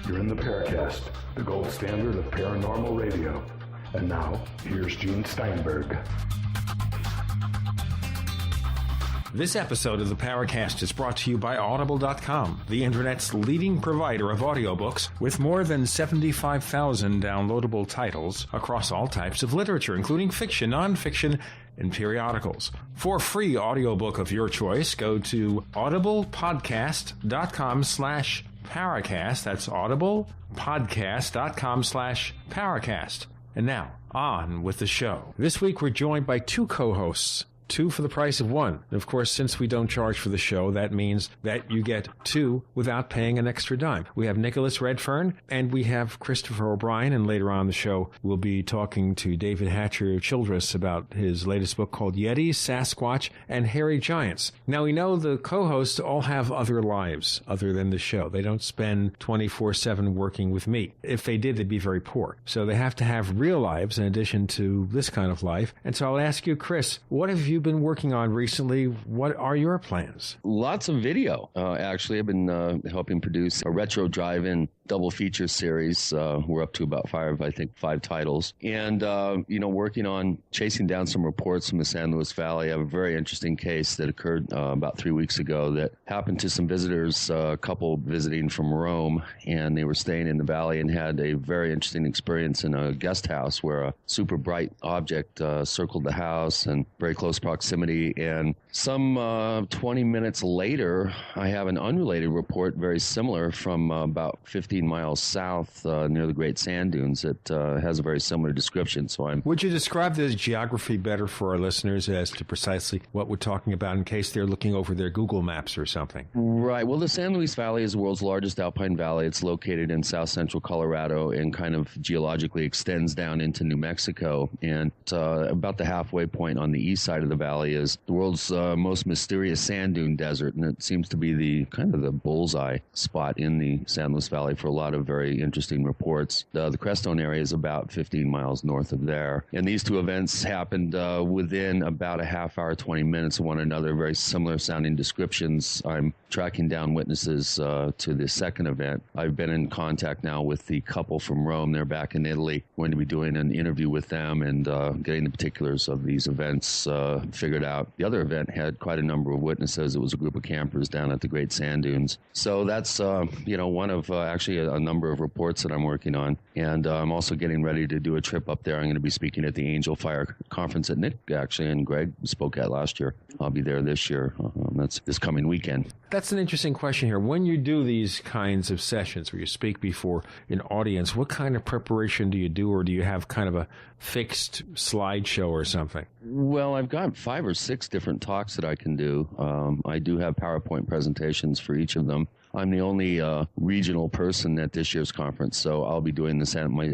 You're in the Paracast, the gold standard of paranormal radio. And now, here's Gene Steinberg. This episode of the Paracast is brought to you by Audible.com, the internet's leading provider of audiobooks with more than 75,000 downloadable titles across all types of literature, including fiction, nonfiction, and periodicals. For a free audiobook of your choice, go to audiblepodcast.com/Paracast. That's audiblepodcast.com/Paracast. And now, on with the show. This week we're joined by two co-hosts. Two for the price of one. And of course, since we don't charge for the show, that means that you get two without paying an extra dime. We have Nicholas Redfern and we have Christopher O'Brien. And later on in the show, we'll be talking to David Hatcher Childress about his latest book called Yetis, Sasquatch, and Hairy Giants. Now, we know the co-hosts all have other lives other than the show. They don't spend 24/7 working with me. If they did, they'd be very poor. So they have to have real lives in addition to this kind of life. And so I'll ask you, Chris, what have you been working on recently? What are your plans? Lots of video. Actually, I've been helping produce a retro drive-in double feature series. We're up to about five titles. And, working on chasing down some reports from the San Luis Valley. I have a very interesting case that occurred about 3 weeks ago that happened to some visitors, a couple visiting from Rome, and they were staying in the valley and had a very interesting experience in a guest house where a super bright object circled the house and very close proximity. And some 20 minutes later, I have an unrelated report, very similar, from about 15 miles south near the Great Sand Dunes that has a very similar description. Would you describe the geography better for our listeners as to precisely what we're talking about in case they're looking over their Google Maps or something? Right. Well, the San Luis Valley is the world's largest alpine valley. It's located in south central Colorado and kind of geologically extends down into New Mexico. And about the halfway point on the east side of the valley is the world's most mysterious sand dune desert, and it seems to be the kind of the bullseye spot in the San Luis Valley for a lot of very interesting reports. The Crestone area is about 15 miles north of there, and these two events happened within about a half hour, 20 minutes of one another, very similar sounding descriptions. I'm tracking down witnesses to the second event. I've been in contact now with the couple from Rome. They're back in Italy. I'm going to be doing an interview with them and getting the particulars of these events figured out. The other event had quite a number of witnesses. It was a group of campers down at the Great Sand Dunes. So that's, one of actually a number of reports that I'm working on. And I'm also getting ready to do a trip up there. I'm going to be speaking at the Angel Fire Conference that Nick actually and Greg spoke at last year. I'll be there this year. That's this coming weekend. That's an interesting question here. When you do these kinds of sessions where you speak before an audience, what kind of preparation do you do, or do you have kind of a fixed slideshow or something? Well, I've got 5 or 6 different talks that I can do. I do have PowerPoint presentations for each of them. I'm the only regional person at this year's conference, so I'll be doing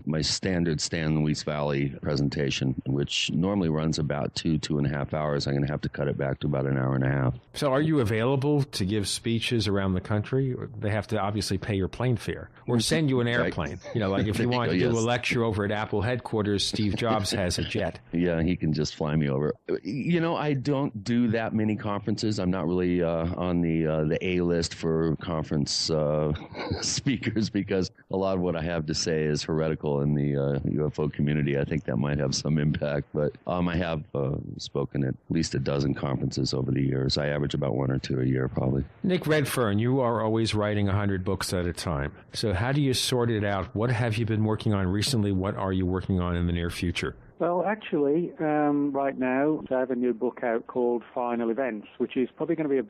my standard San Luis Valley presentation, which normally runs about 2.5 hours. I'm going to have to cut it back to about an hour and a half. So are you available to give speeches around the country? They have to obviously pay your plane fare or send you an airplane. Right. Like if you want to do a lecture over at Apple headquarters, Steve Jobs has a jet. Yeah, he can just fly me over. I don't do that many conferences. I'm not really on the A list for conference speakers because a lot of what I have to say is heretical in the UFO community. I think that might have some impact, but I have spoken at least a dozen conferences over the years. I average about 1 or 2 a year, probably. Nick Redfern, you are always writing 100 books at a time. So how do you sort it out? What have you been working on recently? What are you working on in the near future? Well, actually, right now, I have a new book out called Final Events, which is probably going to be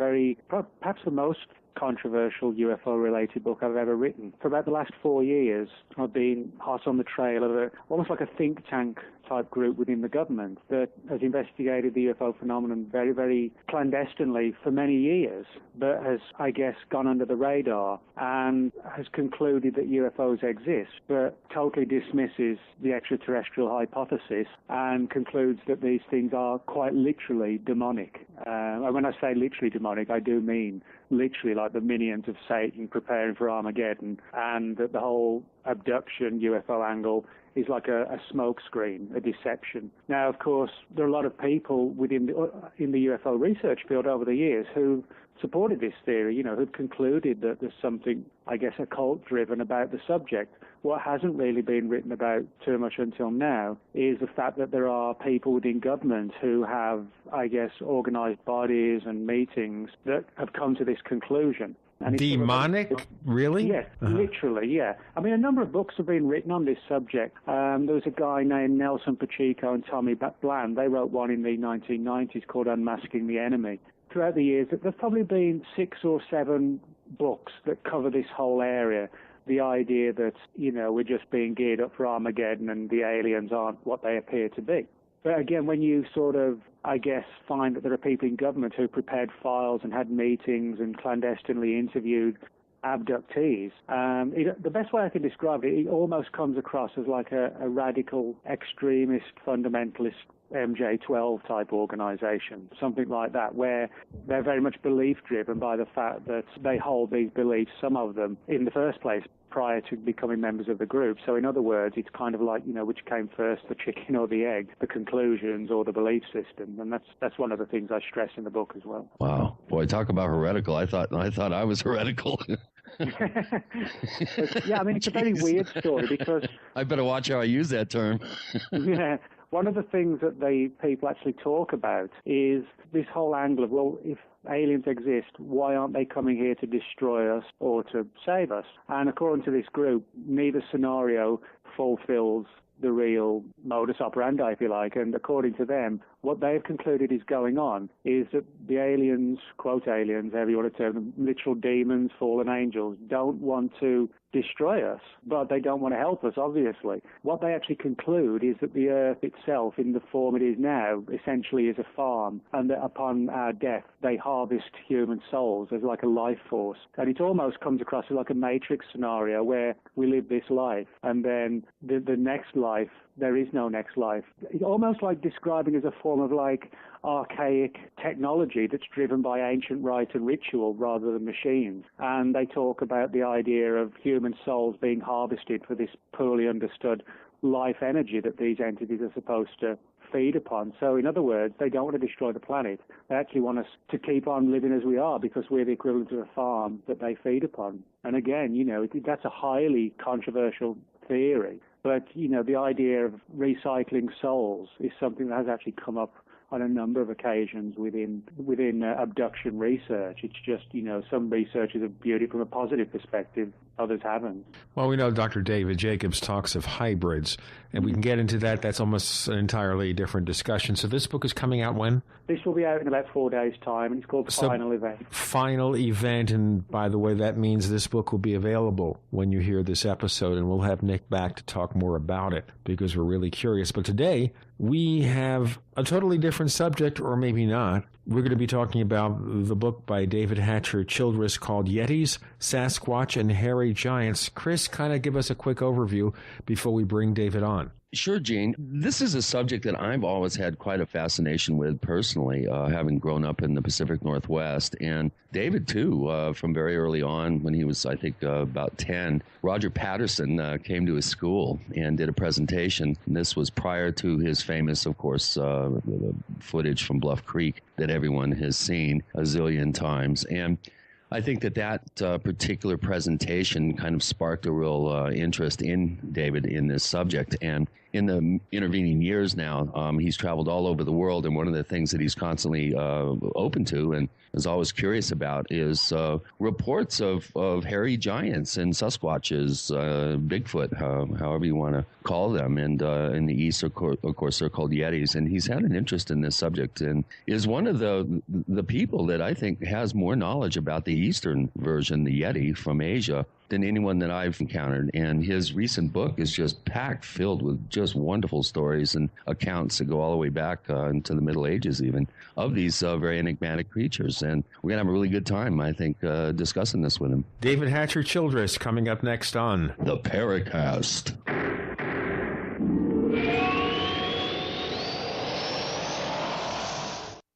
perhaps the most controversial UFO-related book I've ever written. For about the last 4 years, I've been hot on the trail of almost like a think tank type group within the government that has investigated the UFO phenomenon very, very clandestinely for many years, but has, I guess, gone under the radar and has concluded that UFOs exist, but totally dismisses the extraterrestrial hypothesis and concludes that these things are quite literally demonic. And when I say literally demonic, I do mean literally like the minions of Satan preparing for Armageddon, and that the whole abduction UFO angle is like a smokescreen, a deception. Now, of course, there are a lot of people in the UFO research field over the years who supported this theory, who've concluded that there's something, I guess, occult-driven about the subject. What hasn't really been written about too much until now is the fact that there are people within government who have, I guess, organized bodies and meetings that have come to this conclusion. And demonic? Really? Yes, literally, yeah. I mean, a number of books have been written on this subject. There was a guy named Nelson Pacheco and Tommy Bland. They wrote one in the 1990s called Unmasking the Enemy. Throughout the years, there's probably been 6 or 7 books that cover this whole area. The idea that, we're just being geared up for Armageddon and the aliens aren't what they appear to be. But again, when you sort of, I guess, find that there are people in government who prepared files and had meetings and clandestinely interviewed abductees, the best way I can describe it, it almost comes across as like a radical, extremist, fundamentalist MJ-12 type organization, something like that, where they're very much belief-driven by the fact that they hold these beliefs, some of them, in the first place, prior to becoming members of the group. So in other words, it's kind of like, which came first, the chicken or the egg, the conclusions or the belief system. And that's one of the things I stress in the book as well. Wow. Boy, talk about heretical. I thought I was heretical. Yeah, I mean, it's a very weird story because... I better watch how I use that term. Yeah. One of the things that people actually talk about is this whole angle of, well, if aliens exist, why aren't they coming here to destroy us or to save us? And according to this group, neither scenario fulfills the real modus operandi, if you like. And according to them, what they've concluded is going on is that the aliens, quote aliens, however you want to term them, literal demons, fallen angels, don't want to destroy us, but they don't want to help us, obviously. What they actually conclude is that the Earth itself, in the form it is now, essentially is a farm, and that upon our death, they harvest human souls as like a life force. And it almost comes across as like a Matrix scenario where we live this life, and then the next life, there is no next life. It's almost like describing as a form of like archaic technology that's driven by ancient rite and ritual rather than machines. And they talk about the idea of human souls being harvested for this poorly understood life energy that these entities are supposed to feed upon. So in other words, they don't want to destroy the planet. They actually want us to keep on living as we are because we're the equivalent of a farm that they feed upon. And again, that's a highly controversial theory. But, the idea of recycling souls is something that has actually come up on a number of occasions within abduction research. It's just, some researchers have viewed it from a positive perspective, others haven't. Well, we know Dr. David Jacobs talks of hybrids, and we can get into that. That's almost an entirely different discussion. So this book is coming out when? This will be out in about 4 days' time, and it's called Final Event. Final Event, and by the way, that means this book will be available when you hear this episode, and we'll have Nick back to talk more about it, because we're really curious. But today, we have a totally different subject, or maybe not. We're going to be talking about the book by David Hatcher Childress called Yetis, Sasquatch, and Hairy Giants. Chris, kind of give us a quick overview before we bring David on. Sure, Gene. This is a subject that I've always had quite a fascination with personally, having grown up in the Pacific Northwest. And David, too, from very early on when he was, I think, about 10, Roger Patterson came to his school and did a presentation. And this was prior to his famous, of course, footage from Bluff Creek that everyone has seen a zillion times. And I think that particular presentation kind of sparked a real interest in David in this subject. And in the intervening years now, he's traveled all over the world. And one of the things that he's constantly open to and is always curious about is reports of hairy giants and Sasquatches, Bigfoot, however you want to call them. And in the East, of course, they're called Yetis. And he's had an interest in this subject and is one of the people that I think has more knowledge about the Eastern version, the Yeti from Asia, than anyone that I've encountered. And his recent book is just packed filled with just wonderful stories and accounts that go all the way back into the Middle Ages even of these very enigmatic creatures. And we're going to have a really good time, I think, discussing this with him. David Hatcher Childress coming up next on The Paracast.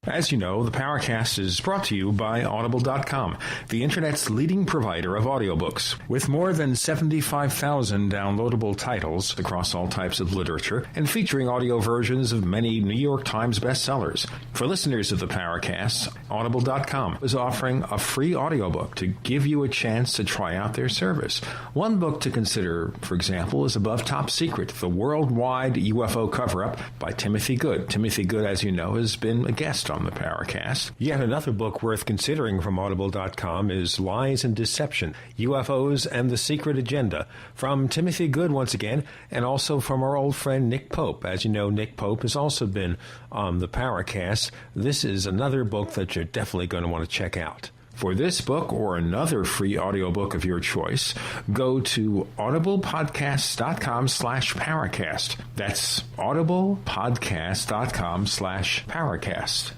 As you know, the Paracast is brought to you by Audible.com, the Internet's leading provider of audiobooks. With more than 75,000 downloadable titles across all types of literature and featuring audio versions of many New York Times bestsellers. For listeners of the Paracast, Audible.com is offering a free audiobook to give you a chance to try out their service. One book to consider, for example, is Above Top Secret, The Worldwide UFO Cover-Up by Timothy Good. Timothy Good, as you know, has been a guest on the Paracast. Yet another book worth considering from Audible.com is Lies and Deception, UFOs and the Secret Agenda, from Timothy Good once again, and also from our old friend Nick Pope. As you know, Nick Pope has also been on the Paracast. This is another book that you're definitely going to want to check out. For this book or another free audiobook of your choice, go to audiblepodcasts.com/Paracast. That's audiblepodcast.com/Paracast.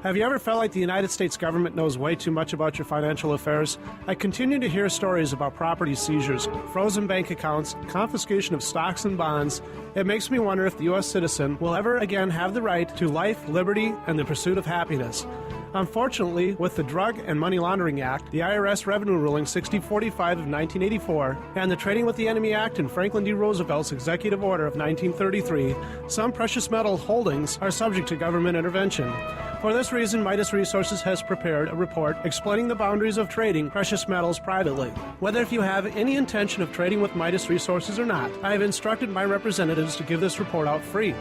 Have you ever felt like the United States government knows way too much about your financial affairs? I continue to hear stories about property seizures, frozen bank accounts, confiscation of stocks and bonds. It makes me wonder if the U.S. citizen will ever again have the right to life, liberty, and the pursuit of happiness. Unfortunately, with the Drug and Money Laundering Act, the IRS Revenue Ruling 6045 of 1984, and the Trading with the Enemy Act and Franklin D. Roosevelt's Executive Order of 1933, some precious metal holdings are subject to government intervention. For this reason, Midas Resources has prepared a report explaining the boundaries of trading precious metals privately. Whether if you have any intention of trading with Midas Resources or not, I have instructed my representatives to give this report out free.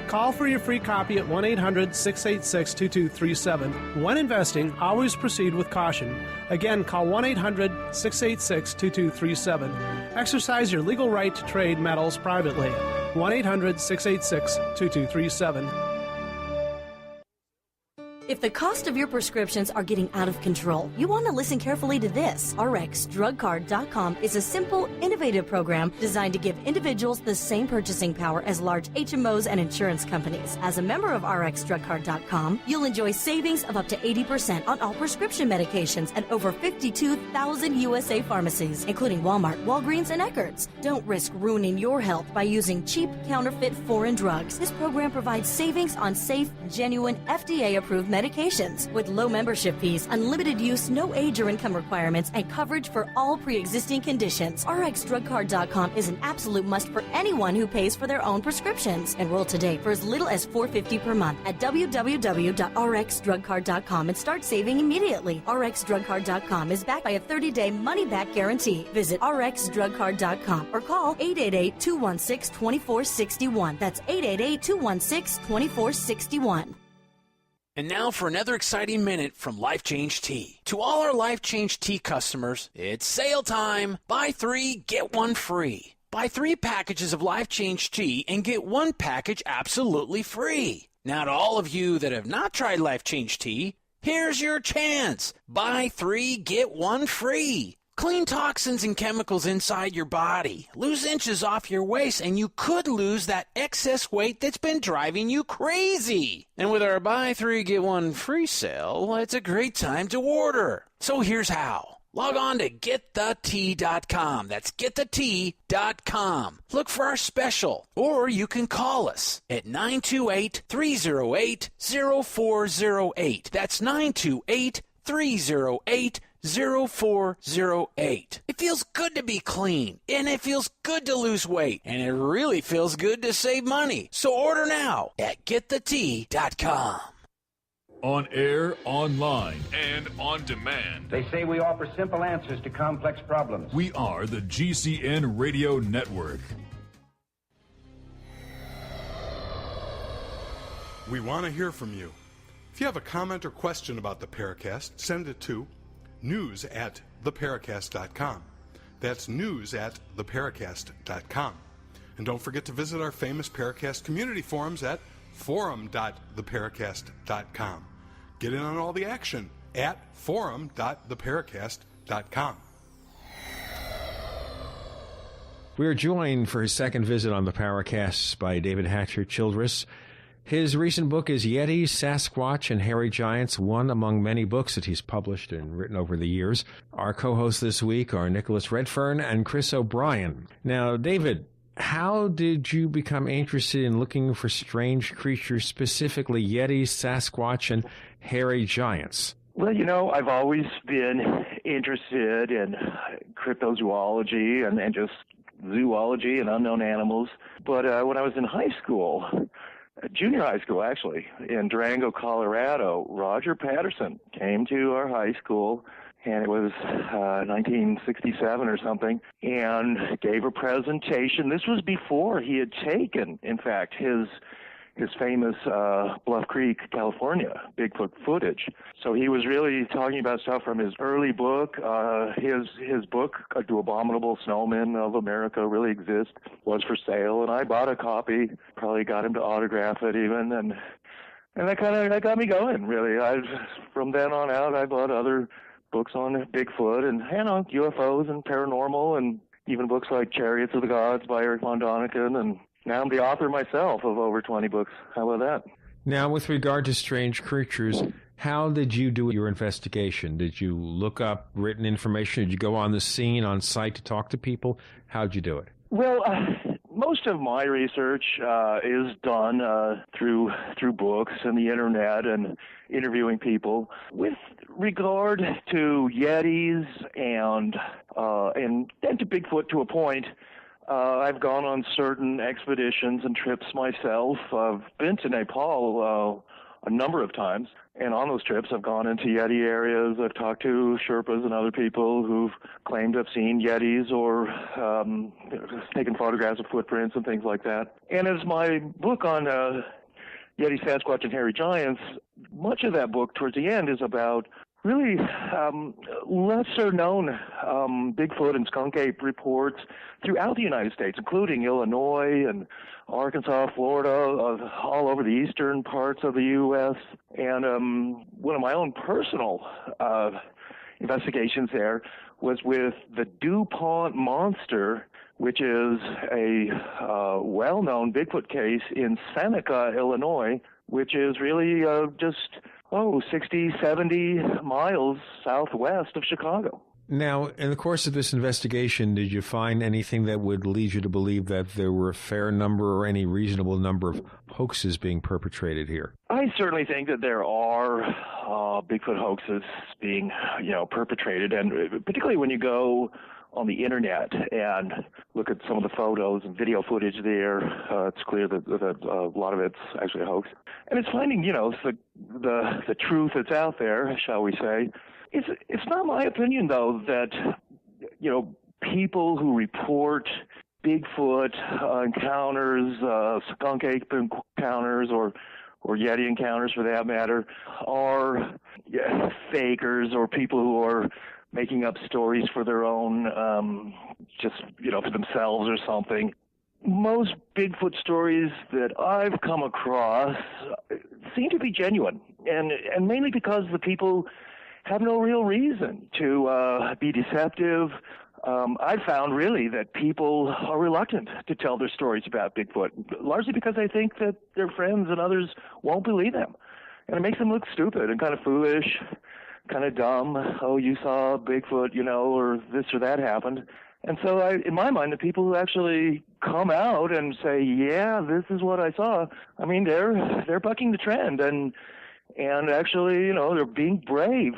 Call for your free copy at 1-800-686-2237. When investing, always proceed with caution. Again, call 1-800-686-2237. Exercise your legal right to trade metals privately. 1-800-686-2237. If the cost of your prescriptions are getting out of control, you want to listen carefully to this. RxDrugCard.com is a simple, innovative program designed to give individuals the same purchasing power as large HMOs and insurance companies. As a member of RxDrugCard.com, you'll enjoy savings of up to 80% on all prescription medications at over 52,000 USA pharmacies, including Walmart, Walgreens, and Eckerd's. Don't risk ruining your health by using cheap, counterfeit foreign drugs. This program provides savings on safe, genuine, FDA-approved medications with low membership fees, unlimited use, no age or income requirements, and coverage for all pre-existing conditions. RxDrugCard.com is an absolute must for anyone who pays for their own prescriptions. Enroll today for as little as $4.50 per month at www.rxdrugcard.com and start saving immediately. RxDrugCard.com is backed by a 30-day money-back guarantee. Visit RxDrugCard.com or call 888-216-2461. That's 888-216-2461. And now for another exciting minute from Life Change Tea. To all our Life Change Tea customers, it's sale time. Buy 3, get 1 free. Buy 3 packages of Life Change Tea and get 1 package absolutely free. Now to all of you that have not tried Life Change Tea, here's your chance. Buy 3, get 1 free. Clean toxins and chemicals inside your body. Lose inches off your waist, and you could lose that excess weight that's been driving you crazy. And with our buy 3, get 1 free sale, it's a great time to order. So here's how. Log on to getthetea.com. That's getthetea.com. Look for our special, or you can call us at 928-308-0408. That's 928-308-0408. It feels good to be clean, and it feels good to lose weight, and it really feels good to save money. So order now at getthetea.com. On air, online, and on demand. They say we offer simple answers to complex problems. We are the GCN Radio Network. We want to hear from you. If you have a comment or question about the Paracast, send it to news@theparacast.com. That's news@theparacast.com. And don't forget to visit our famous Paracast community forums at forum.theparacast.com. Get in on all the action at forum.theparacast.com. We are joined for his second visit on the Paracast by David Hatcher Childress. His recent book is Yetis, Sasquatch, and Hairy Giants, one among many books that he's published and written over the years. Our co-hosts this week are Nicholas Redfern and Chris O'Brien. Now, David, how did you become interested in looking for strange creatures, specifically Yetis, Sasquatch, and hairy giants? Well, I've always been interested in cryptozoology and just zoology and unknown animals. But when I was in high school, junior high school actually, in Durango, Colorado, Roger Patterson came to our high school, and it was 1967 or something, and gave a presentation. This was before he had taken, in fact, his famous Bluff Creek, California, Bigfoot footage. So he was really talking about stuff from his early book. His book, Do Abominable Snowmen of America Really Exist, was for sale, and I bought a copy, probably got him to autograph it even, and that got me going, really. From then on out, I bought other books on Bigfoot and on UFOs and paranormal, and even books like Chariots of the Gods by Eric von Däniken, and now I'm the author myself of over 20 books. How about that? Now, with regard to strange creatures, how did you do your investigation? Did you look up written information? Did you go on the scene, on site to talk to people? How did you do it? Well, most of my research is done through books and the internet and interviewing people. With regard to Yetis and to Bigfoot to a point, I've gone on certain expeditions and trips myself. I've been to Nepal a number of times, and on those trips I've gone into Yeti areas. I've talked to Sherpas and other people who've claimed to have seen Yetis or taken photographs of footprints and things like that. And as my book on Yeti, Sasquatch, and Hairy Giants, much of that book towards the end is about really lesser-known Bigfoot and skunk ape reports throughout the United States, including Illinois and Arkansas, Florida, all over the eastern parts of the U.S. And one of my own personal investigations there was with the DuPont monster, which is a well-known Bigfoot case in Seneca, Illinois, which is really just 60, 70 miles southwest of Chicago. Now, in the course of this investigation, did you find anything that would lead you to believe that there were a fair number or any reasonable number of hoaxes being perpetrated here? I certainly think that there are Bigfoot hoaxes being, perpetrated, and particularly when you go on the internet and look at some of the photos and video footage there, it's clear that a lot of it's actually a hoax. And it's finding, the truth that's out there, shall we say. It's not my opinion, though, that, people who report Bigfoot encounters, skunk ape encounters, or Yeti encounters for that matter, are fakers or people who are making up stories for their own, for themselves or something. Most Bigfoot stories that I've come across seem to be genuine, and mainly because the people have no real reason to be deceptive. I've found really that people are reluctant to tell their stories about Bigfoot, largely because they think that their friends and others won't believe them. And it makes them look stupid and kind of foolish, kind of dumb. Oh, you saw Bigfoot, or this or that happened. And so in my mind, the people who actually come out and say, yeah, this is what I saw, I mean, they're bucking the trend and actually, they're being brave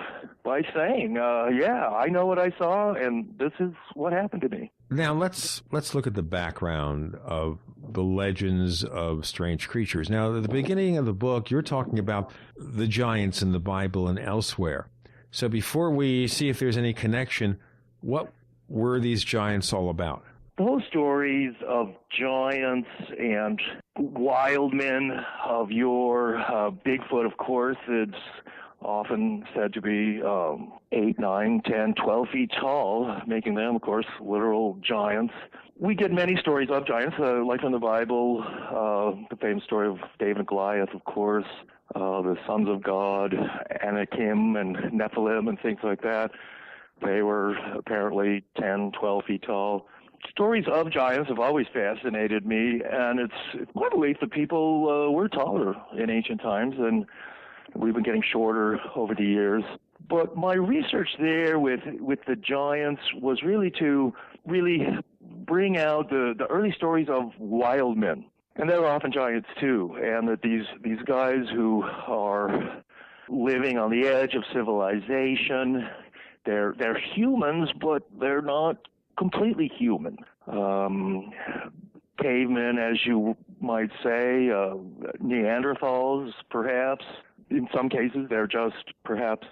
by saying, yeah, I know what I saw, and this is what happened to me. Now, let's look at the background of the legends of strange creatures. Now, at the beginning of the book, you're talking about the giants in the Bible and elsewhere. So before we see if there's any connection, what were these giants all about? Those stories of giants and wild men of yore, Bigfoot, of course, it's often said to be 8, 9, 10, 12 feet tall, making them, of course, literal giants. We get many stories of giants, like from the Bible, the famous story of David and Goliath, of course, the sons of God, Anakim and Nephilim and things like that. They were apparently 10, 12 feet tall. Stories of giants have always fascinated me, and it's my belief that people were taller in ancient times, and we've been getting shorter over the years. But my research there with the giants was really to bring out the early stories of wild men. And they're often giants too, and that these guys who are living on the edge of civilization, they're humans, but they're not completely human. Cavemen, as you might say, Neanderthals, perhaps. In some cases, they're just perhaps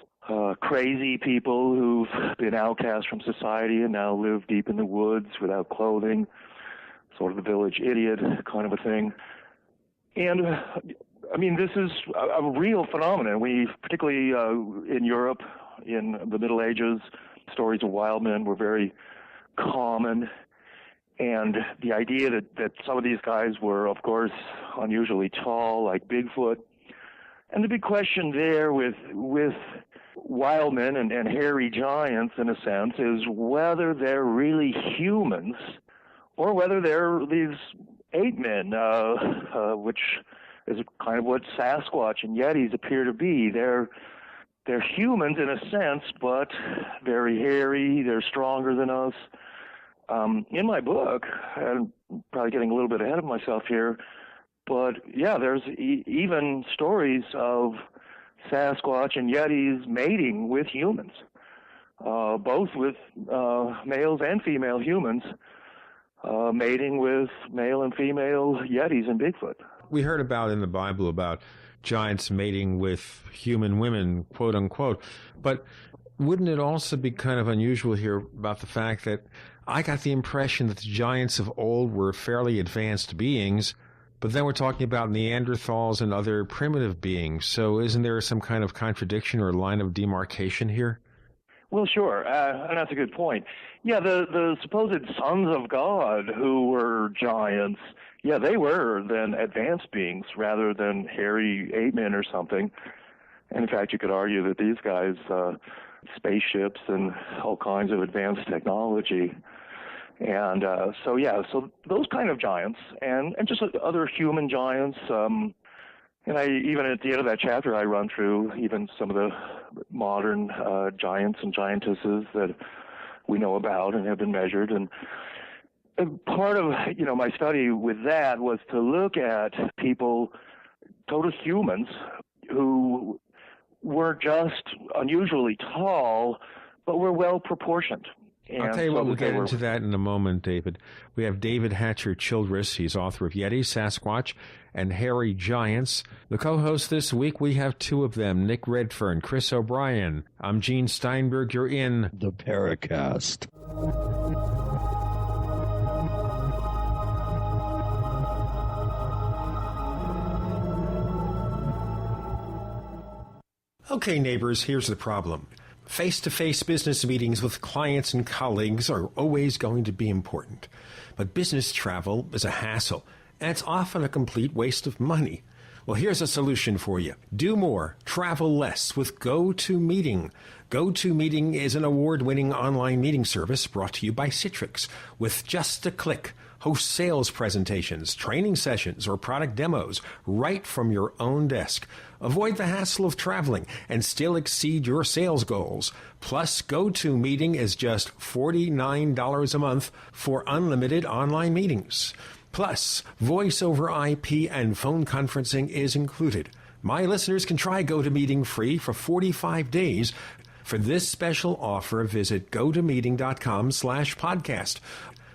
crazy people who've been outcast from society and now live deep in the woods without clothing, sort of the village idiot kind of a thing. And, I mean, this is a real phenomenon. We, particularly in Europe, in the Middle Ages, stories of wild men were very common. And the idea that some of these guys were, of course, unusually tall, like Bigfoot. And the big question there with wild men and hairy giants, in a sense, is whether they're really humans or whether they're these ape men, which is kind of what Sasquatch and Yetis appear to be. They're humans in a sense, but very hairy. They're stronger than us. In my book, and I'm probably getting a little bit ahead of myself here, but yeah, there's even stories of Sasquatch and Yetis mating with humans, both with males and female humans, mating with male and female Yetis and Bigfoot. We heard about in the Bible about giants mating with human women, quote unquote, but wouldn't it also be kind of unusual here about the fact that I got the impression that the giants of old were fairly advanced beings, but then we're talking about Neanderthals and other primitive beings. So isn't there some kind of contradiction or line of demarcation here? Well, sure, and that's a good point. Yeah, the supposed sons of God who were giants, yeah, they were then advanced beings rather than hairy ape men or something. And in fact, you could argue that these guys, spaceships and all kinds of advanced technology. And so those kind of giants and just other human giants. And even at the end of that chapter, I run through even some of the modern giants and giantesses that we know about and have been measured. And part of my study with that was to look at people, total humans, who were just unusually tall, but were well proportioned. And I'll tell you what, we'll get into that in a moment, David. We have David Hatcher Childress. He's author of Yetis, Sasquatch, and Hairy Giants. The co-hosts this week, we have two of them, Nick Redfern, Chris O'Brien. I'm Gene Steinberg. You're in the Paracast. Okay, neighbors, here's the problem. Face-to-face business meetings with clients and colleagues are always going to be important. But business travel is a hassle, and it's often a complete waste of money. Well, here's a solution for you. Do more, travel less with GoToMeeting. GoToMeeting is an award-winning online meeting service brought to you by Citrix. With just a click, host sales presentations, training sessions, or product demos right from your own desk. Avoid the hassle of traveling and still exceed your sales goals. Plus, GoToMeeting is just $49 a month for unlimited online meetings. Plus, voice over IP and phone conferencing is included. My listeners can try GoToMeeting free for 45 days. For this special offer, visit gotomeeting.com/podcast.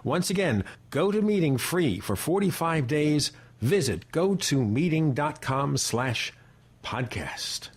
Once again, GoToMeeting free for 45 days. Visit gotomeeting.com/podcast.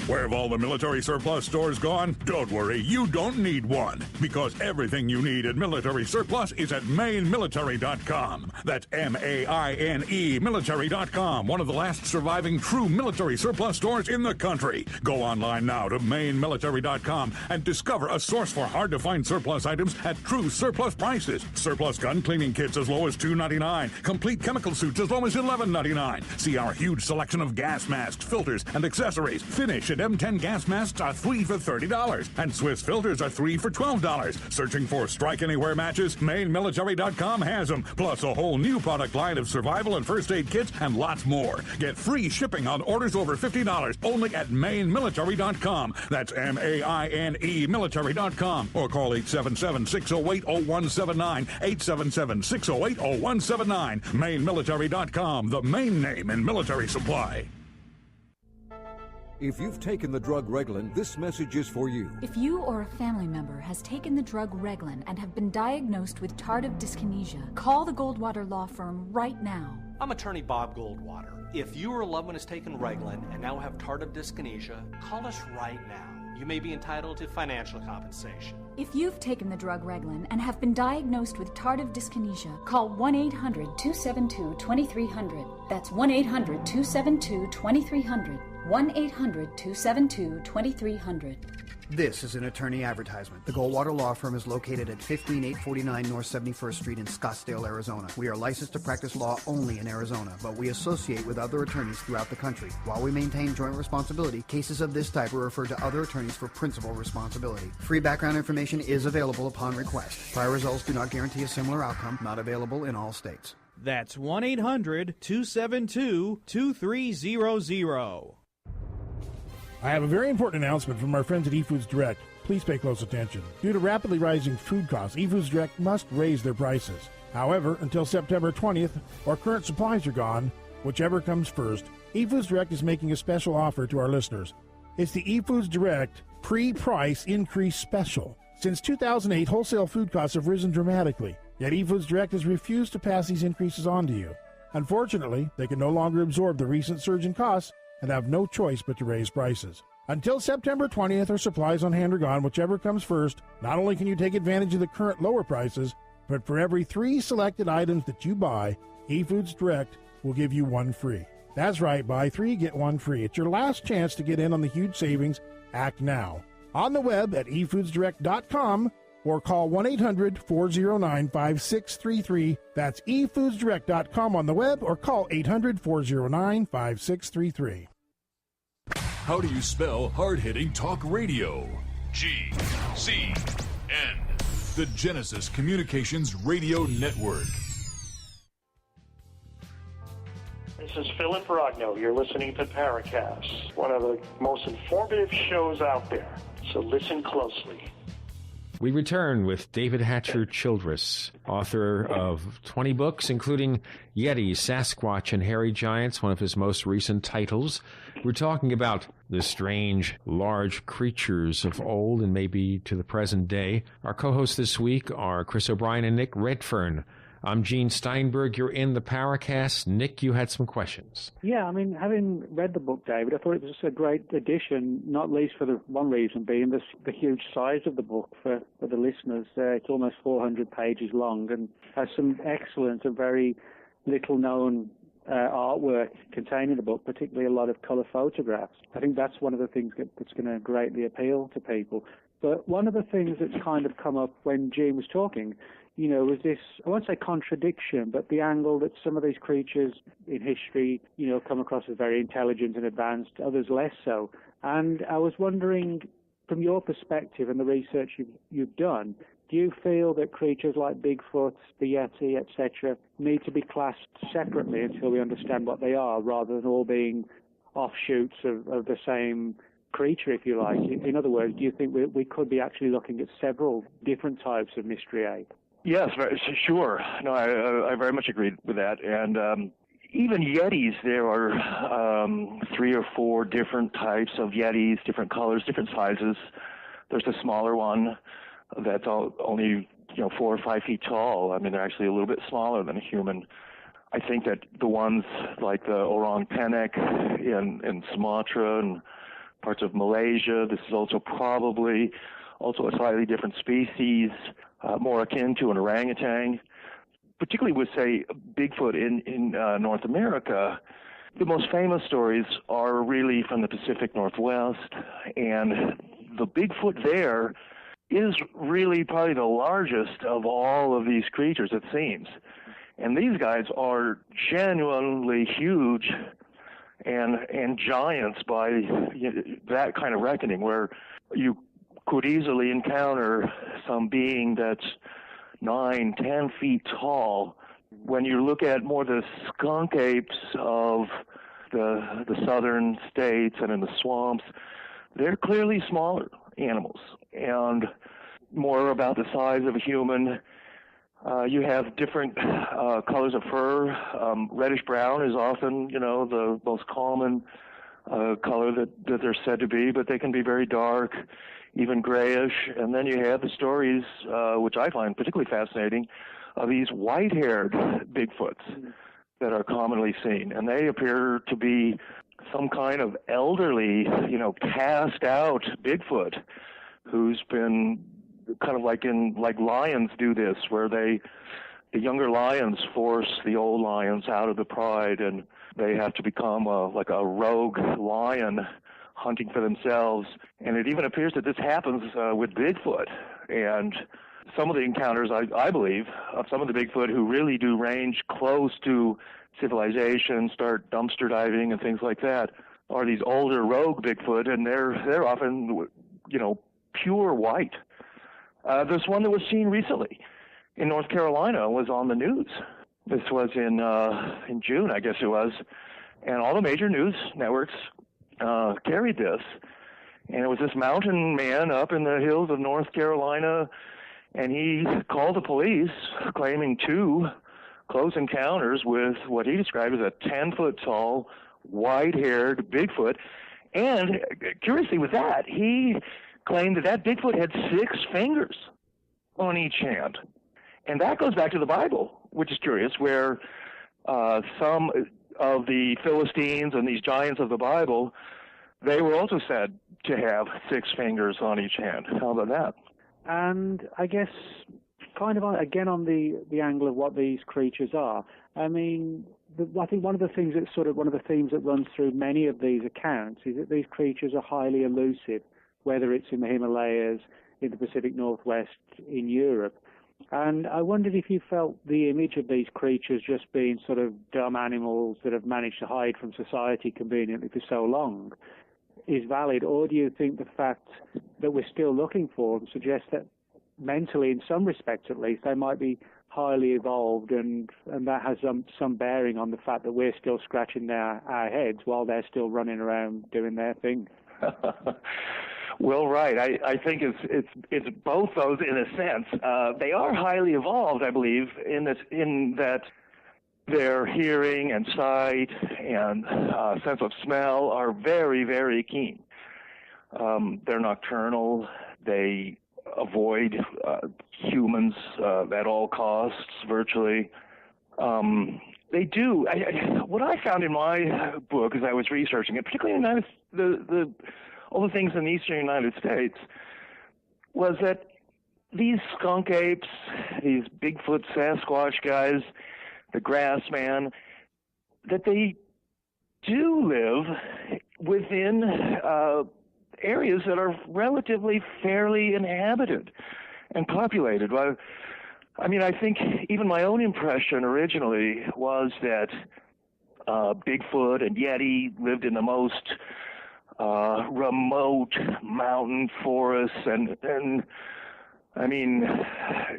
Where have all the military surplus stores gone? Don't worry, you don't need one, because everything you need at Military Surplus is at MaineMilitary.com. That's M-A-I-N-E Military.com, one of the last surviving true military surplus stores in the country. Go online now to MaineMilitary.com and discover a source for hard-to-find surplus items at true surplus prices. Surplus gun cleaning kits as low as $2.99. Complete chemical suits as low as $11.99. See our huge selection of gas masks, filters, and accessories. Finish at rated M10 gas masks are 3 for $30, and Swiss filters are 3 for $12. Searching for Strike Anywhere matches? MainMilitary.com has them, plus a whole new product line of survival and first aid kits and lots more. Get free shipping on orders over $50 only at MainMilitary.com. That's M-A-I-N-E military.com, or call 877-608-0179, 877-608-0179. MainMilitary.com, the main name in military supply. If you've taken the drug Reglan, this message is for you. If you or a family member has taken the drug Reglan and have been diagnosed with tardive dyskinesia, call the Goldwater Law Firm right now. I'm attorney Bob Goldwater. If you or a loved one has taken Reglan and now have tardive dyskinesia, call us right now. You may be entitled to financial compensation. If you've taken the drug Reglan and have been diagnosed with tardive dyskinesia, call 1-800-272-2300. That's 1-800-272-2300. 1-800-272-2300. This is an attorney advertisement. The Goldwater Law Firm is located at 15849 North 71st Street in Scottsdale, Arizona. We are licensed to practice law only in Arizona, but we associate with other attorneys throughout the country. While we maintain joint responsibility, cases of this type are referred to other attorneys for principal responsibility. Free background information is available upon request. Prior results do not guarantee a similar outcome. Not available in all states. That's 1-800-272-2300. I have a very important announcement from our friends at eFoods Direct. Please pay close attention. Due to rapidly rising food costs, eFoods Direct must raise their prices. However, until September 20th, or current supplies are gone, whichever comes first, eFoods Direct is making a special offer to our listeners. It's the eFoods Direct pre-price increase special. Since 2008, wholesale food costs have risen dramatically, yet eFoods Direct has refused to pass these increases on to you. Unfortunately, they can no longer absorb the recent surge in costs and have no choice but to raise prices. Until September 20th, or supplies on hand are gone, whichever comes first, not only can you take advantage of the current lower prices, but for every 3 selected items that you buy, eFoods Direct will give you 1 free. That's right, buy 3, get 1 free. It's your last chance to get in on the huge savings. Act now. On the web at efoodsdirect.com or call 1-800-409-5633. That's efoodsdirect.com on the web, or call 800-409-5633. How do you spell hard-hitting talk radio? GCN. The Genesis Communications Radio Network. This is Philip Rogno. You're listening to Paracast, one of the most informative shows out there. So listen closely. We return with David Hatcher Childress, author of 20 books, including Yetis, Sasquatch, and Hairy Giants, one of his most recent titles. We're talking about the strange, large creatures of old and maybe to the present day. Our co-hosts this week are Chris O'Brien and Nick Redfern. I'm Gene Steinberg. You're in the Paracast. Nick, you had some questions. Yeah, I mean, having read the book, David, I thought it was a great addition, not least for the one reason being the huge size of the book for the listeners. It's almost 400 pages long and has some excellent and very little-known artwork contained in the book, particularly a lot of color photographs. I think that's one of the things that's going to greatly appeal to people. But one of the things that's kind of come up when Gene was talking, you know, was this, I won't say contradiction, but the angle that some of these creatures in history, you know, come across as very intelligent and advanced, others less so. And I was wondering, from your perspective and the research you've done, do you feel that creatures like Bigfoot, the Yeti, etc., need to be classed separately until we understand what they are, rather than all being offshoots of the same creature, if you like? In other words, do you think we could be actually looking at several different types of mystery ape? Yes, sure. No, I very much agree with that. And even Yetis, there are 3 or 4 different types of Yetis, different colors, different sizes. There's a smaller one that's only 4 or 5 feet tall. I mean, they're actually a little bit smaller than a human. I think that the ones like the orang penyek in Sumatra and parts of Malaysia, this is also probably a slightly different species, more akin to an orangutan. Particularly with, say, Bigfoot in North America, the most famous stories are really from the Pacific Northwest, and the Bigfoot there is really probably the largest of all of these creatures, it seems. And these guys are genuinely huge, and giants by that kind of reckoning, where you could easily encounter some being that's 9-10 feet tall. When you look at more the skunk apes of the southern states and in the swamps, they're clearly smaller animals and more about the size of a human. You have different colors of fur. Reddish brown is often, the most common color that they're said to be, but they can be very dark, even grayish. And then you have the stories, which I find particularly fascinating, of these white-haired Bigfoots that are commonly seen. And they appear to be some kind of elderly, cast-out Bigfoot who's been kind of like lions do this, where the younger lions force the old lions out of the pride, and they have to become like a rogue lion hunting for themselves. And it even appears that this happens with Bigfoot. And some of the encounters, I believe, of some of the Bigfoot who really do range close to civilization, start dumpster diving and things like that, are these older rogue Bigfoot, and they're often, pure white. There's one that was seen recently in North Carolina, was on the news. This was in June, I guess it was, and all the major news networks carried this. And it was this mountain man up in the hills of North Carolina, and he called the police, claiming 2 close encounters with what he described as a 10-foot-tall, white-haired Bigfoot. And curiously with that, he claimed that Bigfoot had 6 fingers on each hand. And that goes back to the Bible, which is curious, where some of the Philistines and these giants of the Bible, they were also said to have 6 fingers on each hand. How about that? And I guess kind of on the angle of what these creatures are, I mean, I think one of the things that's one of the themes that runs through many of these accounts is that these creatures are highly elusive, whether it's in the Himalayas, in the Pacific Northwest, in Europe. And I wondered if you felt the image of these creatures just being sort of dumb animals that have managed to hide from society conveniently for so long is valid, or do you think the fact that we're still looking for them suggests that mentally, in some respects at least, they might be highly evolved, and that has some bearing on the fact that we're still scratching our heads while they're still running around doing their thing? Well, right. I think it's both those in a sense. They are highly evolved, I believe, in that their hearing and sight and sense of smell are very, very keen. They're nocturnal. They avoid humans at all costs, virtually. They do. What I found in my book as I was researching it, particularly in all the things in the eastern United States, was that these skunk apes, these Bigfoot Sasquatch guys, the grass man, that they do live within areas that are relatively fairly inhabited and populated. I mean, I think even my own impression originally was that Bigfoot and Yeti lived in the most remote mountain forests, and I mean,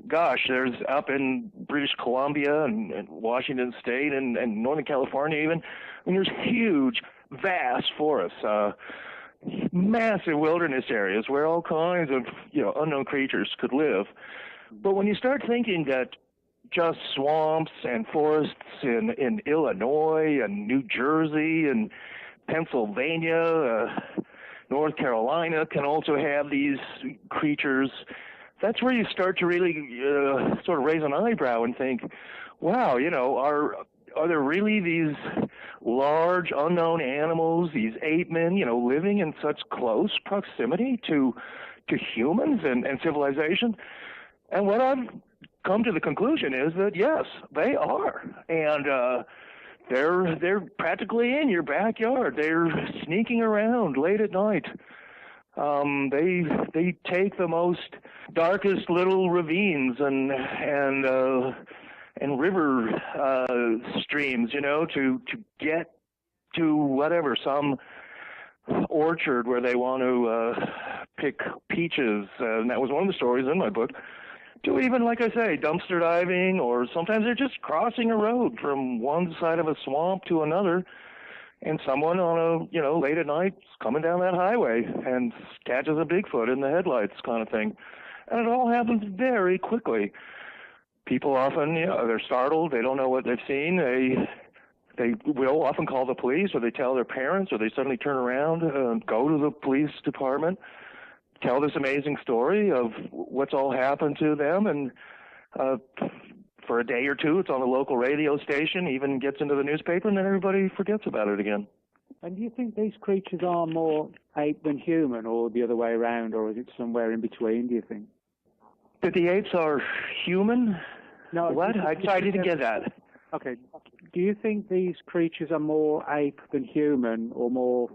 gosh, there's up in British Columbia and Washington State and Northern California even, I mean, there's huge, vast forests, massive wilderness areas where all kinds of unknown creatures could live. But when you start thinking that just swamps and forests in Illinois and New Jersey and Pennsylvania, North Carolina can also have these creatures, that's where you start to really sort of raise an eyebrow and think, wow, are there really these large unknown animals, these ape men, living in such close proximity to humans and civilization? And what I've come to the conclusion is that yes, they are, and they're practically in your backyard. They're sneaking around late at night. They take the most darkest little ravines and river streams, to get to whatever, some orchard where they want to pick peaches, and that was one of the stories in my book, to even, like I say, dumpster diving, or sometimes they're just crossing a road from one side of a swamp to another, and someone on a, late at night is coming down that highway and catches a Bigfoot in the headlights kind of thing. And it all happens very quickly. People often, they're startled. They don't know what they've seen. They will often call the police, or they tell their parents, or they suddenly turn around and go to the police department, tell this amazing story of what's all happened to them, and for a day or two it's on the local radio station, even gets into the newspaper, and then everybody forgets about it again. And do you think these creatures are more ape than human, or the other way around, or is it somewhere in between, do you think? That the apes are human? No. What? I didn't get that. Okay. Do you think these creatures are more ape than human, or more,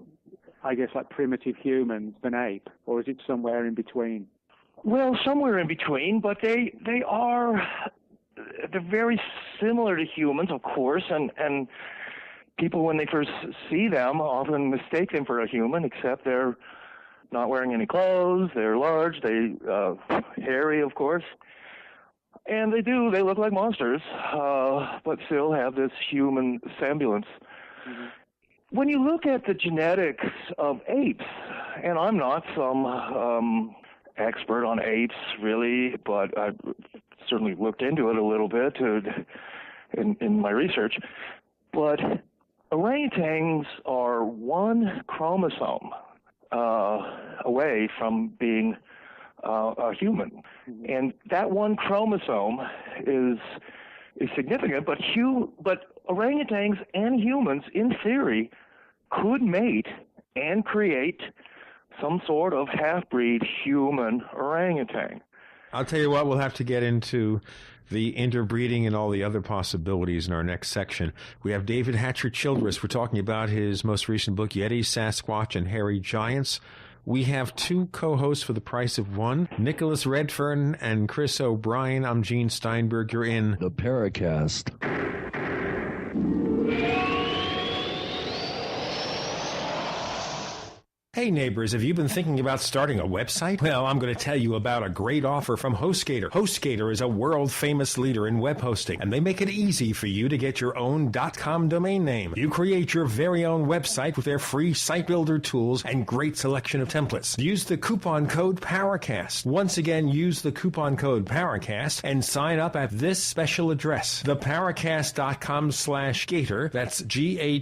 I guess, like primitive humans than ape? Or is it somewhere in between? Well, somewhere in between, but they're very similar to humans, of course, and people, when they first see them, often mistake them for a human, except they're not wearing any clothes, they're large, they hairy, of course. And they look like monsters, but still have this human semblance. Mm-hmm. When you look at the genetics of apes, and I'm not some expert on apes, really, but I've certainly looked into it a little bit in my research, but orangutans are one chromosome away from being a human. And that one chromosome is significant, but orangutans and humans, in theory, could mate and create some sort of half-breed human orangutan. I'll tell you what, we'll have to get into the interbreeding and all the other possibilities in our next section. We have David Hatcher Childress. We're talking about his most recent book, Yetis, Sasquatch, and Hairy Giants. We have two co-hosts for the price of one, Nicholas Redfern and Chris O'Brien. I'm Gene Steinberg. You're in the Paracast. Hey neighbors, have you been thinking about starting a website? Well, I'm going to tell you about a great offer from HostGator. HostGator is a world-famous leader in web hosting, and they make it easy for you to get your own .com domain name. You create your very own website with their free site builder tools and great selection of templates. Use the coupon code Paracast. Once again, use the coupon code Paracast and sign up at this special address, theparacast.com/gator. That's Gator,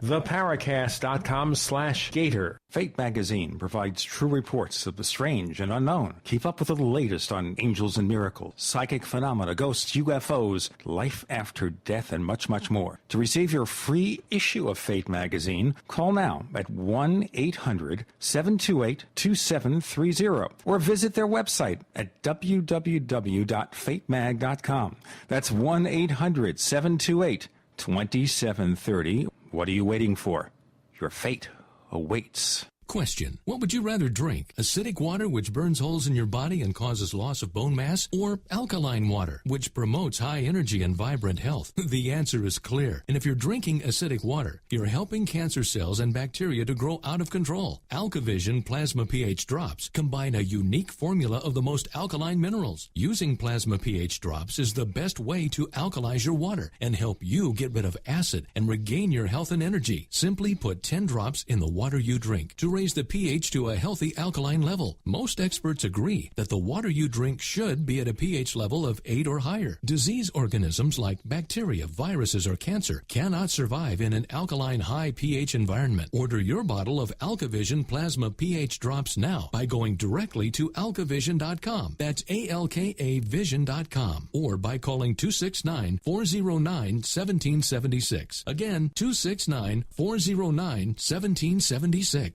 theparacast.com/gator. Fate magazine provides true reports of the strange and unknown. Keep up with the latest on angels and miracles, psychic phenomena, ghosts, UFOs, life after death, and much, much more. To receive your free issue of Fate magazine, call now at 1-800-728-2730 or visit their website at www.fatemag.com. That's 1-800-728-2730. What are you waiting for? Your fate awaits. Question: what would you rather drink? Acidic water, which burns holes in your body and causes loss of bone mass, or alkaline water, which promotes high energy and vibrant health? The answer is clear. And if you're drinking acidic water, you're helping cancer cells and bacteria to grow out of control. AlkaVision Plasma pH Drops combine a unique formula of the most alkaline minerals. Using Plasma pH Drops is the best way to alkalize your water and help you get rid of acid and regain your health and energy. Simply put 10 drops in the water you drink to raise the pH to a healthy alkaline level. Most experts agree that the water you drink should be at a pH level of 8 or higher. Disease organisms like bacteria, viruses, or cancer cannot survive in an alkaline high pH environment. Order your bottle of AlkaVision Plasma pH Drops now by going directly to alkavision.com. That's ALKAvision.com. Or by calling 269-409-1776. Again, 269-409-1776.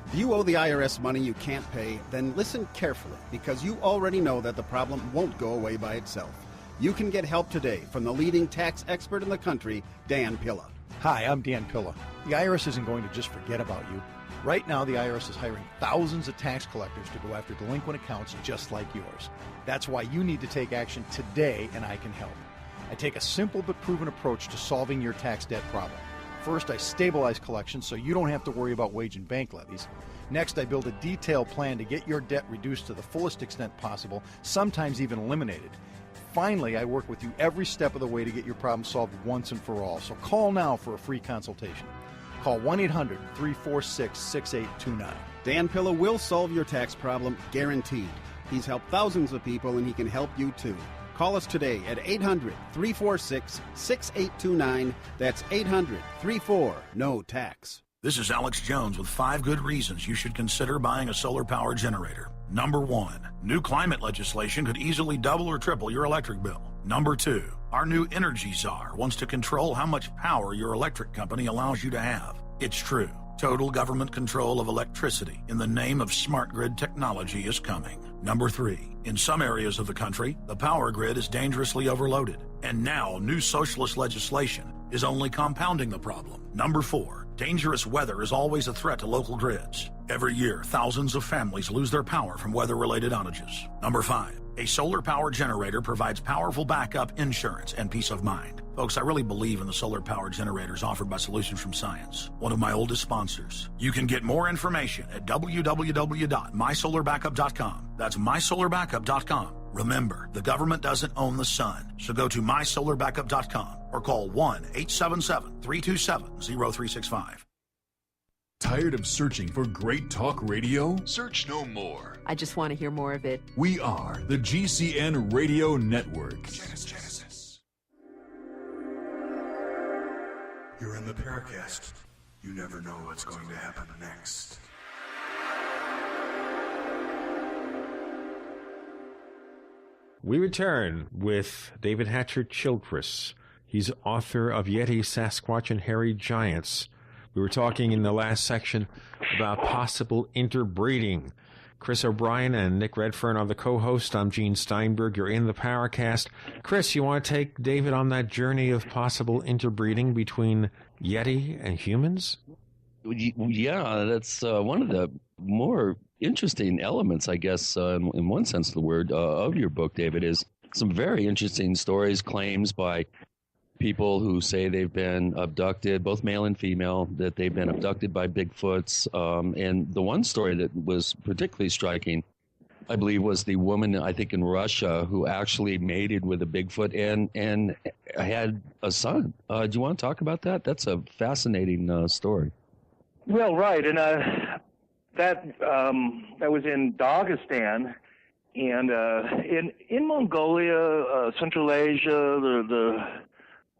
If you owe the IRS money you can't pay, then listen carefully, because you already know that the problem won't go away by itself. You can get help today from the leading tax expert in the country, Dan Pilla. Hi, I'm Dan Pilla. The IRS isn't going to just forget about you. Right now, the IRS is hiring thousands of tax collectors to go after delinquent accounts just like yours. That's why you need to take action today, and I can help. I take a simple but proven approach to solving your tax debt problem. First, I stabilize collections so you don't have to worry about wage and bank levies. Next, I build a detailed plan to get your debt reduced to the fullest extent possible, sometimes even eliminated. Finally, I work with you every step of the way to get your problem solved once and for all. So call now for a free consultation. Call 1-800-346-6829. Dan Pilla will solve your tax problem, guaranteed. He's helped thousands of people, and he can help you too. Call us today at 800-346-6829. That's 800-34-NO-TAX. This is Alex Jones with 5 good reasons you should consider buying a solar power generator. Number 1, new climate legislation could easily double or triple your electric bill. Number 2, our new energy czar wants to control how much power your electric company allows you to have. It's true. Total government control of electricity in the name of smart grid technology is coming. Number 3, in some areas of the country, the power grid is dangerously overloaded. And now new socialist legislation is only compounding the problem. Number 4, dangerous weather is always a threat to local grids. Every year, thousands of families lose their power from weather-related outages. Number 5, a solar power generator provides powerful backup insurance and peace of mind. Folks, I really believe in the solar power generators offered by Solutions from Science, one of my oldest sponsors. You can get more information at www.mysolarbackup.com. That's mysolarbackup.com. Remember, the government doesn't own the sun, so go to mysolarbackup.com or call 1-877-327-0365. Tired of searching for great talk radio? Search no more. I just want to hear more of it. We are the GCN Radio Network. Genesis. You're in the Paracast. You never know what's going to happen next. We return with David Hatcher Childress. He's author of Yetis, Sasquatch, and Hairy Giants. We were talking in the last section about possible interbreeding. Chris O'Brien and Nick Redfern are the co-hosts. I'm Gene Steinberg. You're in the Paracast. Chris, you want to take David on that journey of possible interbreeding between Yeti and humans? Yeah, that's one of the more interesting elements, I guess, in one sense of the word, of your book, David, is some very interesting stories, claims by people who say they've been abducted, both male and female, that they've been abducted by Bigfoots. And the one story that was particularly striking, I believe, was the woman, I think, in Russia who actually mated with a Bigfoot and had a son. Do you want to talk about that? That's a fascinating story. Well, right, and that was in Dagestan, and in Mongolia, Central Asia,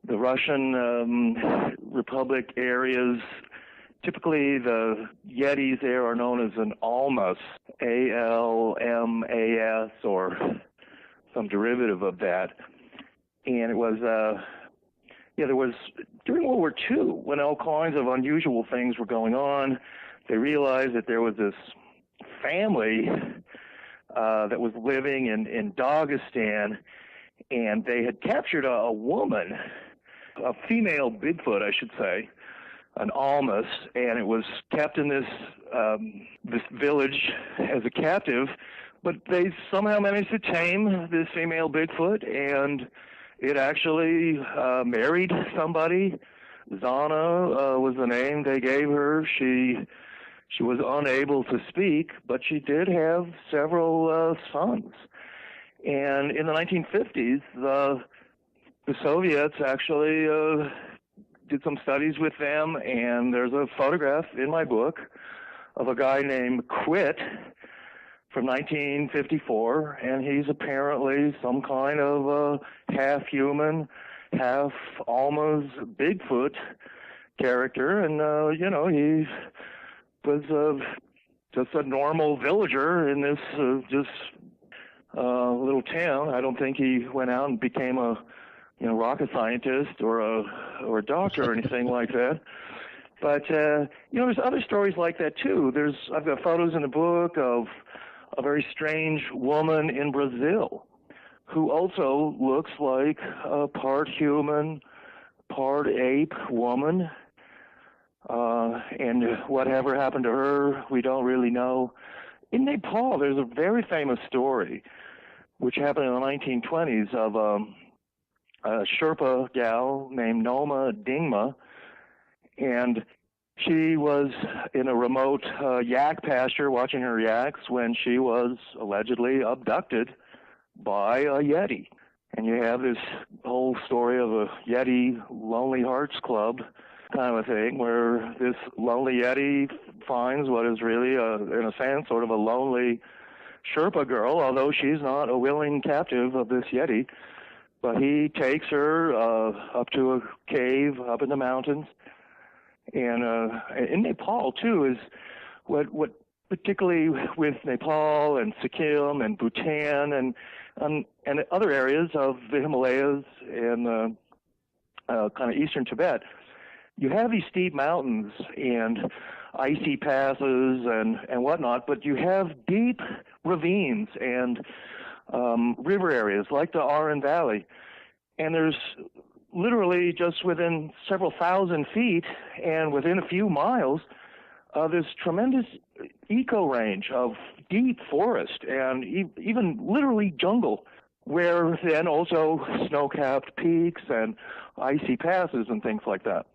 the Russian Republic areas. Typically, the Yetis there are known as an almas, A-L-M-A-S, or some derivative of that. And it was, there was, during World War II, when all kinds of unusual things were going on, they realized that there was this family that was living in Dagestan, and they had captured a woman, a female Bigfoot, I should say, an almas, and it was kept in this village as a captive, but they somehow managed to tame this female Bigfoot, and it actually married somebody. Zana was the name they gave her. She was unable to speak, but she did have several sons. And in the 1950s, the Soviets actually did some studies with them, and there's a photograph in my book of a guy named Quit from 1954, and he's apparently some kind of half-human, half-almas Bigfoot character, and, he was just a normal villager in this little town. I don't think he went out and became a rocket scientist or a doctor or anything like that. But there's other stories like that too. I've got photos in the book of a very strange woman in Brazil who also looks like a part human, part ape woman. And whatever happened to her, we don't really know. In Nepal, there's a very famous story which happened in the 1920s of Sherpa gal named Noma Dingma, and she was in a remote yak pasture watching her yaks when she was allegedly abducted by a Yeti. And you have this whole story of a Yeti Lonely Hearts Club kind of a thing, where this lonely Yeti finds what is really, in a sense, sort of a lonely Sherpa girl, although she's not a willing captive of this Yeti. But he takes her up to a cave up in the mountains. And in Nepal, too, is what particularly with Nepal and Sikkim and Bhutan and other areas of the Himalayas and kind of eastern Tibet, you have these steep mountains and icy passes and whatnot, but you have deep ravines and river areas like the Aran Valley. And there's literally just within several thousand feet and within a few miles, this tremendous eco-range of deep forest and even literally jungle, where then also snow-capped peaks and icy passes and things like that.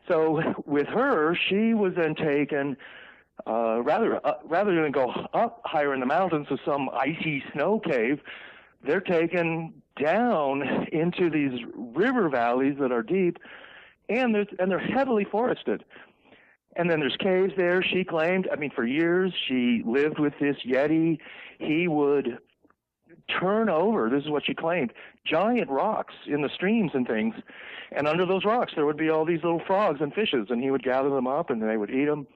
So with her, she was then taken, rather than go up higher in the mountains to some icy snow cave, they're taken down into these river valleys that are deep, and they're heavily forested. And then there's caves there. She claimed, for years she lived with this Yeti. He would turn over, this is what she claimed, giant rocks in the streams and things. And under those rocks there would be all these little frogs and fishes, and he would gather them up and they would eat them.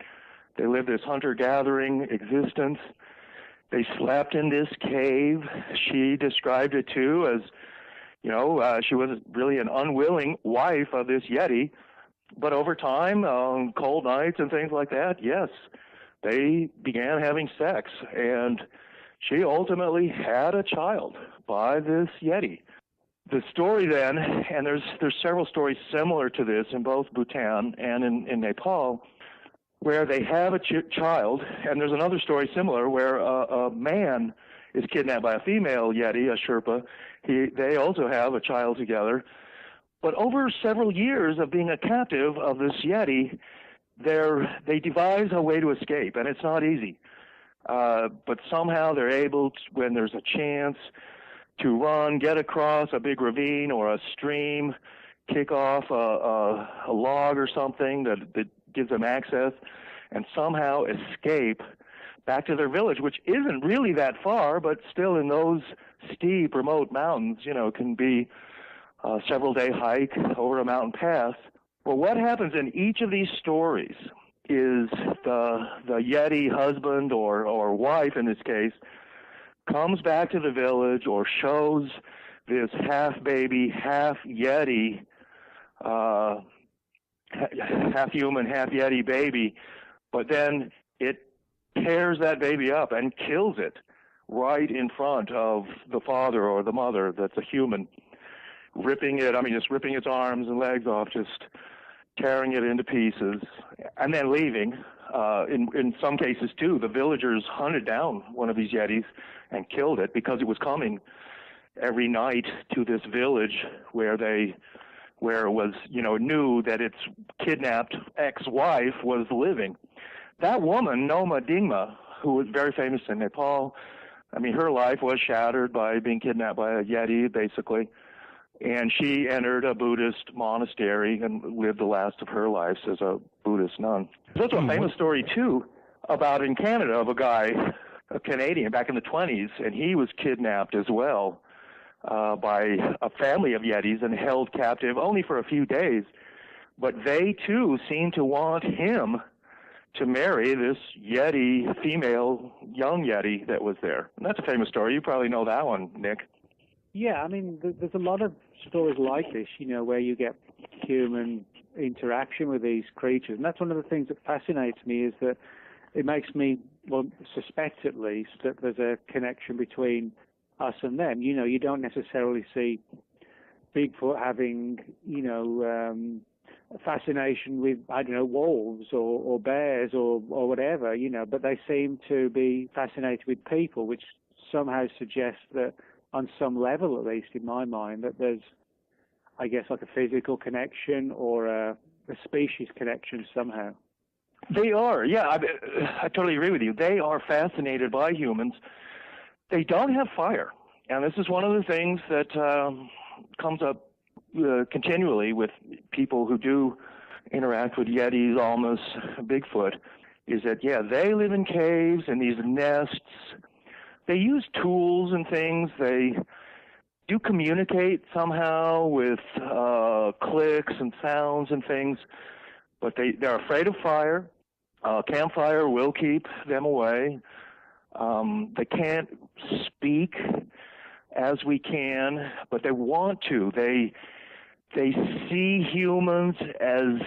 They lived this hunter-gathering existence. They slept in this cave. She described it, too, as, she was really an unwilling wife of this Yeti. But over time, on cold nights and things like that, yes, they began having sex. And she ultimately had a child by this Yeti. The story then, and there's several stories similar to this in both Bhutan and in Nepal, where they have a child, and there's another story similar where a man is kidnapped by a female Yeti, a Sherpa. They also have a child together. But over several years of being a captive of this Yeti, they devise a way to escape, and it's not easy. But somehow they're able, when there's a chance, to run, get across a big ravine or a stream, kick off a log or something that gives them access, and somehow escape back to their village, which isn't really that far, but still in those steep, remote mountains, can be a several-day hike over a mountain pass. Well, what happens in each of these stories is the Yeti husband or wife, in this case, comes back to the village or shows this half-baby, half-Yeti, half-human, half-Yeti baby, but then it tears that baby up and kills it right in front of the father or the mother that's a human, ripping its arms and legs off, just tearing it into pieces, and then leaving. In some cases, too, the villagers hunted down one of these Yetis and killed it because it was coming every night to this village where it was, knew that its kidnapped ex-wife was living. That woman, Noma Dingma, who was very famous in Nepal, her life was shattered by being kidnapped by a Yeti, basically. And she entered a Buddhist monastery and lived the last of her life as a Buddhist nun. There's also a famous story, too, about in Canada of a guy, a Canadian, back in the 1920s, and he was kidnapped as well by a family of Yetis and held captive only for a few days. But they, too, seemed to want him to marry this Yeti, female young Yeti that was there. And that's a famous story. You probably know that one, Nick. Yeah, there's a lot of stories like this, where you get human interaction with these creatures. And that's one of the things that fascinates me, is that it makes me, suspect at least, that there's a connection between us and them. You don't necessarily see Bigfoot having, a fascination with, wolves or bears or whatever, but they seem to be fascinated with people, which somehow suggests that, on some level, at least in my mind, that there's I guess, like a physical connection or a species connection somehow. They are, yeah. I totally agree with you. They are fascinated by humans. They don't have fire, and this is one of the things that comes up continually with people who do interact with Yetis, almost Bigfoot, is that, yeah, they live in caves and these nests. They use tools and things. They do communicate somehow with clicks and sounds and things, but they're afraid of fire. Campfire will keep them away. They can't speak as we can, but they want to. They see humans as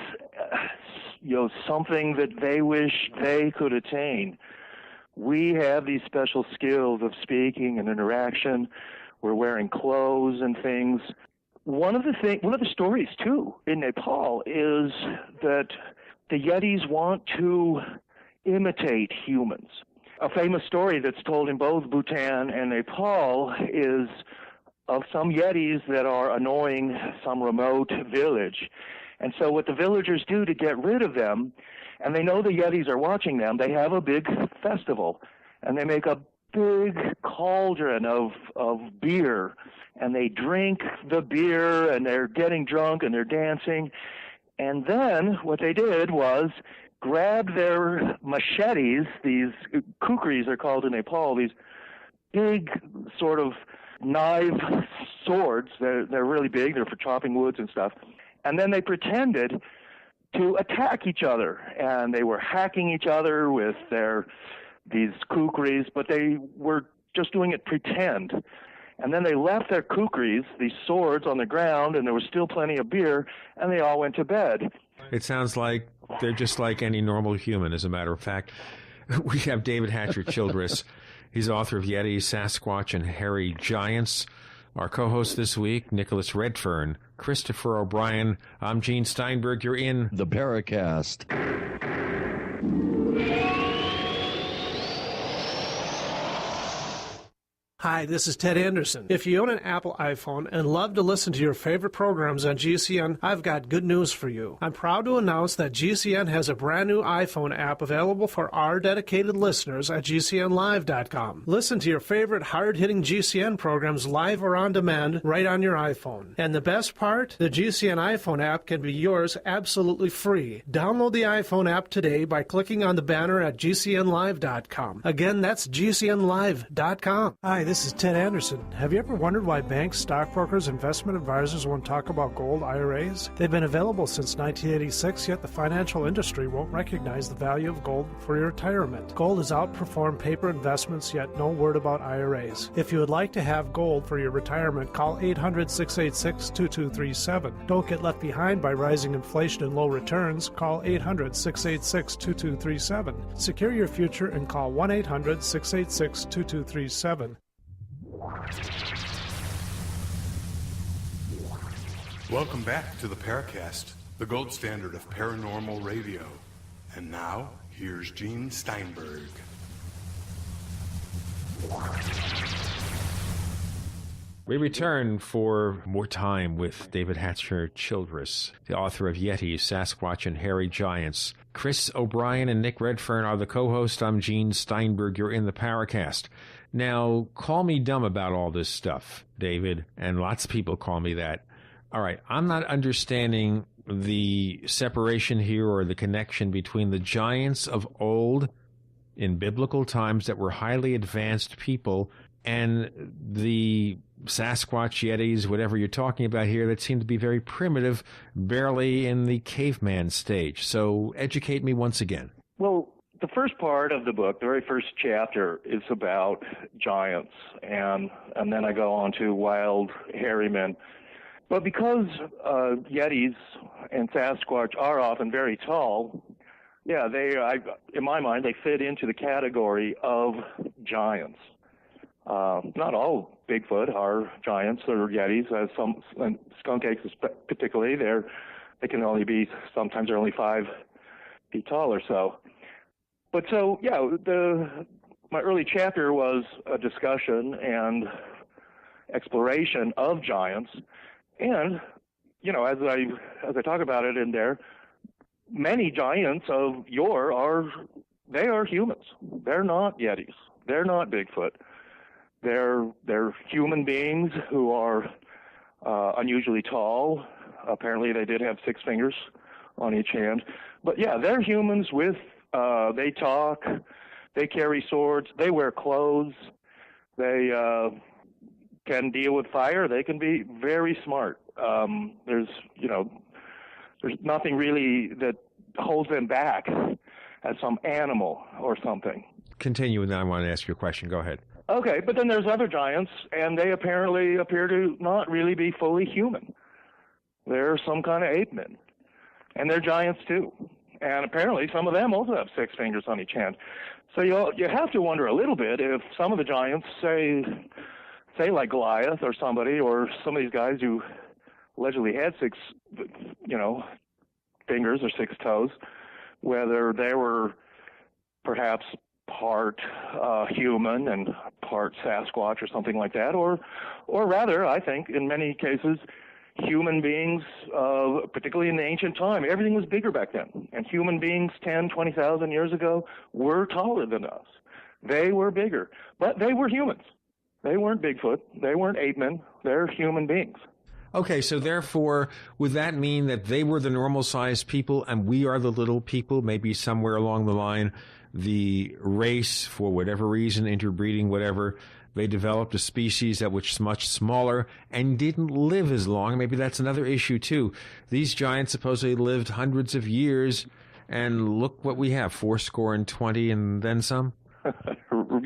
something that they wish they could attain. We have these special skills of speaking and interaction. We're wearing clothes and things. One of the stories too in Nepal is that the Yetis want to imitate humans. A famous story that's told in both Bhutan and Nepal is of some Yetis that are annoying some remote village. And so what the villagers do to get rid of them, and they know the Yetis are watching them, they have a big festival, and they make a big cauldron of beer, and they drink the beer, and they're getting drunk, and they're dancing. And then what they did was grab their machetes, these kukris are called in Nepal, these big sort of knife swords. They're really big. They're for chopping woods and stuff. And then they pretended to attack each other, and they were hacking each other with these kukris, but they were just doing it pretend. And then they left their kukris, these swords, on the ground, and there was still plenty of beer, and they all went to bed. It sounds like they're just like any normal human, as a matter of fact. We have David Hatcher Childress. He's author of Yetis, Sasquatch, and Hairy Giants. Our co-host this week, Nicholas Redfern, Christopher O'Brien. I'm Gene Steinberg. You're in the Paracast. Hi, this is Ted Anderson. If you own an Apple iPhone and love to listen to your favorite programs on GCN, I've got good news for you. I'm proud to announce that GCN has a brand new iPhone app available for our dedicated listeners at GCNlive.com. Listen to your favorite hard-hitting GCN programs live or on demand right on your iPhone. And the best part? The GCN iPhone app can be yours absolutely free. Download the iPhone app today by clicking on the banner at GCNlive.com. Again, that's GCNlive.com. Hi, this is Ted Anderson. Have you ever wondered why banks, stockbrokers, investment advisors won't talk about gold IRAs? They've been available since 1986, yet the financial industry won't recognize the value of gold for your retirement. Gold has outperformed paper investments, yet no word about IRAs. If you would like to have gold for your retirement, call 800-686-2237. Don't get left behind by rising inflation and low returns. Call 800-686-2237. Secure your future and call 1-800-686-2237. Welcome back to the Paracast, the gold standard of paranormal radio. And now, here's Gene Steinberg. We return for more time with David Hatcher Childress, the author of Yetis, Sasquatch, and Hairy Giants. Chris O'Brien and Nick Redfern are the co-hosts. I'm Gene Steinberg. You're in the Paracast. Now, call me dumb about all this stuff, David, and lots of people call me that. All right, I'm not understanding the separation here or the connection between the giants of old in biblical times that were highly advanced people and the Sasquatch, Yetis, whatever you're talking about here, that seem to be very primitive, barely in the caveman stage. So educate me once again. Well, the first part of the book, the very first chapter, is about giants, and then I go on to wild hairy men. But because Yetis and Sasquatch are often very tall, yeah, in my mind, they fit into the category of giants. Not all Bigfoot are giants or Yetis. Some skunk apes, particularly, they can only be, sometimes they're only 5 feet tall or so. But so, yeah, my early chapter was a discussion and exploration of giants, and as I talk about it in there, many giants of yore are humans. They're not Yetis. They're not Bigfoot. They're human beings who are unusually tall. Apparently, they did have 6 fingers on each hand. But yeah, they're humans with. They talk. They carry swords. They wear clothes. They can deal with fire. They can be very smart. There's nothing really that holds them back as some animal or something. Continue, and then I want to ask you a question. Go ahead. Okay, but then there's other giants, and they apparently appear to not really be fully human. They're some kind of ape men, and they're giants too. And apparently some of them also have 6 fingers on each hand. So you have to wonder a little bit if some of the giants, say like Goliath or somebody, or some of these guys who allegedly had 6, fingers or 6 toes, whether they were perhaps part human and part Sasquatch or something like that, or rather, I think in many cases, human beings, particularly in the ancient time, everything was bigger back then. And human beings 10, 20,000 years ago were taller than us. They were bigger, but they were humans. They weren't Bigfoot. They weren't ape men. They're human beings. Okay, so therefore, would that mean that they were the normal-sized people and we are the little people? Maybe somewhere along the line, the race, for whatever reason, interbreeding, whatever, they developed a species that was much smaller and didn't live as long. Maybe that's another issue, too. These giants supposedly lived hundreds of years, and look what we have, 80 and then some?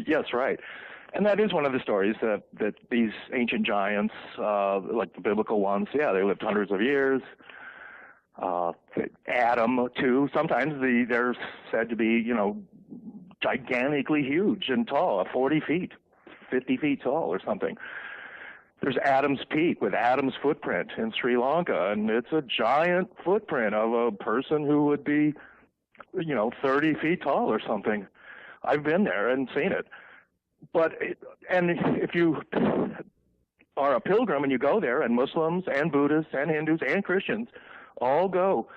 Yes, right. And that is one of the stories that these ancient giants, like the biblical ones, they lived hundreds of years. Adam, too. Sometimes they're said to be, gigantically huge and tall, 40 feet. 50 feet tall or something. There's Adam's Peak with Adam's footprint in Sri Lanka, and it's a giant footprint of a person who would be, 30 feet tall or something. I've been there and seen it. And if you are a pilgrim and you go there, and Muslims and Buddhists and Hindus and Christians all go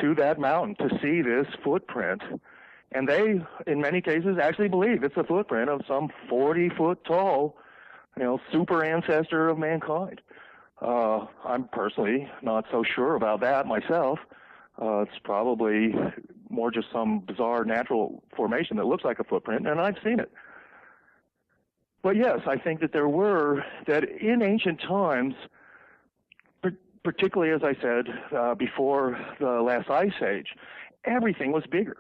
to that mountain to see this footprint, and they, in many cases, actually believe it's a footprint of some 40-foot tall, super ancestor of mankind. I'm personally not so sure about that myself. It's probably more just some bizarre natural formation that looks like a footprint, and I've seen it. But yes, I think that that in ancient times, particularly as I said, before the last ice age, everything was bigger.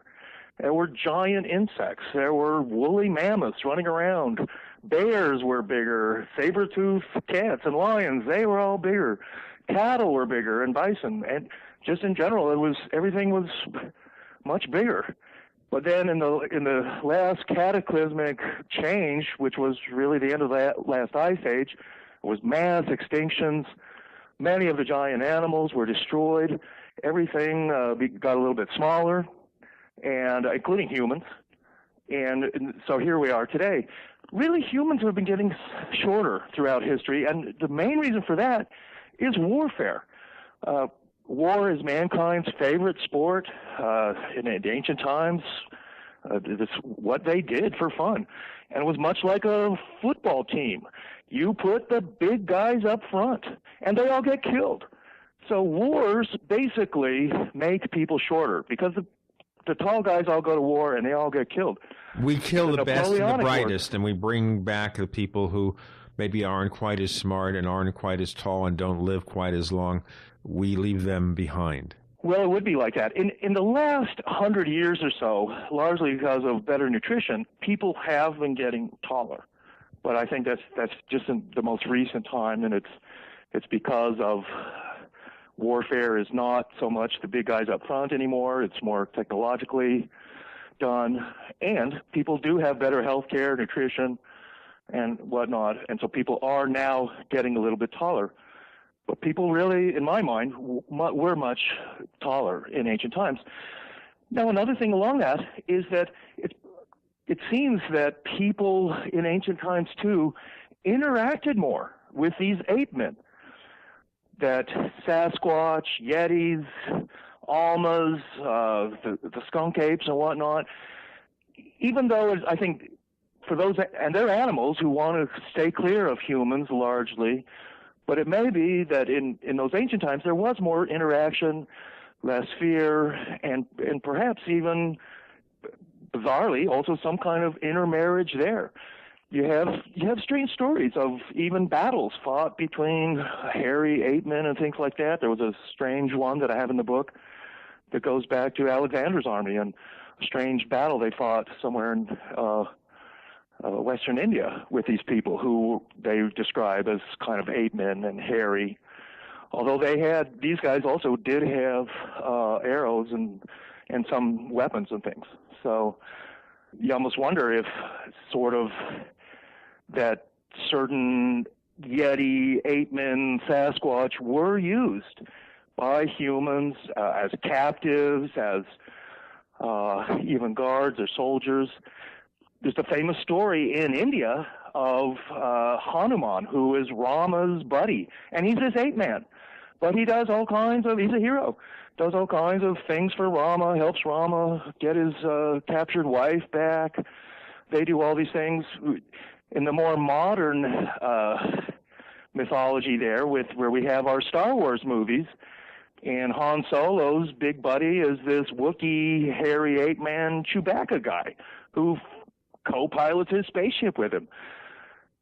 There were giant insects. There were woolly mammoths running around. Bears were bigger. Saber-toothed cats and lions, they were all bigger. Cattle were bigger, and bison. And just in general, everything was much bigger. But then in the last cataclysmic change, which was really the end of that last ice age, was mass extinctions. Many of the giant animals were destroyed. Everything got a little bit smaller, and including humans. And so here we are today. Really, humans have been getting shorter throughout history, and the main reason for that is warfare. War is mankind's favorite sport. In ancient times, it's what they did for fun. And it was much like a football team. You put the big guys up front, and they all get killed. So wars basically make people shorter because the tall guys all go to war and they all get killed. We kill the best and the brightest, and we bring back the people who maybe aren't quite as smart and aren't quite as tall and don't live quite as long. We leave them behind. Well, it would be like that. In the last 100 years or so, largely because of better nutrition, people have been getting taller. But I think that's just in the most recent time, and it's because of warfare is not so much the big guys up front anymore. It's more technologically done, and people do have better health care, nutrition, and whatnot, and so people are now getting a little bit taller. But people really, in my mind, were much taller in ancient times. Now, another thing along that is that it seems that people in ancient times, too, interacted more with these ape men. that Sasquatch, Yetis, Almas, the skunk apes and whatnot, even though I think for those, and they're animals who want to stay clear of humans largely, but it may be that in those ancient times there was more interaction, less fear, and perhaps even, bizarrely, also some kind of intermarriage there. You have strange stories of even battles fought between hairy ape men and things like that. There was a strange one that I have in the book that goes back to Alexander's army and a strange battle they fought somewhere in Western India with these people who they describe as kind of ape men and hairy. Although these guys also did have arrows and some weapons and things. So you almost wonder if sort of that certain Yeti, ape men, Sasquatch were used by humans as captives, as even guards or soldiers. There's the famous story in India of Hanuman, who is Rama's buddy, and he's this ape man. But he does all kinds of, he's a hero, does all kinds of things for Rama, helps Rama get his captured wife back. They do all these things. In the more modern mythology there, where we have our Star Wars movies, and Han Solo's big buddy is this Wookiee, hairy ape man, Chewbacca guy, who co-pilots his spaceship with him.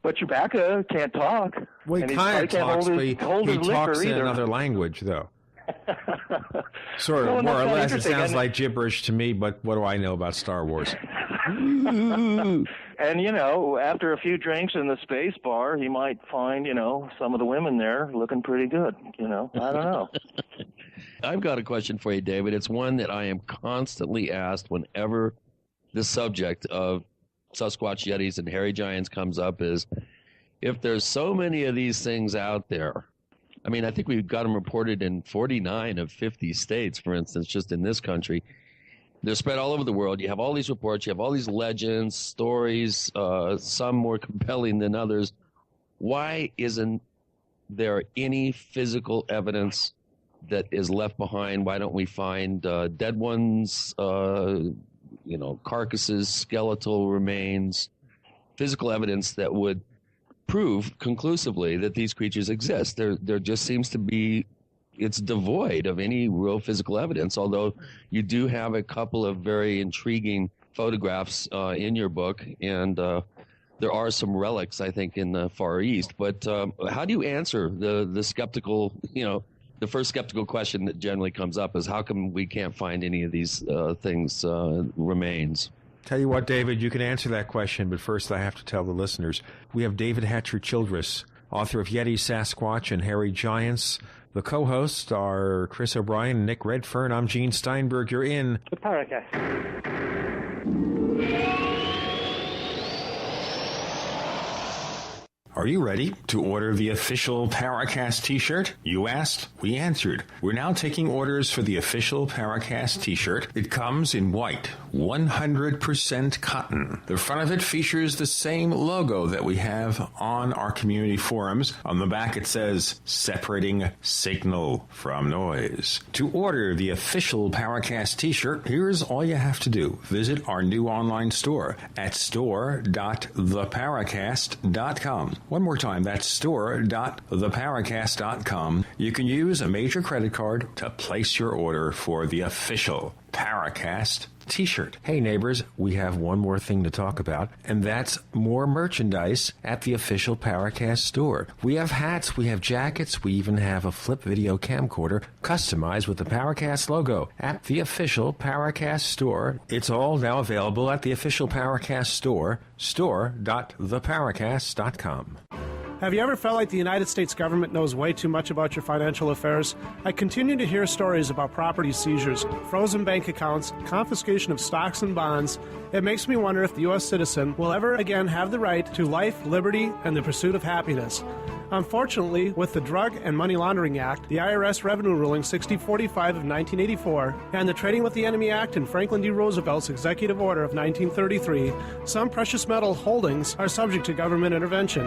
But Chewbacca can't talk. Well, he kind of talks, but he talks in another language, though. Sort of, more or less. It sounds like gibberish to me, but what do I know about Star Wars? And, after a few drinks in the space bar, he might find, some of the women there looking pretty good. I don't know. I've got a question for you, David. It's one that I am constantly asked whenever the subject of Sasquatch, Yetis, and hairy giants comes up is, if there's so many of these things out there, I mean, I think we've got them reported in 49 of 50 states, for instance, just in this country. They're spread all over the world. You have all these reports. You have all these legends, stories, some more compelling than others. Why isn't there any physical evidence that is left behind? Why don't we find dead ones, carcasses, skeletal remains, physical evidence that would prove conclusively that these creatures exist? There just seems to be, it's devoid of any real physical evidence, although you do have a couple of very intriguing photographs in your book, and there are some relics, I think, in the Far East. But how do you answer the skeptical, the first skeptical question that generally comes up is, how come we can't find any of these things, remains? Tell you what, David, you can answer that question, but first I have to tell the listeners. We have David Hatcher Childress, author of Yetis, Sasquatch, and Hairy Giants. The co-hosts are Chris O'Brien and Nick Redfern. I'm Gene Steinberg. You're in the Paracast. Are you ready to order the official Paracast t-shirt? You asked, we answered. We're now taking orders for the official Paracast t-shirt. It comes in white, 100% cotton. The front of it features the same logo that we have on our community forums. On the back it says, separating signal from noise. To order the official Paracast t-shirt, here's all you have to do. Visit our new online store at store.theparacast.com. One more time, that's store.theparacast.com. You can use a major credit card to place your order for the official Paracast t-shirt. Hey neighbors, we have one more thing to talk about, and that's more merchandise at the official Paracast store. We have hats, we have jackets, we even have a flip video camcorder customized with the Paracast logo at the official Paracast store. It's all now available at the official Paracast store, store.theparacast.com. Have you ever felt like the United States government knows way too much about your financial affairs? I continue to hear stories about property seizures, frozen bank accounts, confiscation of stocks and bonds. It makes me wonder if the U.S. citizen will ever again have the right to life, liberty, and the pursuit of happiness. Unfortunately, with the Drug and Money Laundering Act, the IRS Revenue Ruling 6045 of 1984, and the Trading with the Enemy Act and Franklin D. Roosevelt's Executive Order of 1933, some precious metal holdings are subject to government intervention.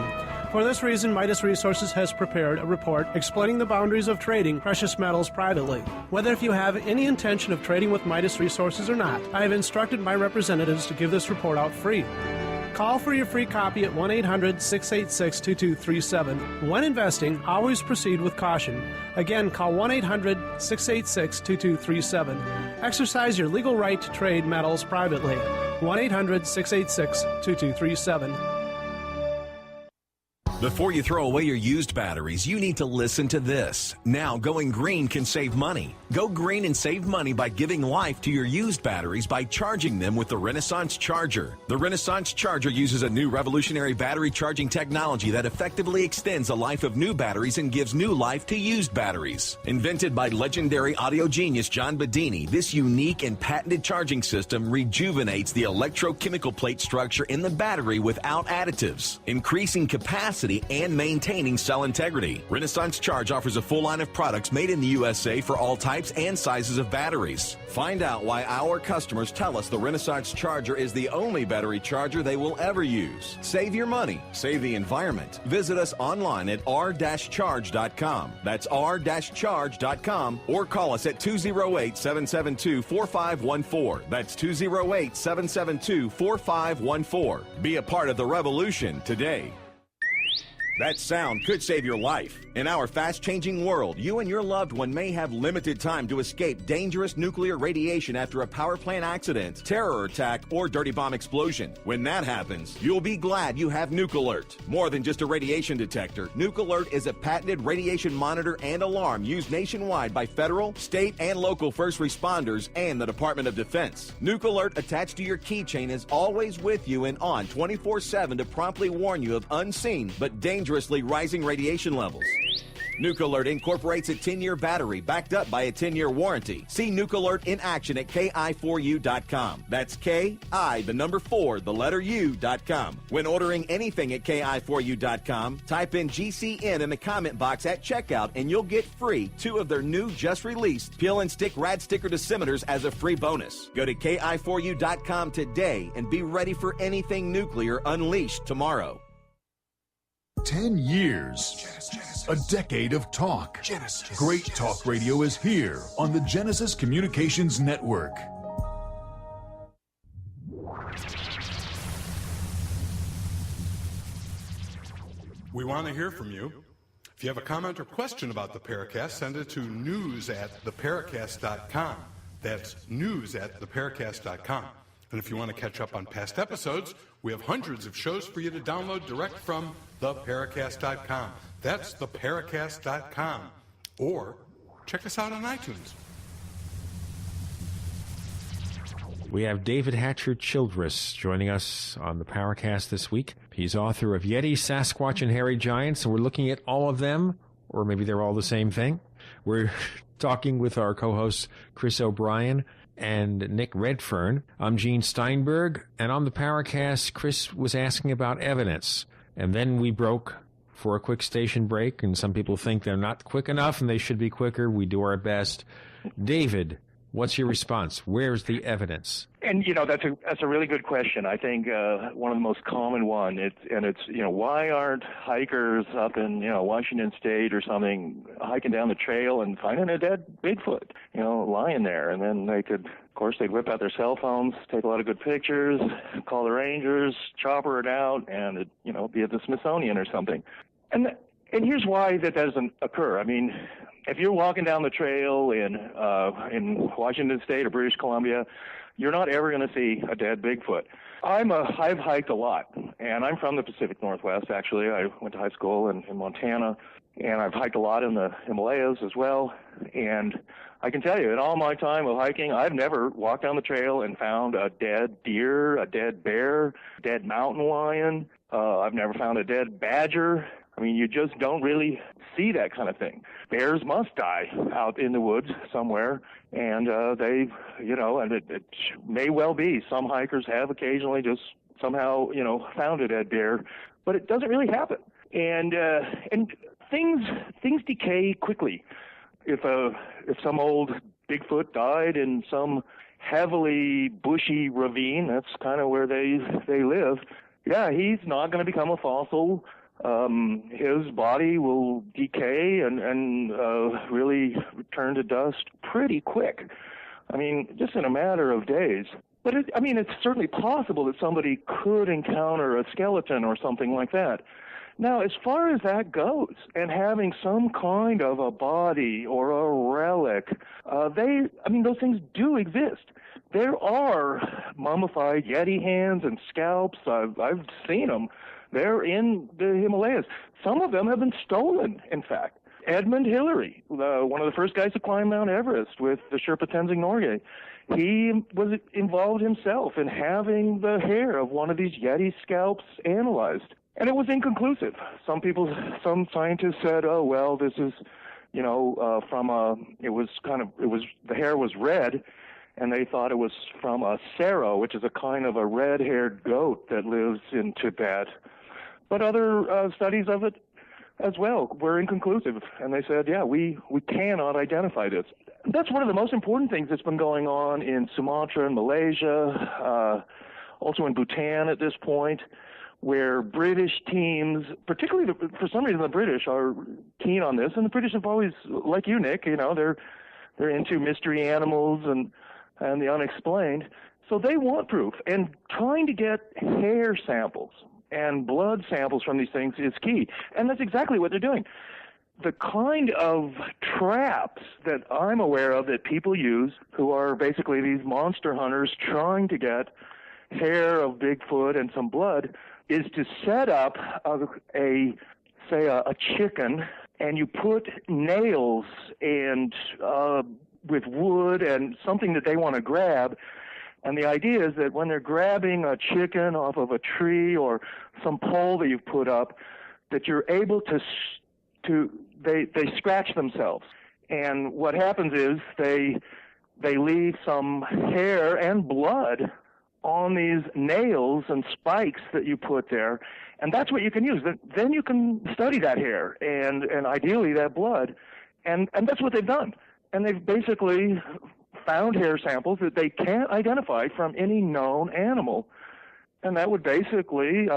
For this reason, Midas Resources has prepared a report explaining the boundaries of trading precious metals privately. Whether if you have any intention of trading with Midas Resources or not, I have instructed my representatives to give this report out free. Call for your free copy at 1-800-686-2237. When investing, always proceed with caution. Again, call 1-800-686-2237. Exercise your legal right to trade metals privately. 1-800-686-2237. Before you throw away your used batteries, you need to listen to this. Now, going green can save money. Go green and save money by giving life to your used batteries by charging them with the Renaissance Charger. The Renaissance Charger uses a new revolutionary battery charging technology that effectively extends the life of new batteries and gives new life to used batteries. Invented by legendary audio genius John Bedini, this unique and patented charging system rejuvenates the electrochemical plate structure in the battery without additives, increasing capacity and maintaining cell integrity. Renaissance Charge offers a full line of products made in the USA for all types and sizes of batteries. Find out why our customers tell us the Renaissance Charger is the only battery charger they will ever use. Save your money. Save the environment. Visit us online at r-charge.com. That's r-charge.com, or call us at 208-772-4514. That's 208-772-4514. Be a part of the revolution today. That sound could save your life. In our fast-changing world, you and your loved one may have limited time to escape dangerous nuclear radiation after a power plant accident, terror attack, or dirty bomb explosion. When that happens, you'll be glad you have Nuke Alert. More than just a radiation detector, Nuke Alert is a patented radiation monitor and alarm used nationwide by federal, state, and local first responders and the Department of Defense. Nuke Alert attached to your keychain is always with you and on 24/7 to promptly warn you of unseen but dangerously rising radiation levels. Nuke Alert incorporates a 10-year battery backed up by a 10-year warranty. See Nuke Alert in action at ki4u.com. That's K-I, the number 4, the letter U.com. When ordering anything at ki4u.com, type in GCN in the comment box at checkout and you'll get free 2 of their new just released Peel and Stick Rad Sticker Dosimeters as a free bonus. Go to ki4u.com today and be ready for anything nuclear unleashed tomorrow. 10 years. A decade of talk. Great talk radio is here on the Genesis Communications Network. We want to hear from you. If you have a comment or question about the Paracast, send it to news@theparacast.com. That's news@theparacast.com. And if you want to catch up on past episodes, we have hundreds of shows for you to download direct from theparacast.com. That's theparacast.com. Or check us out on iTunes. We have David Hatcher Childress joining us on the Paracast this week. He's author of Yetis, Sasquatch, and Hairy Giants, and we're looking at all of them, or maybe they're all the same thing. We're talking with our co-hosts Chris O'Brien and Nick Redfern. I'm Gene Steinberg, and on the Paracast, Chris was asking about evidence, and then we broke for a quick station break, and some people think they're not quick enough and they should be quicker. We do our best. David, what's your response? Where's the evidence? And that's a really good question. I think one of the most common one. It's why aren't hikers up in Washington State or something hiking down the trail and finding a dead Bigfoot lying there, and then they'd whip out their cell phones, take a lot of good pictures, call the rangers, chopper it out, and it'd be at the Smithsonian or something. And here's why that doesn't occur. I mean, if you're walking down the trail in Washington State or British Columbia, you're not ever going to see a dead Bigfoot. I've hiked a lot, and I'm from the Pacific Northwest, actually. I went to high school in Montana, and I've hiked a lot in the Himalayas as well. And I can tell you, in all my time of hiking, I've never walked down the trail and found a dead deer, a dead bear, dead mountain lion. I've never found a dead badger. I mean, you just don't really see that kind of thing. Bears must die out in the woods somewhere, and and it may well be some hikers have occasionally just somehow, found a dead bear, but it doesn't really happen. And things decay quickly. If some old Bigfoot died in some heavily bushy ravine, that's kind of where they live. Yeah, he's not going to become a fossil his body will decay and really turn to dust pretty quick. I mean, just in a matter of days. But it's certainly possible that somebody could encounter a skeleton or something like that. Now, as far as that goes, and having some kind of a body or a relic, those things do exist. There are mummified Yeti hands and scalps. I've seen them. They're in the Himalayas. Some of them have been stolen, in fact. Edmund Hillary, one of the first guys to climb Mount Everest with the Sherpa Tenzing Norgay, he was involved himself in having the hair of one of these Yeti scalps analyzed. And it was inconclusive. Some scientists said, oh, well, this is, the hair was red, and they thought it was from a sero, which is a kind of a red-haired goat that lives in Tibet. But other studies of it as well were inconclusive, and they said, yeah, we cannot identify this. That's one of the most important things that's been going on in Sumatra and Malaysia, also in Bhutan at this point, where British teams, particularly for some reason the British are keen on this, and the British have always, like you, Nick, they're into mystery animals and the unexplained, so they want proof, and trying to get hair samples and blood samples from these things is key, and that's exactly what they're doing. The kind of traps that I'm aware of that people use, who are basically these monster hunters trying to get hair of Bigfoot and some blood, is to set up a chicken, and you put nails and with wood and something that they want to grab. And the idea is that when they're grabbing a chicken off of a tree or some pole that you've put up, that you're able they scratch themselves. And what happens is they leave some hair and blood on these nails and spikes that you put there, and that's what you can use. Then you can study that hair and ideally that blood, and that's what they've done. And they've basically found hair samples that they can't identify from any known animal, and that would basically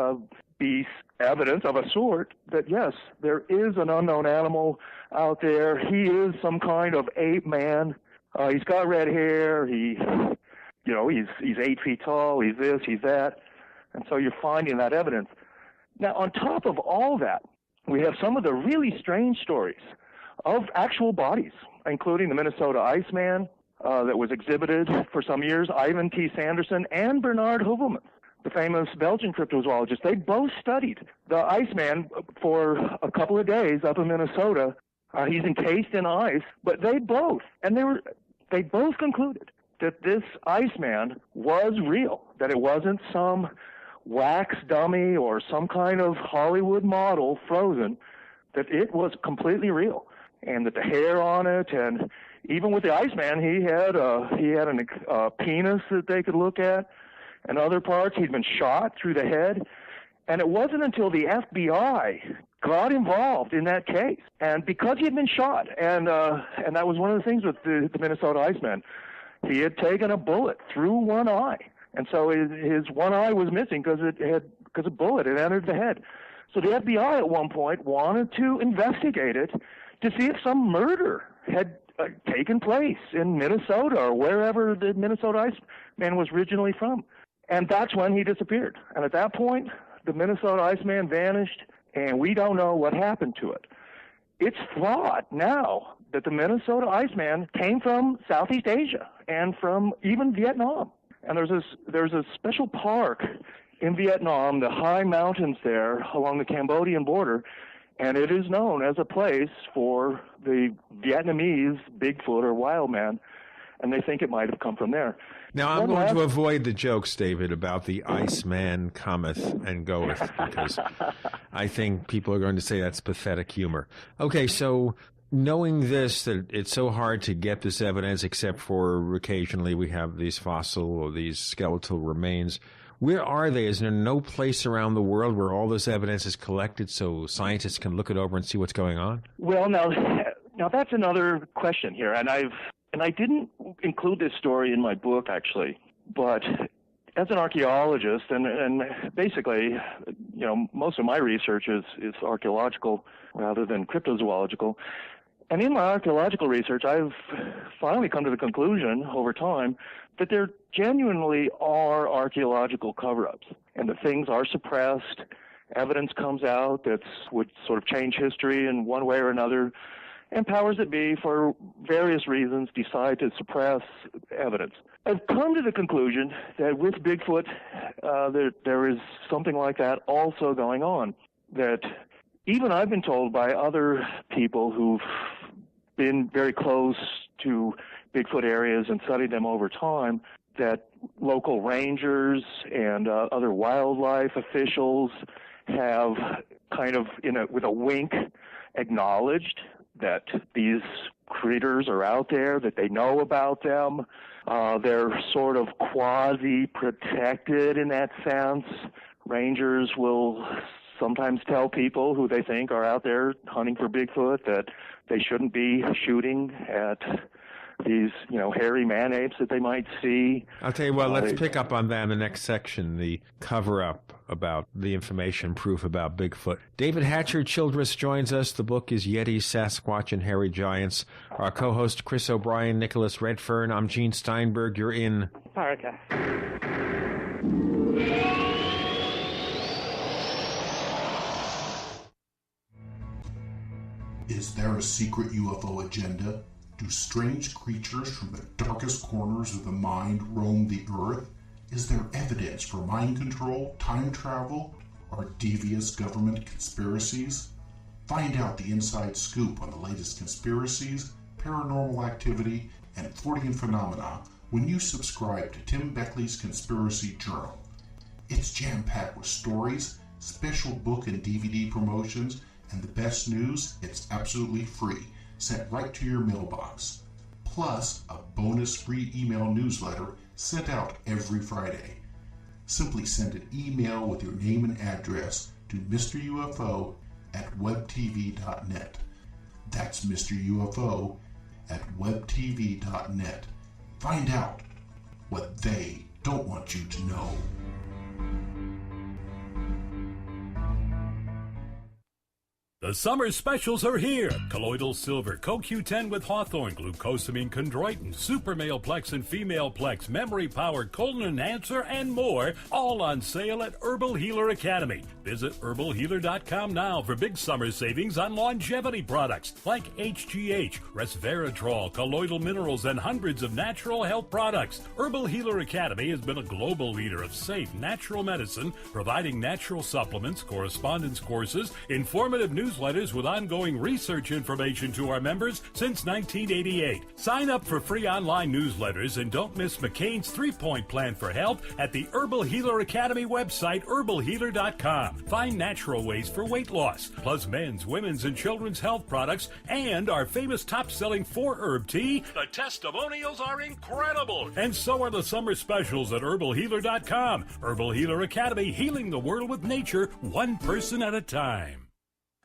be evidence of a sort that, yes, there is an unknown animal out there. He is some kind of ape man. He's got red hair. He's 8 feet tall. He's this, he's that. And so you're finding that evidence. Now, on top of all that, we have some of the really strange stories of actual bodies, including the Minnesota Iceman that was exhibited for some years, Ivan T. Sanderson, and Bernard Heuvelmans, the famous Belgian cryptozoologist. They both studied the Iceman for a couple of days up in Minnesota. He's encased in ice, but they both concluded that this Iceman was real, that it wasn't some wax dummy or some kind of Hollywood model frozen, that it was completely real, and that the hair on it, and even with the Iceman, he had a penis that they could look at, and other parts. He'd been shot through the head, and it wasn't until the FBI got involved in that case, and because he had been shot, and that was one of the things with the Minnesota Iceman. He had taken a bullet through one eye, and so his one eye was missing because a bullet had entered the head. So the FBI at one point wanted to investigate it to see if some murder had taken place in Minnesota or wherever the Minnesota Iceman was originally from. And that's when he disappeared. And at that point, the Minnesota Iceman vanished, and we don't know what happened to it. It's thought now that the Minnesota Iceman came from Southeast Asia and from even Vietnam. And there's a special park in Vietnam, the high mountains there along the Cambodian border, and it is known as a place for the Vietnamese Bigfoot or wild man, and they think it might have come from there. Now, I'm going to avoid the jokes, David, about the Iceman cometh and goeth, because I think people are going to say that's pathetic humor. Okay, so knowing this, that it's so hard to get this evidence, except for occasionally we have these fossil or these skeletal remains, where are they? Is there no place around the world where all this evidence is collected so scientists can look it over and see what's going on? Well, now that's another question here, and I didn't include this story in my book, actually, but as an archaeologist and basically most of my research is archaeological rather than cryptozoological. And in my archaeological research, I've finally come to the conclusion over time that there genuinely are archaeological cover-ups, and that things are suppressed. Evidence comes out that would sort of change history in one way or another, and powers that be, for various reasons, decide to suppress evidence. I've come to the conclusion that with Bigfoot, there is something like that also going on, that even I've been told by other people who've been very close to Bigfoot areas and studied them over time, that local rangers and other wildlife officials have kind of, with a wink, acknowledged that these critters are out there, that they know about them. They're sort of quasi-protected in that sense. Rangers will sometimes tell people who they think are out there hunting for Bigfoot that they shouldn't be shooting at these, hairy man-apes that they might see. I'll tell you what, let's pick up on that in the next section, the cover-up about the information proof about Bigfoot. David Hatcher Childress joins us. The book is Yetis, Sasquatch, and Hairy Giants. Our co-host, Chris O'Brien, Nicholas Redfern. I'm Gene Steinberg. You're in Paracast. Is there a secret UFO agenda? Do strange creatures from the darkest corners of the mind roam the earth? Is there evidence for mind control, time travel, or devious government conspiracies? Find out the inside scoop on the latest conspiracies, paranormal activity, and Fortean phenomena when you subscribe to Tim Beckley's Conspiracy Journal. It's jam-packed with stories, special book and DVD promotions, and the best news, it's absolutely free, sent right to your mailbox. Plus, a bonus free email newsletter sent out every Friday. Simply send an email with your name and address to MrUFO@webtv.net. That's MrUFO@webtv.net. Find out what they don't want you to know. The summer specials are here. Colloidal silver, CoQ10 with hawthorn, glucosamine chondroitin, super male plex and female plex, memory power, colon enhancer, and more, all on sale at Herbal Healer Academy. Visit herbalhealer.com now for big summer savings on longevity products like HGH, resveratrol, colloidal minerals, and hundreds of natural health products. Herbal Healer Academy has been a global leader of safe, natural medicine, providing natural supplements, correspondence courses, informative newsletters with ongoing research information to our members since 1988. Sign up for free online newsletters and don't miss McCain's 3-point plan for health at the Herbal Healer Academy website, herbalhealer.com. Find natural ways for weight loss, plus men's, women's, and children's health products, and our famous top-selling 4-herb tea. The testimonials are incredible, and so are the summer specials at herbalhealer.com. Herbal Healer Academy, healing the world with nature, one person at a time.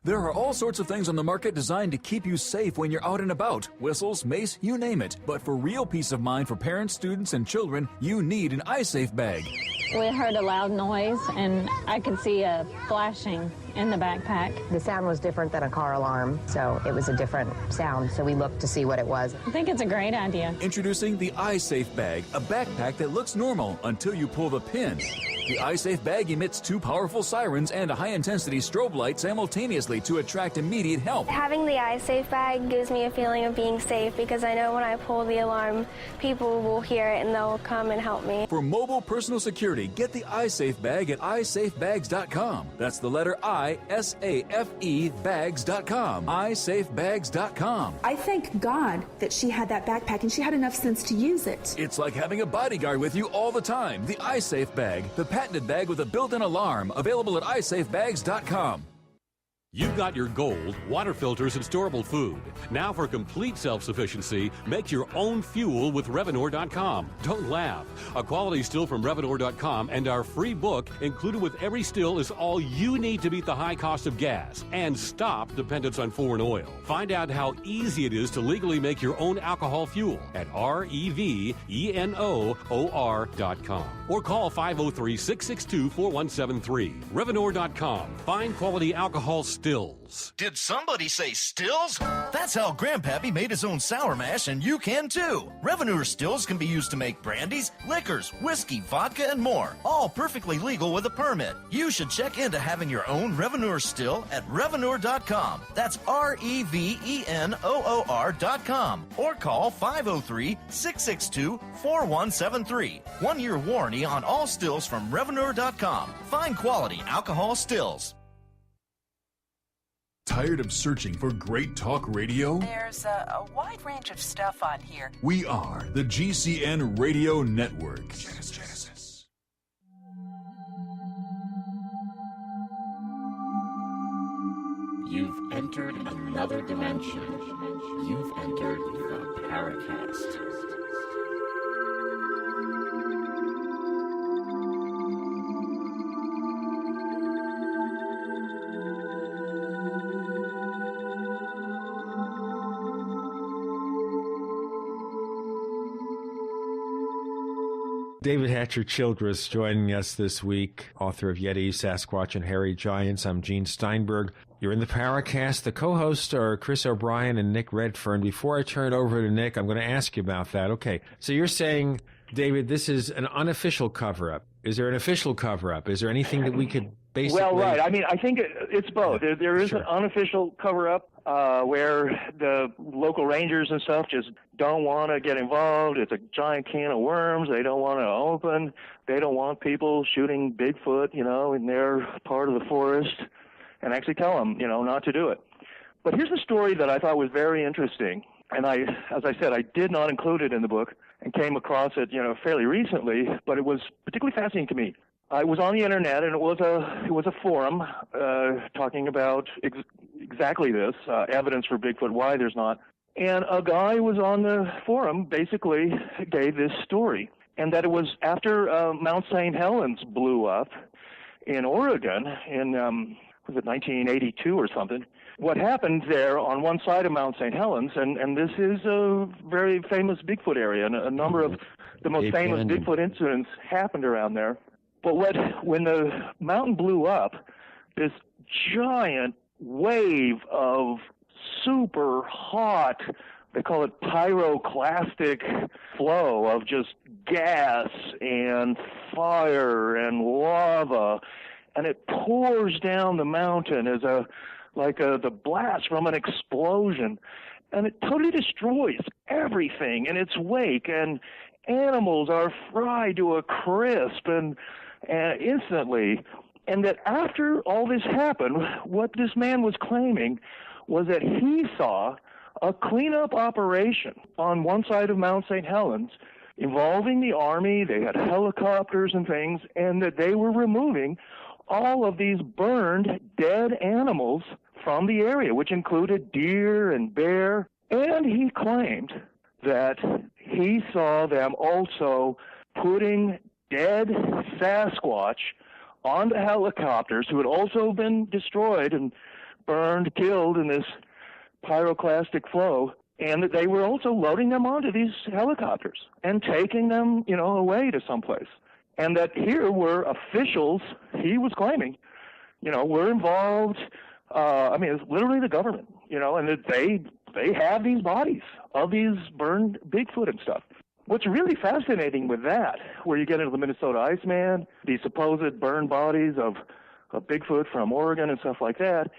There are all sorts of things on the market designed to keep you safe when you're out and about. Whistles, mace, you name it. But for real peace of mind for parents, students, and children, you need an iSafe bag. We heard a loud noise, and I could see a flashing in the backpack. The sound was different than a car alarm, so it was a different sound, so we looked to see what it was. I think it's a great idea. Introducing the iSafe bag, a backpack that looks normal until you pull the pin. The iSafe bag emits 2 powerful sirens and a high-intensity strobe light simultaneously to attract immediate help. Having the iSafe bag gives me a feeling of being safe because I know when I pull the alarm, people will hear it and they'll come and help me. For mobile personal security, get the iSafe bag at isafebags.com. That's the letter I, S-A-F-E, bags.com. isafebags.com. I thank God that she had that backpack and she had enough sense to use it. It's like having a bodyguard with you all the time. The iSafe bag, the patented bag with a built-in alarm, available at isafebags.com. You've got your gold, water filters, and storable food. Now for complete self-sufficiency, make your own fuel with Revenor.com. Don't laugh. A quality still from Revenor.com and our free book included with every still is all you need to beat the high cost of gas and stop dependence on foreign oil. Find out how easy it is to legally make your own alcohol fuel at REVENOOR.com or call 503-662-4173. Revenor.com. Find quality alcohol stills. Did somebody say stills? That's how Grandpappy made his own sour mash, and you can too. Revenue stills can be used to make brandies, liquors, whiskey, vodka, and more. All perfectly legal with a permit. You should check into having your own Revenue still at Revenor.com. That's REVENOOR.com. Or call 503-662-4173. 1 year warranty on all stills from Revenor.com. Find quality alcohol stills. Tired of searching for great talk radio? There's a wide range of stuff on here. We are the GCN Radio Network. Genesis. You've entered another dimension. You've entered the Paracast. David Hatcher Childress joining us this week, author of Yetis, Sasquatch, and Hairy Giants. I'm Gene Steinberg. You're in the Paracast. The co-hosts are Chris O'Brien and Nick Redfern. Before I turn it over to Nick, I'm going to ask you about that. Okay, so you're saying, David, this is an unofficial cover-up. Is there an official cover-up? Is there anything that we could basically... Well, right. I mean, I think it's both. There is an unofficial cover-up where the local rangers and stuff just don't want to get involved. It's a giant can of worms. They don't want to open. They don't want people shooting Bigfoot, in their part of the forest, and actually tell them, not to do it. But here's a story that I thought was very interesting. And as I said, I did not include it in the book and came across it, fairly recently, but it was particularly fascinating to me. I was on the internet, and it was a forum talking about exactly this, evidence for Bigfoot, why there's not. And a guy was on the forum, basically gave this story, and that it was after Mount St. Helens blew up in Oregon in, was it 1982 or something? What happened there on one side of Mount St. Helens, and this is a very famous Bigfoot area, and a number of the most famous Bigfoot incidents happened around there. But when the mountain blew up, this giant wave of super hot, they call it pyroclastic flow of just gas and fire and lava, and it pours down the mountain as the blast from an explosion, and it totally destroys everything in its wake, and animals are fried to a crisp and instantly. And that after all this happened, what this man was claiming was that he saw a cleanup operation on one side of Mount St. Helens involving the Army. They had helicopters and things, and that they were removing all of these burned, dead animals from the area, which included deer and bear. And he claimed that he saw them also putting dead Sasquatch onto helicopters who had also been destroyed and burned, killed in this pyroclastic flow, and that they were also loading them onto these helicopters and taking them, away to someplace. And that here were officials, he was claiming, were involved. It's literally the government, and that they have these bodies of these burned Bigfoot and stuff. What's really fascinating with that, where you get into the Minnesota Iceman, these supposed burned bodies of Bigfoot from Oregon and stuff like that,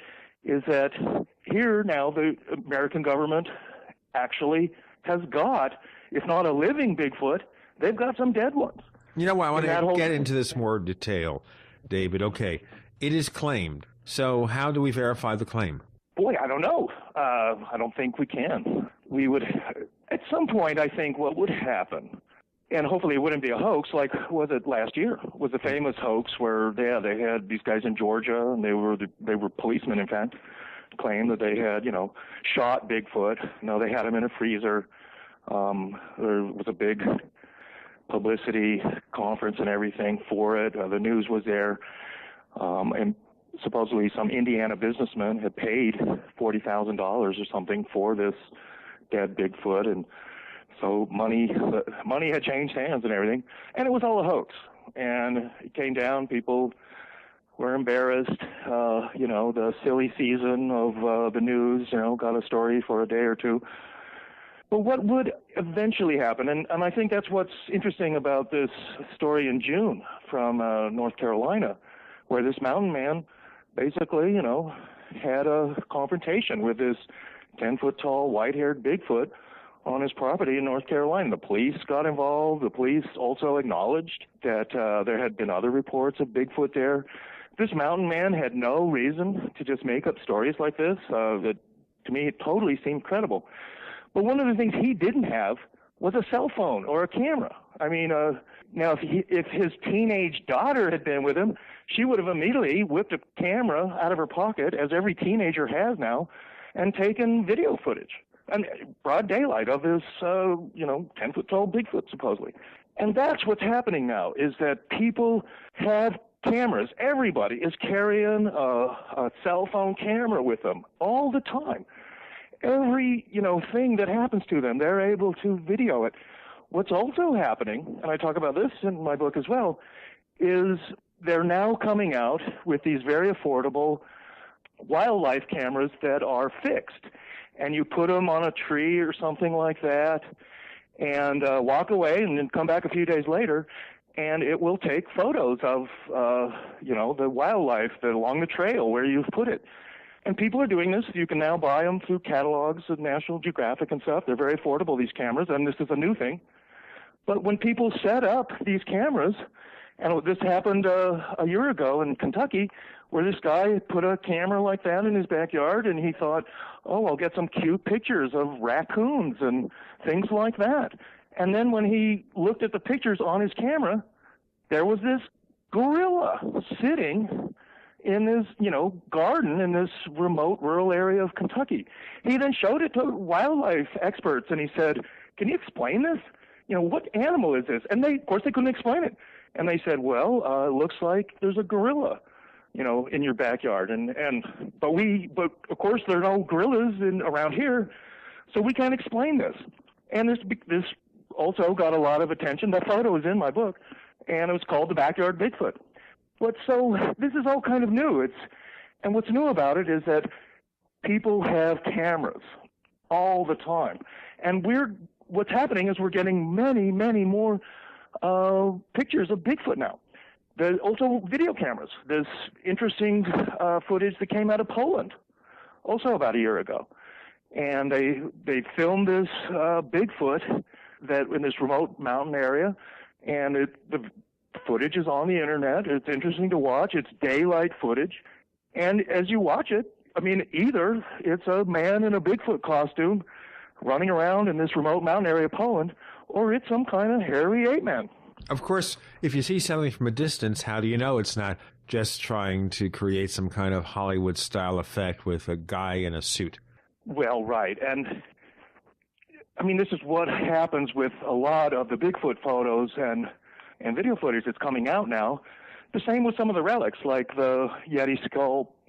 is that here now the American government actually has got, if not a living Bigfoot, they've got some dead ones. You know what? I want to get into this more detail, David. Okay, it is claimed. So how do we verify the claim? Boy, I don't know. I don't think we can. We would, at some point, I think what would happen and hopefully it wouldn't be a hoax like was it last year? Was a famous hoax where they had these guys in Georgia, and they were policemen, in fact, claimed that they had shot Bigfoot. No, they had him in a freezer. There was a big publicity conference and everything for it. The news was there, and supposedly some Indiana businessman had paid $40,000 or something for this dead Bigfoot, and so money had changed hands and everything, and it was all a hoax. And it came down, people were embarrassed. The silly season of the news, got a story for a day or two. But what would eventually happen, and I think that's what's interesting about this story in June from North Carolina, where this mountain man basically, had a confrontation with this 10-foot-tall, white-haired Bigfoot on his property in North Carolina. The police got involved. The police also acknowledged that there had been other reports of Bigfoot there. This mountain man had no reason to just make up stories like this. That, to me, it totally seemed credible. But one of the things he didn't have was a cell phone or a camera. I mean, now if his teenage daughter had been with him, she would have immediately whipped a camera out of her pocket, as every teenager has now, and taken video footage. And broad daylight of this, 10-foot-tall Bigfoot, supposedly. And that's what's happening now, is that people have cameras. Everybody is carrying a cell phone camera with them all the time. Every, thing that happens to them, they're able to video it. What's also happening, and I talk about this in my book as well, is they're now coming out with these very affordable wildlife cameras that are fixed. And you put them on a tree or something like that and walk away and then come back a few days later, and it will take photos of, the wildlife along the trail where you've put it. And people are doing this. You can now buy them through catalogs of National Geographic and stuff. They're very affordable, these cameras, and this is a new thing. But when people set up these cameras, and this happened a year ago in Kentucky, where this guy put a camera like that in his backyard, and he thought, oh, I'll get some cute pictures of raccoons and things like that. And then when he looked at the pictures on his camera, there was this gorilla sitting in this, garden in this remote rural area of Kentucky. He then showed it to wildlife experts, and he said, can you explain this? What animal is this? And of course, they couldn't explain it. And they said, well, it looks like there's a gorilla, in your backyard. But of course, there are no gorillas around here, so we can't explain this. And this also got a lot of attention. The photo is in my book, and it was called The Backyard Bigfoot. So this is all kind of new. And what's new about it is that people have cameras all the time. And what's happening is we're getting many, many more pictures of Bigfoot now. There's also video cameras. There's interesting footage that came out of Poland also about a year ago. And they filmed this Bigfoot that in this remote mountain area, and the footage is on the internet. It's interesting to watch. It's daylight footage. And as you watch it, either it's a man in a Bigfoot costume running around in this remote mountain area of Poland, or it's some kind of hairy ape man. Of course, if you see something from a distance, how do you know it's not just trying to create some kind of Hollywood-style effect with a guy in a suit? Well, right. And, this is what happens with a lot of the Bigfoot photos and video footage that's coming out now. The same with some of the relics, like the Yeti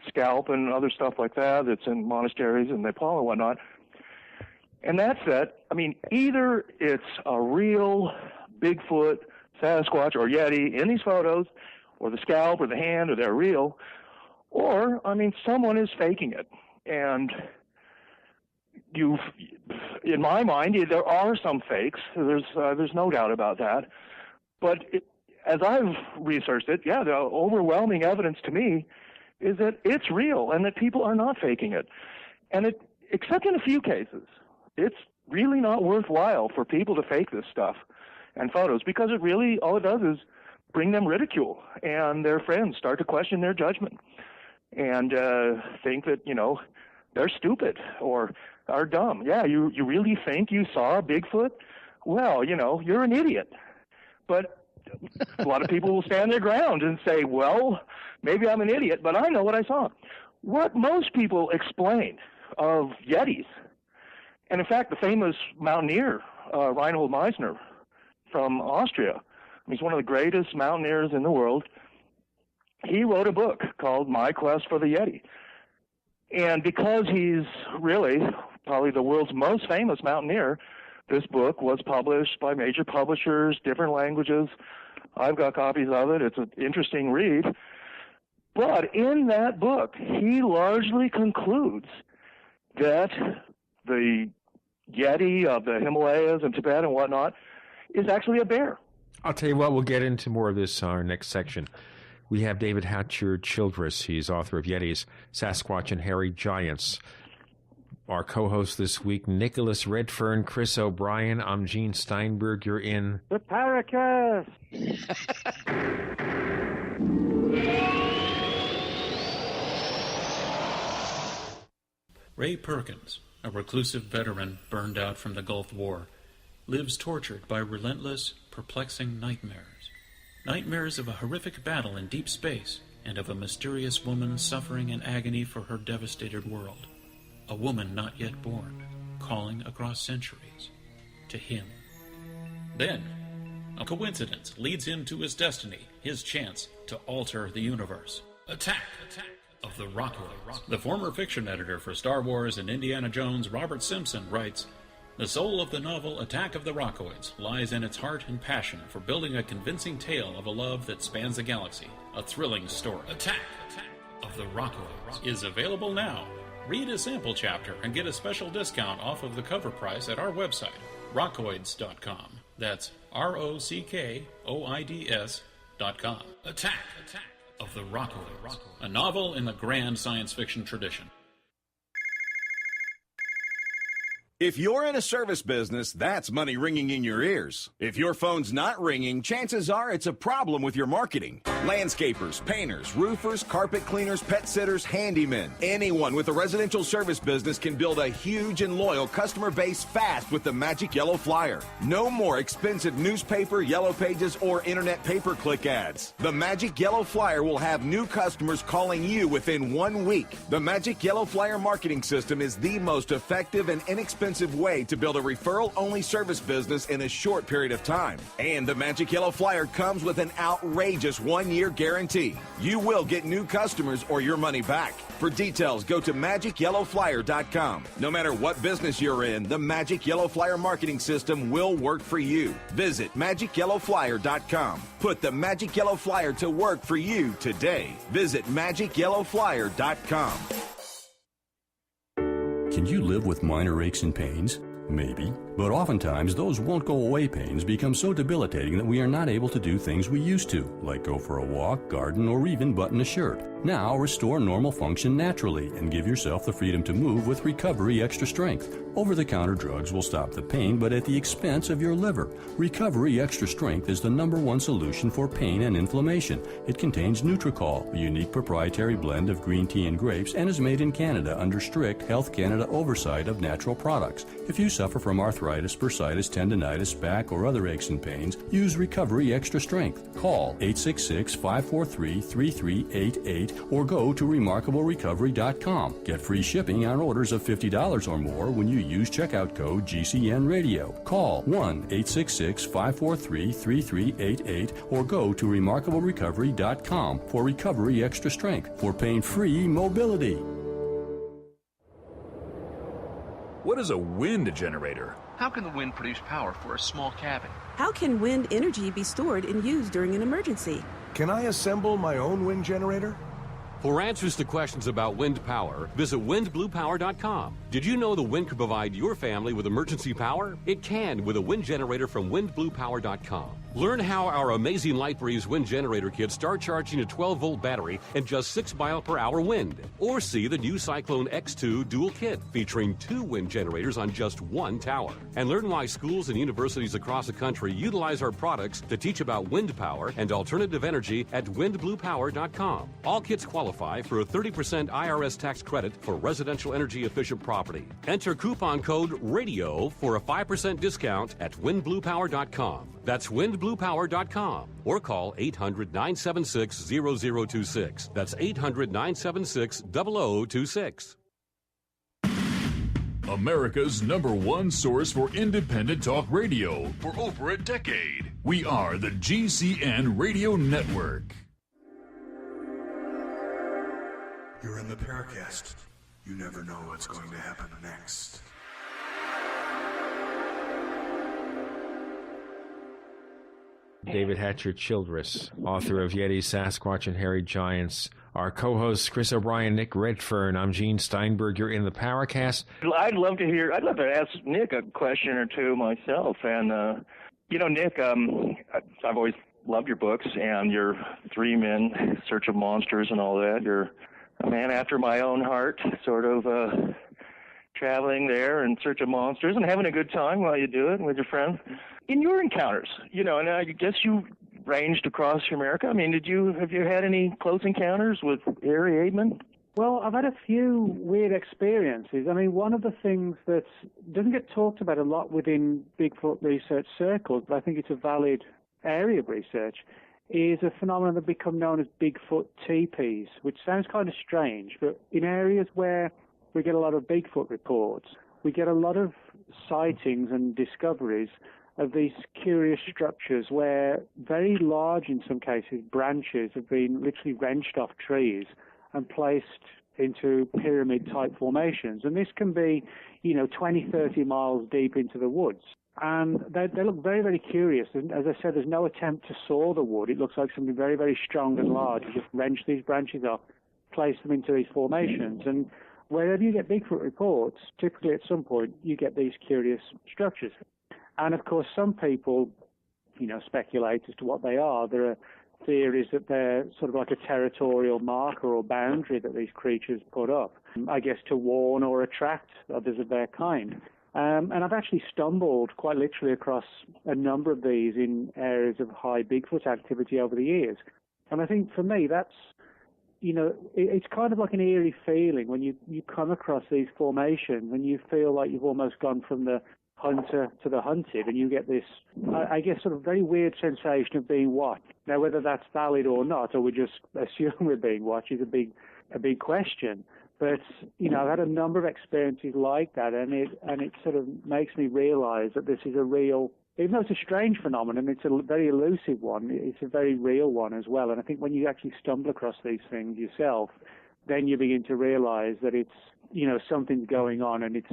scalp and other stuff like that that's in monasteries in Nepal and whatnot. And that's it. Either it's a real Bigfoot, Sasquatch, or Yeti in these photos, or the scalp or the hand, or they're real, or, someone is faking it. And in my mind, there are some fakes. There's no doubt about that. But as I've researched it, the overwhelming evidence to me is that it's real and that people are not faking it. And except in a few cases, it's really not worthwhile for people to fake this stuff and photos, because all it does is bring them ridicule, and their friends start to question their judgment and think that, they're stupid or are dumb. Yeah, you really think you saw a Bigfoot? Well, you're an idiot. But a lot of people will stand their ground and say, well, maybe I'm an idiot, but I know what I saw. What most people explain of Yetis, and in fact, the famous mountaineer, Reinhold Messner from Austria, he's one of the greatest mountaineers in the world. He wrote a book called My Quest for the Yeti. And because he's really probably the world's most famous mountaineer, this book was published by major publishers, different languages. I've got copies of it. It's an interesting read. But in that book, he largely concludes that the Yeti of the Himalayas and Tibet and whatnot is actually a bear. I'll tell you what, we'll get into more of this in our next section. We have David Hatcher Childress. He's author of Yetis, Sasquatch and Hairy Giants. Our co-host this week, Nicholas Redfern, Chris O'Brien. I'm Gene Steinberg. You're in the Paracast. Ray Perkins, a reclusive veteran burned out from the Gulf War, lives tortured by relentless, perplexing nightmares. Nightmares of a horrific battle in deep space and of a mysterious woman suffering in agony for her devastated world. A woman not yet born, calling across centuries to him. Then, a coincidence leads him to his destiny, his chance to alter the universe. Attack of the Rockoids. The former fiction editor for Star Wars and Indiana Jones, Robert Simpson, writes, "The soul of the novel Attack of the Rockoids lies in its heart and passion for building a convincing tale of a love that spans the galaxy, a thrilling story. Attack of the Rockoids is available now. Read a sample chapter and get a special discount off of the cover price at our website, rockoids.com. That's ROCKOIDS.com. Attack of the Rockoids, a novel in the grand science fiction tradition. If you're in a service business, that's money ringing in your ears. If your phone's not ringing, chances are it's a problem with your marketing. Landscapers, painters, roofers, carpet cleaners, pet sitters, handymen. Anyone with a residential service business can build a huge and loyal customer base fast with the Magic Yellow Flyer. No more expensive newspaper, yellow pages, or internet pay-per-click ads. The Magic Yellow Flyer will have new customers calling you within 1 week. The Magic Yellow Flyer marketing system is the most effective and inexpensive way to build a referral-only service business in a short period of time. And the Magic Yellow Flyer comes with an outrageous 1-year guarantee. You will get new customers or your money back. For details, go to MagicYellowFlyer.com. No matter what business you're in, the Magic Yellow Flyer marketing system will work for you. Visit MagicYellowFlyer.com. Put the Magic Yellow Flyer to work for you today. Visit MagicYellowFlyer.com. Can you live with minor aches and pains? Maybe. But oftentimes, those won't-go-away pains become so debilitating that we are not able to do things we used to, like go for a walk, garden, or even button a shirt. Now, restore normal function naturally and give yourself the freedom to move with Recovery Extra Strength. Over-the-counter drugs will stop the pain, but at the expense of your liver. Recovery Extra Strength is the #1 solution for pain and inflammation. It contains Nutricol, a unique proprietary blend of green tea and grapes, and is made in Canada under strict Health Canada oversight of natural products. If you suffer from arthritis, bursitis, tendonitis, back, or other aches and pains, use Recovery Extra Strength. Call 866-543-3388 or go to RemarkableRecovery.com. Get free shipping on orders of $50 or more when you use checkout code GCN Radio. Call 1-866-543-3388 or go to RemarkableRecovery.com for Recovery Extra Strength for pain-free mobility. What is a wind generator? How can the wind produce power for a small cabin? How can wind energy be stored and used during an emergency? Can I assemble my own wind generator? For answers to questions about wind power, visit windbluepower.com. Did you know the wind could provide your family with emergency power? It can with a wind generator from windbluepower.com. Learn how our amazing LightBreeze wind generator kits start charging a 12-volt battery and just 6 mile-per-hour wind. Or see the new Cyclone X2 dual kit featuring 2 wind generators on just 1 tower. And learn why schools and universities across the country utilize our products to teach about wind power and alternative energy at windbluepower.com. All kits qualify for a 30% IRS tax credit for residential energy-efficient property. Enter coupon code RADIO for a 5% discount at windbluepower.com. That's windbluepower.com or call 800-976-0026. That's 800-976-0026. America's #1 source for independent talk radio for over a decade. We are the GCN Radio Network. You're in the Paracast. You never know what's going to happen next. David Hatcher Childress, author of Yetis, Sasquatch, and Hairy Giants. Our co-hosts, Chris O'Brien, Nick Redfern. I'm Gene Steinberg. You're in the Paracast. I'd love to ask Nick a question or two myself. And, Nick, I've always loved your books and your Three Men, Search of Monsters and all that. You're a man after my own heart, sort of traveling there in search of monsters and having a good time while you do it with your friends. In your encounters, and I guess you ranged across America. I mean, have you had any close encounters with Harry Aidman? Well, I've had a few weird experiences. I mean, one of the things that doesn't get talked about a lot within Bigfoot research circles, but I think it's a valid area of research, is a phenomenon that become known as Bigfoot teepees, which sounds kind of strange, but in areas where we get a lot of Bigfoot reports, we get a lot of sightings and discoveries of these curious structures where very large, in some cases, branches have been literally wrenched off trees and placed into pyramid-type formations. And this can be, 20, 30 miles deep into the woods. And they look very, very curious. And as I said, there's no attempt to saw the wood. It looks like something very, very strong and large. You just wrench these branches off, place them into these formations. And wherever you get Bigfoot reports, typically at some point, you get these curious structures. And, of course, some people, speculate as to what they are. There are theories that they're sort of like a territorial marker or boundary that these creatures put up, I guess to warn or attract others of their kind. And I've actually stumbled quite literally across a number of these in areas of high Bigfoot activity over the years. And I think for me, that's, it's kind of like an eerie feeling when you come across these formations and you feel like you've almost gone from the hunter to the hunted, and you get this, I guess, sort of very weird sensation of being watched. Now, whether that's valid or not, or we just assume we're being watched, is a big question. But I've had a number of experiences like that, and it sort of makes me realise that this is a real, even though it's a strange phenomenon, it's a very elusive one. It's a very real one as well. And I think when you actually stumble across these things yourself, then you begin to realise that it's, something's going on, and it's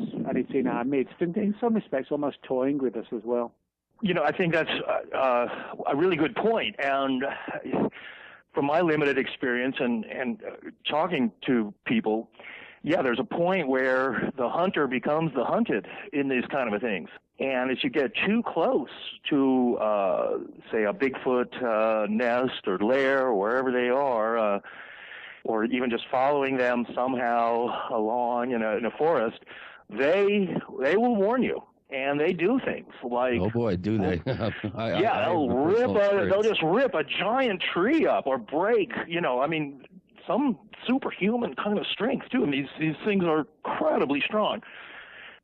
in our midst, and in some respects almost toying with us as well. I think that's a really good point. And from my limited experience and talking to people, there's a point where the hunter becomes the hunted in these kind of things. And as you get too close to, say, a Bigfoot nest or lair or wherever they are, or even just following them somehow along in a forest, they will warn you, and they do things like, oh boy, do they? They'll just rip a giant tree up or break, some superhuman kind of strength too. And these things are incredibly strong.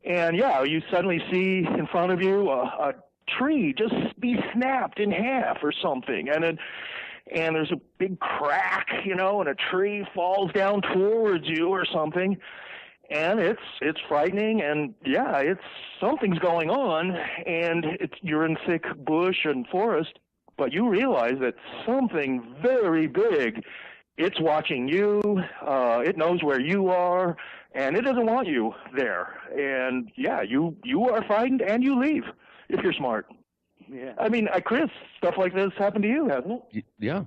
And you suddenly see in front of you a tree just be snapped in half or something, and there's a big crack, and a tree falls down towards you or something, and it's frightening, and it's something's going on, and you're in thick bush and forest, but you realize that something very big, it's watching you, it knows where you are, and it doesn't want you there, and you are frightened and you leave if you're smart. Yeah. I mean, Chris, stuff like this happened to you, hasn't it? Yeah.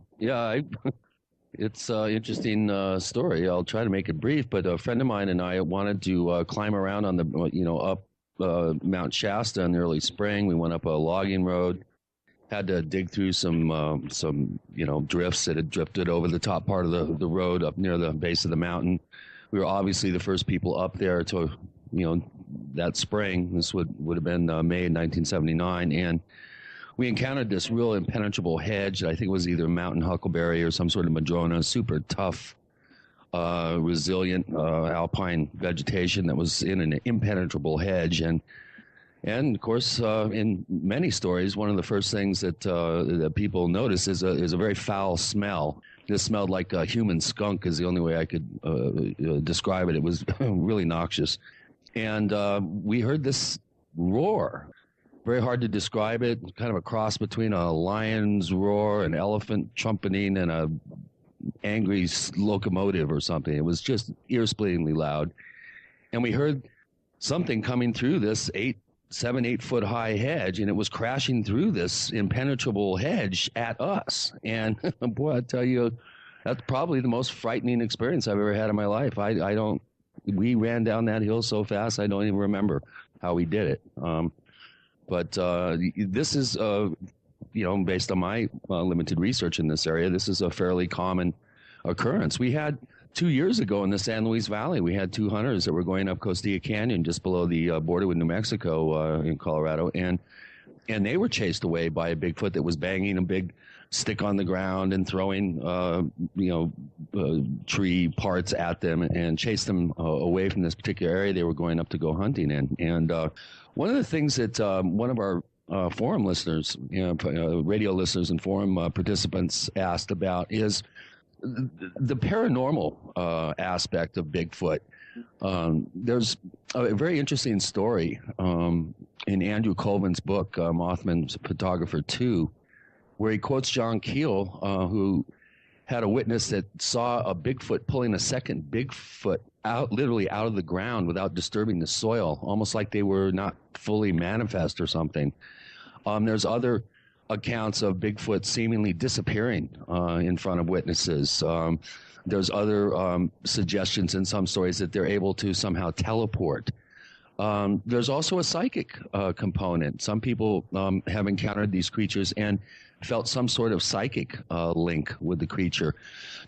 It's an interesting story. I'll try to make it brief, but a friend of mine and I wanted to climb around on the, up Mount Shasta in the early spring. We went up a logging road, had to dig through some drifts that had drifted over the top part of the road up near the base of the mountain. We were obviously the first people up there to, that spring. This would have been May 1979, and we encountered this real impenetrable hedge that I think was either mountain huckleberry or some sort of madrona, super tough, resilient alpine vegetation that was in an impenetrable hedge. And And of course, in many stories, one of the first things that people notice is a very foul smell. This smelled like a human skunk is the only way I could describe it. It was really noxious. And we heard this roar. Very hard to describe it, kind of a cross between a lion's roar, an elephant trumpeting, and a angry locomotive or something. It was just ear-splittingly loud. And we heard something coming through this 7-8 foot high hedge, and it was crashing through this impenetrable hedge at us. And boy, I tell you, that's probably the most frightening experience I've ever had in my life. We ran down that hill so fast, I don't even remember how we did it. But this is, based on my limited research in this area, this is a fairly common occurrence. We had 2 years ago in the San Luis Valley, we had 2 hunters that were going up Costilla Canyon just below the border with New Mexico in Colorado, and they were chased away by a Bigfoot that was banging a big stick on the ground and throwing tree parts at them and chased them away from this particular area they were going up to go hunting in. And one of the things that one of our forum listeners, radio listeners and forum participants asked about is the paranormal aspect of Bigfoot. There's a very interesting story in Andrew Colvin's book, Mothman's Photographer 2, where he quotes John Keel, who had a witness that saw a Bigfoot pulling a second Bigfoot literally out of the ground without disturbing the soil, almost like they were not fully manifest or something. There's other accounts of Bigfoot seemingly disappearing in front of witnesses. There's other suggestions in some stories that they're able to somehow teleport. There's also a psychic component. Some people have encountered these creatures and felt some sort of psychic link with the creature.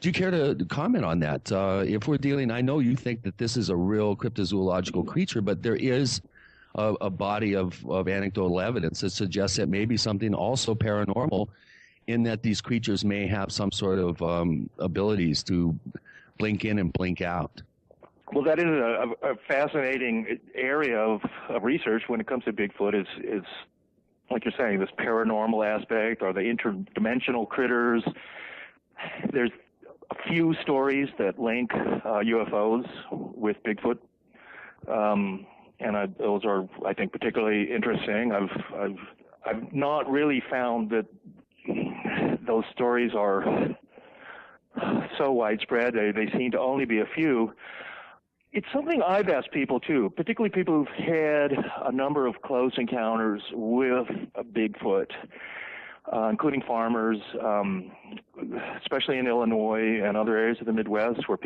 Do you care to comment on that? If we're dealing, I know you think that this is a real cryptozoological creature, but there is a body of anecdotal evidence that suggests that maybe something also paranormal, in that these creatures may have some sort of abilities to blink in and blink out. Well, that is a fascinating area of research when it comes to Bigfoot is like you're saying, this paranormal aspect or the interdimensional critters. There's a few stories that link UFOs with Bigfoot. And those are, I think, particularly interesting. I've not really found that those stories are so widespread. They seem to only be a few. It's something I've asked people, too, particularly people who've had a number of close encounters with a Bigfoot, including farmers, especially in Illinois and other areas of the Midwest where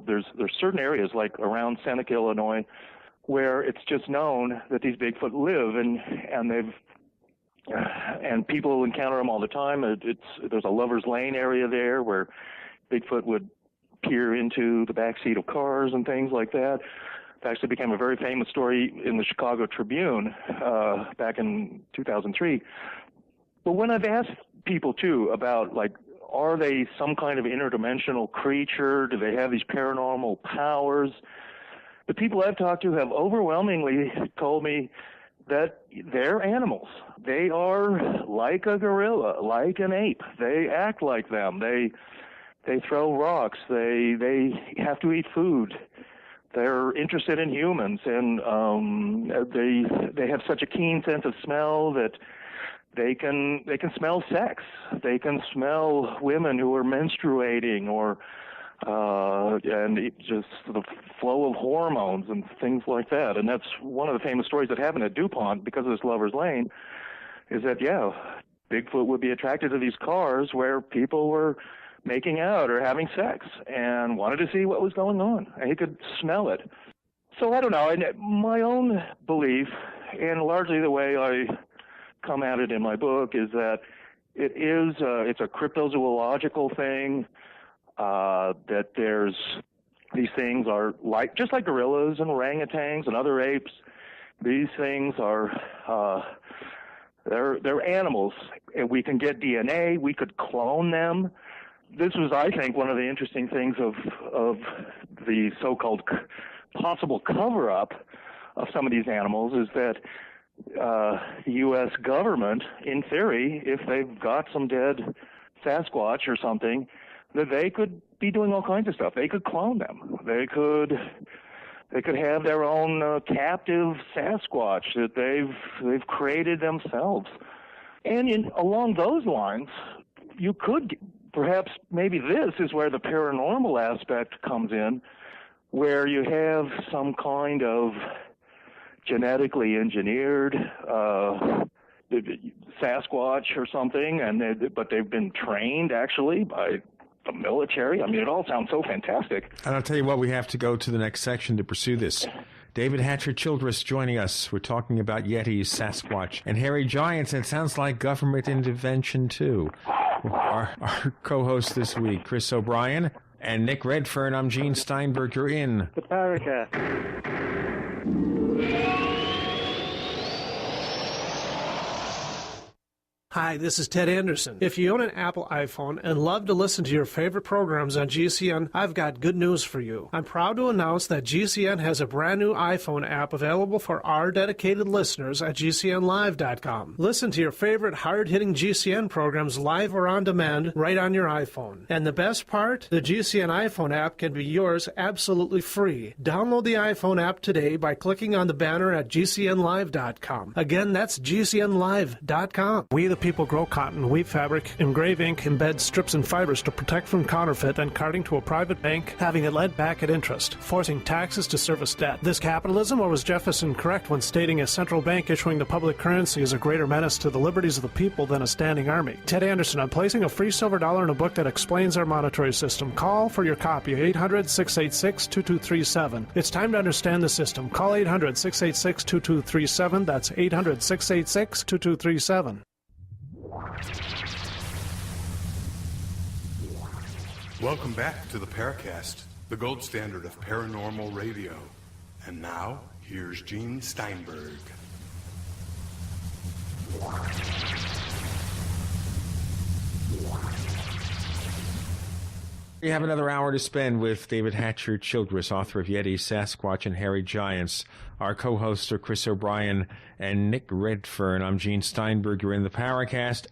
there's certain areas like around Seneca, Illinois, where it's just known that these Bigfoot live, and people encounter them all the time. There's a Lover's Lane area there where Bigfoot would peer into the backseat of cars and things like that. It actually became a very famous story in the Chicago Tribune back in 2003. But when I've asked people, too, about, like, are they some kind of interdimensional creature? Do they have these paranormal powers? The people I've talked to have overwhelmingly told me that they're animals. They are like a gorilla, like an ape. They act like them. They throw rocks. They have to eat food. They're interested in humans, and they have such a keen sense of smell that they can smell sex. They can smell women who are menstruating, or and just the flow of hormones and things like that. And that's one of the famous stories that happened at DuPont because of this Lover's Lane, is that, Bigfoot would be attracted to these cars where people were making out or having sex and wanted to see what was going on. And he could smell it. So I don't know. And my own belief, and largely the way I come at it in my book, is that it's a cryptozoological thing. That there's these things are just like gorillas and orangutans and other apes. These things are they're animals, and we can get DNA. We could clone them. This was, I think, one of the interesting things of the so-called possible cover-up of some of these animals, is that U.S. government, in theory, if they've got some dead Sasquatch or something, that they could be doing all kinds of stuff. They could clone them. They could have their own captive Sasquatch that they've created themselves. And along those lines, you could perhaps maybe this is where the paranormal aspect comes in, where you have some kind of genetically engineered Sasquatch or something, but they've been trained actually by the military. I mean, it all sounds so fantastic. And I'll tell you what, we have to go to the next section to pursue this. David Hatcher Childress joining us. We're talking about Yetis, Sasquatch, and hairy giants. And it sounds like government intervention, too. Our co-hosts this week, Chris O'Brien and Nick Redfern. I'm Gene Steinberg. You're in the Paracast. Hi, this is Ted Anderson. If you own an Apple iPhone and love to listen to your favorite programs on GCN, I've got good news for you. I'm proud to announce that GCN has a brand new iPhone app available for our dedicated listeners at GCNlive.com. Listen to your favorite hard-hitting GCN programs live or on demand right on your iPhone. And the best part? The GCN iPhone app can be yours absolutely free. Download the iPhone app today by clicking on the banner at GCNlive.com. Again, that's GCNlive.com. We the people grow cotton, weave fabric, engrave ink, embed strips and fibers to protect from counterfeit and carting to a private bank, having it led back at interest, forcing taxes to service debt. This capitalism, or was Jefferson correct when stating a central bank issuing the public currency is a greater menace to the liberties of the people than a standing army? Ted Anderson, I'm placing a free silver dollar in a book that explains our monetary system. Call for your copy, 800-686-2237. It's time to understand the system. Call 800-686-2237. That's 800-686-2237. Welcome back to the Paracast, the gold standard of paranormal radio. And now, here's Gene Steinberg. We have another hour to spend with David Hatcher Childress, author of Yetis, Sasquatch, and Hairy Giants. Our co-hosts are Chris O'Brien and Nick Redfern. I'm Gene Steinberg. You're in the Paracast.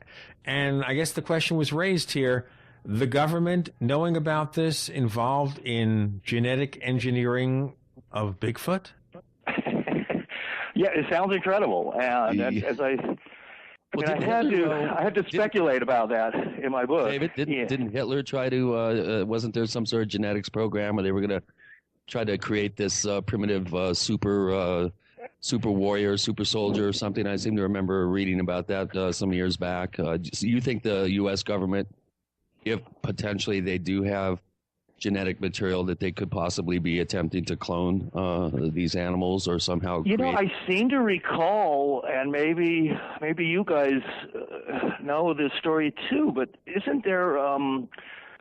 And I guess the question was raised here, the government, knowing about this, involved in genetic engineering of Bigfoot? Yeah, it sounds incredible. And as I had to speculate about that in my book. David, didn't Hitler try to, wasn't there some sort of genetics program where they were going to try to create this primitive super warrior, super soldier or something? I seem to remember reading about that some years back. So you think the U.S. government, if potentially they do have genetic material that they could possibly be attempting to clone these animals or somehow create? I seem to recall, and maybe you guys know this story too, but isn't there,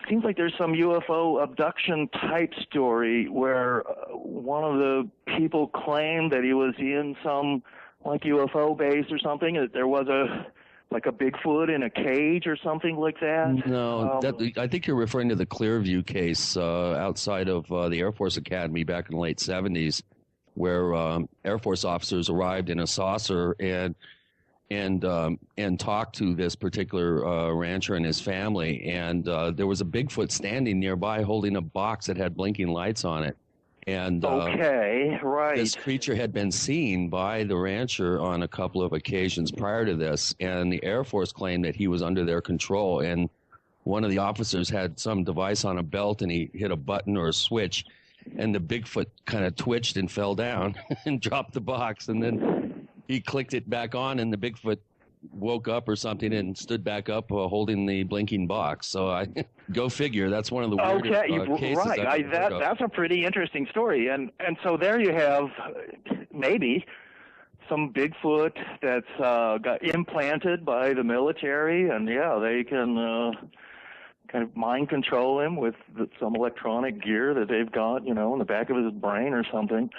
seems like there's some UFO abduction type story where one of the people claimed that he was in some like UFO base or something, that there was a Bigfoot in a cage or something like that? No, I think you're referring to the Clearview case outside of the Air Force Academy back in the late 70s, where Air Force officers arrived in a saucer and talked to this particular rancher and his family, and there was a Bigfoot standing nearby holding a box that had blinking lights on it. And okay, right. This creature had been seen by the rancher on a couple of occasions prior to this, and the Air Force claimed that he was under their control. And one of the officers had some device on a belt, and he hit a button or a switch, and the Bigfoot kind of twitched and fell down and dropped the box. And then he clicked it back on, and the Bigfoot woke up or something and stood back up holding the blinking box. So go figure. That's one of the weirdest cases. Right. That's a pretty interesting story. And so there you have maybe some Bigfoot that's got implanted by the military, and they can kind of mind control him with some electronic gear that they've got, in the back of his brain or something.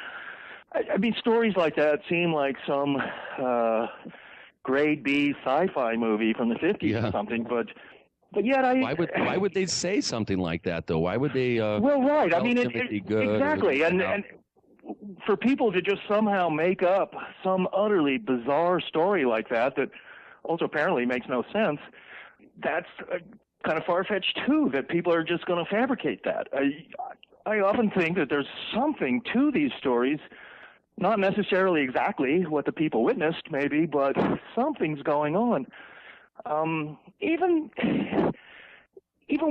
I mean, stories like that seem like some grade B sci-fi movie from the 50s or something, but yet why would they say something like that though? Why would they? Well, right. I mean, be good exactly, and for people to just somehow make up some utterly bizarre story like that also apparently makes no sense, that's kind of far-fetched too, that people are just going to fabricate that. I often think that there's something to these stories, not necessarily exactly what the people witnessed maybe, but something's going on. Even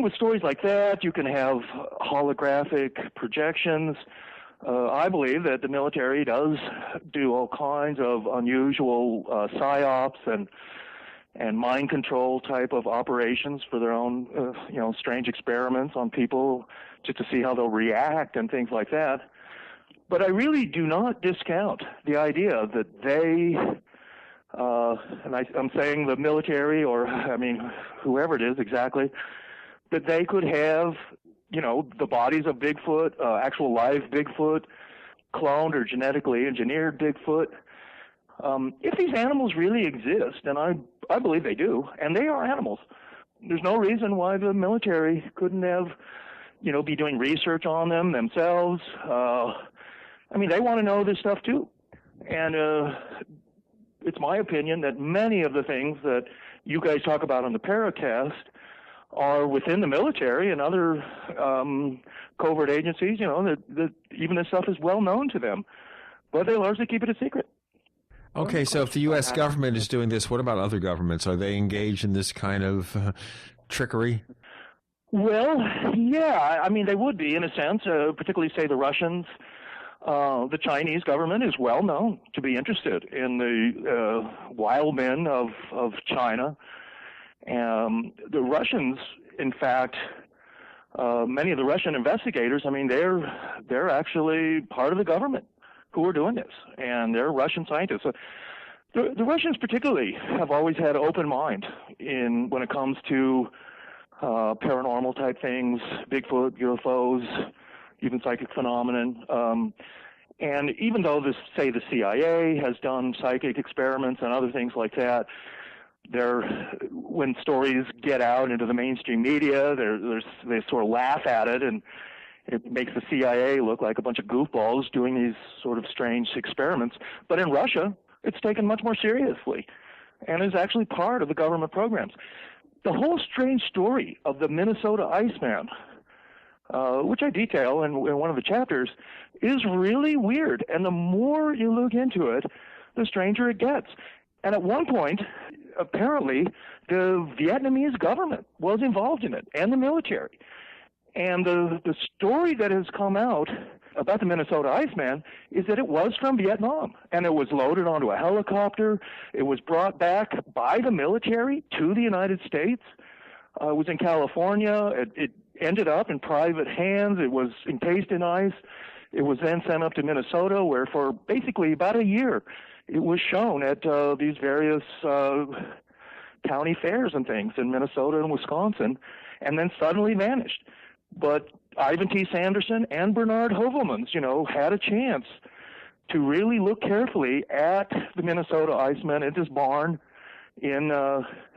with stories like that, you can have holographic projections. I believe that the military does do all kinds of unusual psyops and mind control type of operations for their own, strange experiments on people just to see how they'll react and things like that. But I really do not discount the idea that they, and I'm saying the military or, whoever it is exactly, that they could have, the bodies of Bigfoot, actual live Bigfoot, cloned or genetically engineered Bigfoot. If these animals really exist, and I believe they do, and they are animals, there's no reason why the military couldn't have, be doing research on them themselves. They want to know this stuff too. And it's my opinion that many of the things that you guys talk about on the Paracast are within the military and other covert agencies, that even this stuff is well known to them, but they largely keep it a secret. Okay, so if the U.S. government is doing this, what about other governments? Are they engaged in this kind of trickery? Well, yeah, they would be in a sense, particularly, say, the Russians. The Chinese government is well known to be interested in the wild men of China. The Russians, in fact, many of the Russian investigators, they're actually part of the government who are doing this, and they're Russian scientists. So the Russians particularly have always had an open mind when it comes to paranormal type things, Bigfoot, UFOs, even psychic phenomenon. And even though the CIA has done psychic experiments and other things like that, when stories get out into the mainstream media, they sort of laugh at it, and it makes the CIA look like a bunch of goofballs doing these sort of strange experiments. But in Russia, it's taken much more seriously and is actually part of the government programs. The whole strange story of the Minnesota Iceman, which I detail in one of the chapters, is really weird. And the more you look into it, the stranger it gets. And at one point, apparently, the Vietnamese government was involved in it, and the military. And the story that has come out about the Minnesota Iceman is that it was from Vietnam, and it was loaded onto a helicopter. It was brought back by the military to the United States. It was in California. It ended up in private hands. It was encased in ice. It was then sent up to Minnesota, where for basically about a year, it was shown at these various county fairs and things in Minnesota and Wisconsin, and then suddenly vanished. But Ivan T. Sanderson and Bernard Hovelmans, had a chance to really look carefully at the Minnesota Iceman at this barn in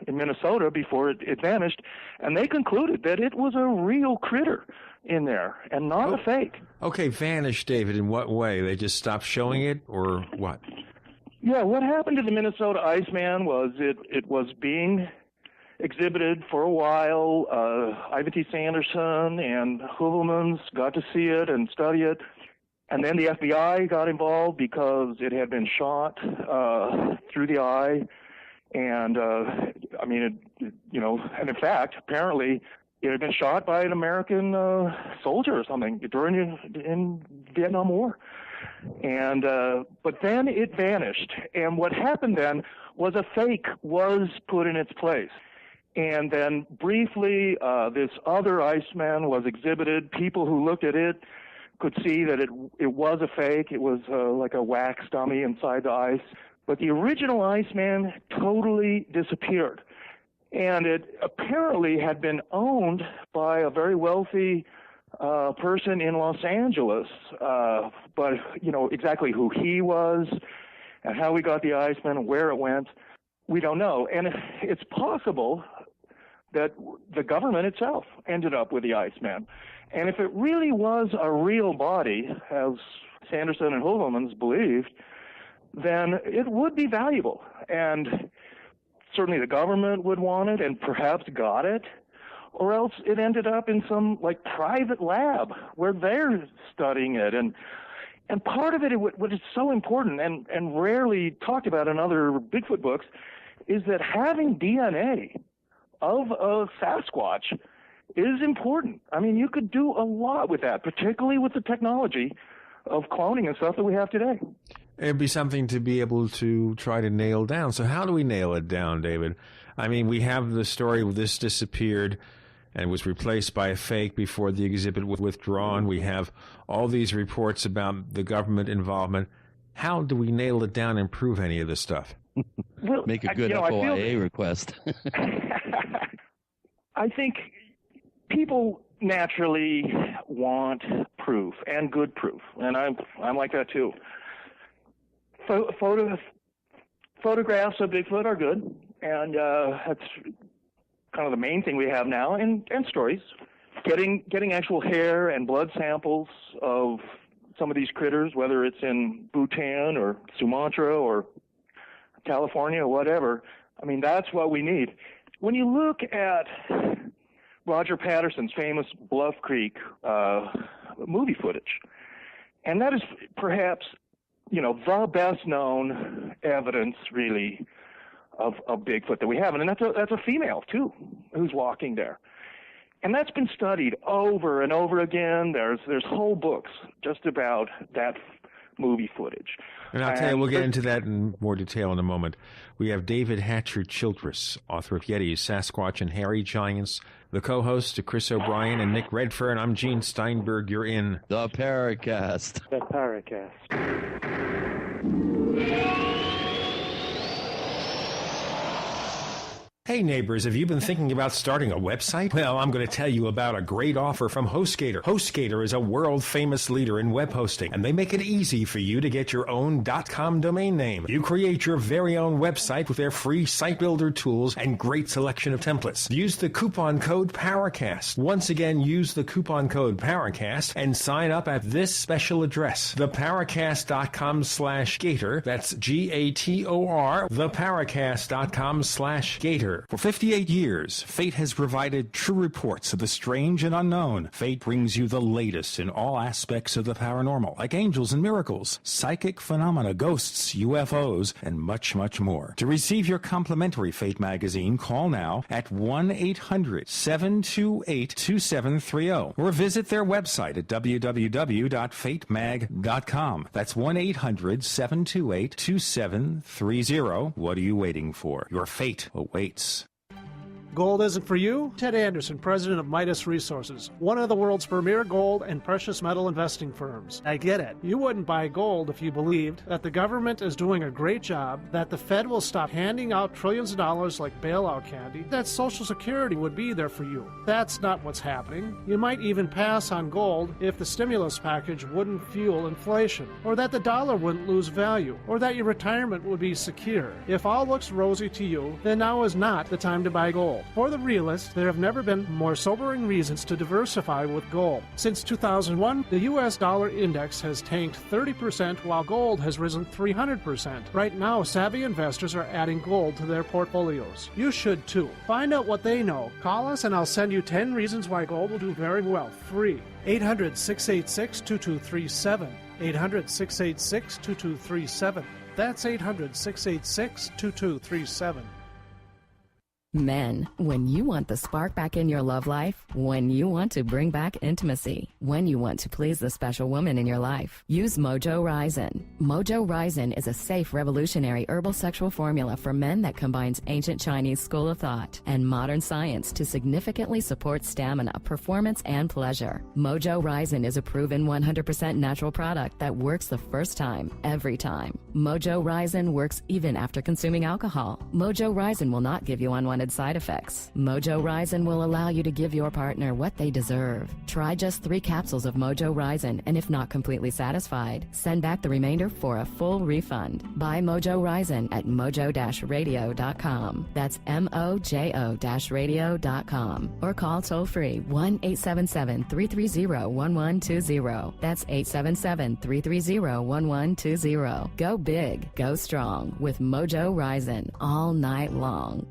Minnesota before it vanished, and they concluded that it was a real critter in there and not a fake. Okay, vanished, David. In what way? They just stopped showing it, or what? Yeah, what happened to the Minnesota Iceman was it was being exhibited for a while. Ivan T. Sanderson and Hovelmans got to see it and study it. And then the FBI got involved because it had been shot through the eye. And, and in fact, apparently it had been shot by an American soldier or something in Vietnam War. And but then it vanished. And what happened then was a fake was put in its place. And then briefly, this other Iceman was exhibited. People who looked at it could see that it was a fake. It was like a wax dummy inside the ice. But the original Iceman totally disappeared. And it apparently had been owned by a very wealthy person in Los Angeles. But, exactly who he was and how we got the Iceman and where it went, we don't know. And it's possible that the government itself ended up with the Iceman. And if it really was a real body, as Sanderson and Heuvelmans believed, then it would be valuable. And certainly the government would want it and perhaps got it, or else it ended up in some like private lab where they're studying it. And part of it, what is so important and rarely talked about in other Bigfoot books, is that having DNA of a Sasquatch is important. I mean, you could do a lot with that, particularly with the technology of cloning and stuff that we have today. It'd be something to be able to try to nail down. So how do we nail it down, David? I mean, we have the story where this disappeared and was replaced by a fake before the exhibit was withdrawn. We have all these reports about the government involvement. How do we nail it down and prove any of this stuff? Well, make a good FOIA request. I think people naturally want proof and good proof, and I'm like that too. Photographs of Bigfoot are good, and that's kind of the main thing we have now, and stories. Getting actual hair and blood samples of some of these critters, whether it's in Bhutan or Sumatra or California or whatever, I mean, that's what we need. When you look at Roger Patterson's famous Bluff Creek movie footage, and that is perhaps, the best known evidence really of Bigfoot that we have, and that's a female too who's walking there, and that's been studied over and over again. There's whole books just about that movie footage. And I'll tell you, we'll get into that in more detail in a moment. We have David Hatcher Childress, author of Yetis, Sasquatch and Hairy Giants, the co-host to Chris O'Brien and Nick Redfern. I'm Gene Steinberg. You're in the Paracast. The Paracast. Hey neighbors, have you been thinking about starting a website? Well, I'm going to tell you about a great offer from HostGator. HostGator is a world-famous leader in web hosting, and they make it easy for you to get your own .com domain name. You create your very own website with their free site builder tools and great selection of templates. Use the coupon code Paracast. Once again, use the coupon code Paracast and sign up at this special address, theparacast.com/gator. That's Gator, theparacast.com/gator. For 58 years, Fate has provided true reports of the strange and unknown. Fate brings you the latest in all aspects of the paranormal, like angels and miracles, psychic phenomena, ghosts, UFOs, and much, much more. To receive your complimentary Fate magazine, call now at 1-800-728-2730 or visit their website at www.fatemag.com. That's 1-800-728-2730. What are you waiting for? Your fate awaits. Gold isn't for you? Ted Anderson, president of Midas Resources, one of the world's premier gold and precious metal investing firms. I get it. You wouldn't buy gold if you believed that the government is doing a great job, that the Fed will stop handing out trillions of dollars like bailout candy, that Social Security would be there for you. That's not what's happening. You might even pass on gold if the stimulus package wouldn't fuel inflation, or that the dollar wouldn't lose value, or that your retirement would be secure. If all looks rosy to you, then now is not the time to buy gold. For the realist, there have never been more sobering reasons to diversify with gold. Since 2001, the U.S. dollar index has tanked 30% while gold has risen 300%. Right now, savvy investors are adding gold to their portfolios. You should too. Find out what they know. Call us and I'll send you 10 reasons why gold will do very well, free. 800-686-2237. 800-686-2237. That's 800-686-2237. Men, when you want the spark back in your love life, when you want to bring back intimacy, when you want to please the special woman in your life, use Mojo Ryzen. Mojo Ryzen is a safe, revolutionary herbal sexual formula for men that combines ancient Chinese school of thought and modern science to significantly support stamina, performance, and pleasure. Mojo Ryzen is a proven 100% natural product that works the first time, every time. Mojo Ryzen works even after consuming alcohol. Mojo Ryzen will not give you unwanted unwanted side effects. Mojo Ryzen will allow you to give your partner what they deserve. Try just 3 capsules of Mojo Ryzen, and if not completely satisfied, send back the remainder for a full refund. Buy Mojo Ryzen at mojo-radio.com. That's mojo-radio.com. Or call toll-free 1-877-330-1120. That's 877-330-1120. Go big, go strong with Mojo Ryzen all night long.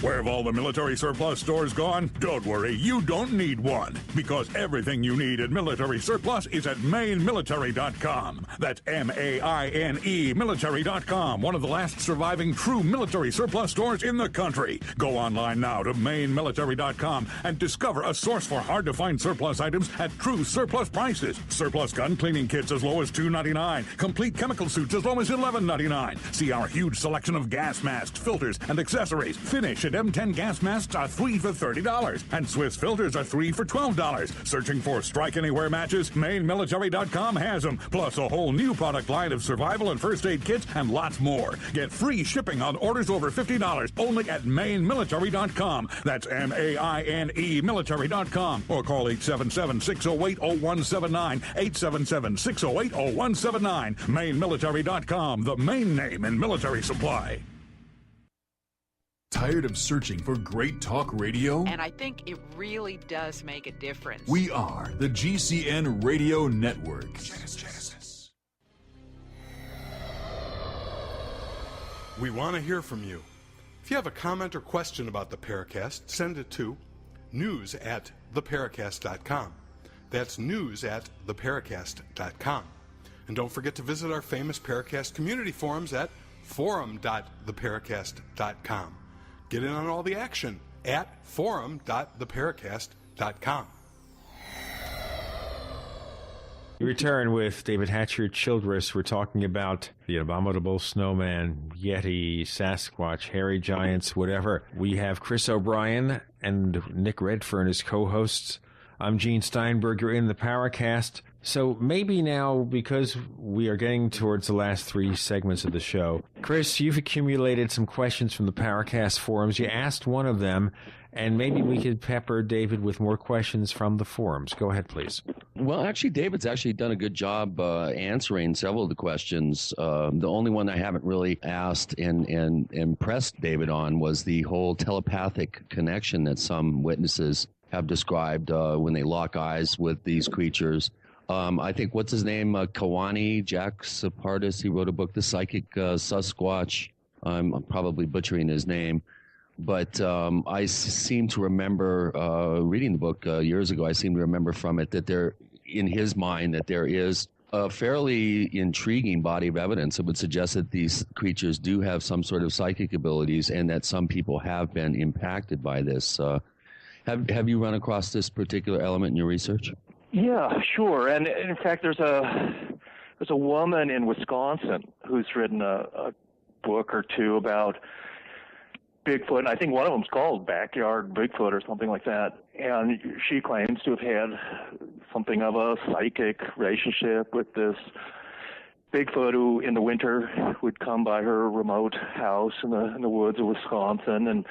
Where have all the military surplus stores gone? Don't worry, you don't need one, because everything you need at Military Surplus is at MaineMilitary.com. That's M-A-I-N-E Military.com, one of the last surviving true military surplus stores in the country. Go online now to MaineMilitary.com and discover a source for hard-to-find surplus items at true surplus prices. Surplus gun cleaning kits as low as $2.99. Complete chemical suits as low as $11.99. See our huge selection of gas masks, filters, and accessories. Finish at M10 gas masks are 3 for $30, and Swiss filters are 3 for $12. Searching for Strike Anywhere matches? MaineMilitary.com has them, plus a whole new product line of survival and first aid kits and lots more. Get free shipping on orders over $50 only at MaineMilitary.com. That's M-A-I-N-E Military.com, or call 877-608-0179, 877-608-0179. MaineMilitary.com, the Maine name in military supply. Tired of searching for great talk radio? And I think it really does make a difference. We are the GCN Radio Network. We want to hear from you. If you have a comment or question about the Paracast, send it to news@theparacast.com. That's news@theparacast.com. And don't forget to visit our famous Paracast community forums at forum.theparacast.com. Get in on all the action at forum.theparacast.com. We return with David Hatcher Childress. We're talking about the abominable snowman, Yeti, Sasquatch, hairy giants, whatever. We have Chris O'Brien and Nick Redfern as co-hosts. I'm Gene Steinberger in the Paracast. So maybe now, because we are getting towards the last 3 segments of the show, Chris, you've accumulated some questions from the Paracast forums. You asked one of them, and maybe we could pepper David with more questions from the forums. Go ahead, please. Well, actually, David's actually done a good job answering several of the questions. The only one I haven't really asked and pressed David on was the whole telepathic connection that some witnesses have described when they lock eyes with these creatures. I think, what's his name? Kawani, Jack Sapardis. He wrote a book, The Psychic Sasquatch. I'm probably butchering his name. But I seem to remember reading the book years ago. I seem to remember from it that there, in his mind, that there is a fairly intriguing body of evidence that would suggest that these creatures do have some sort of psychic abilities and that some people have been impacted by this. Have you run across this particular element in your research? Yeah, sure. And in fact, there's a woman in Wisconsin who's written a book or two about Bigfoot, and I think one of them's called Backyard Bigfoot or something like that. And she claims to have had something of a psychic relationship with this Bigfoot who, in the winter, would come by her remote house in the woods of Wisconsin and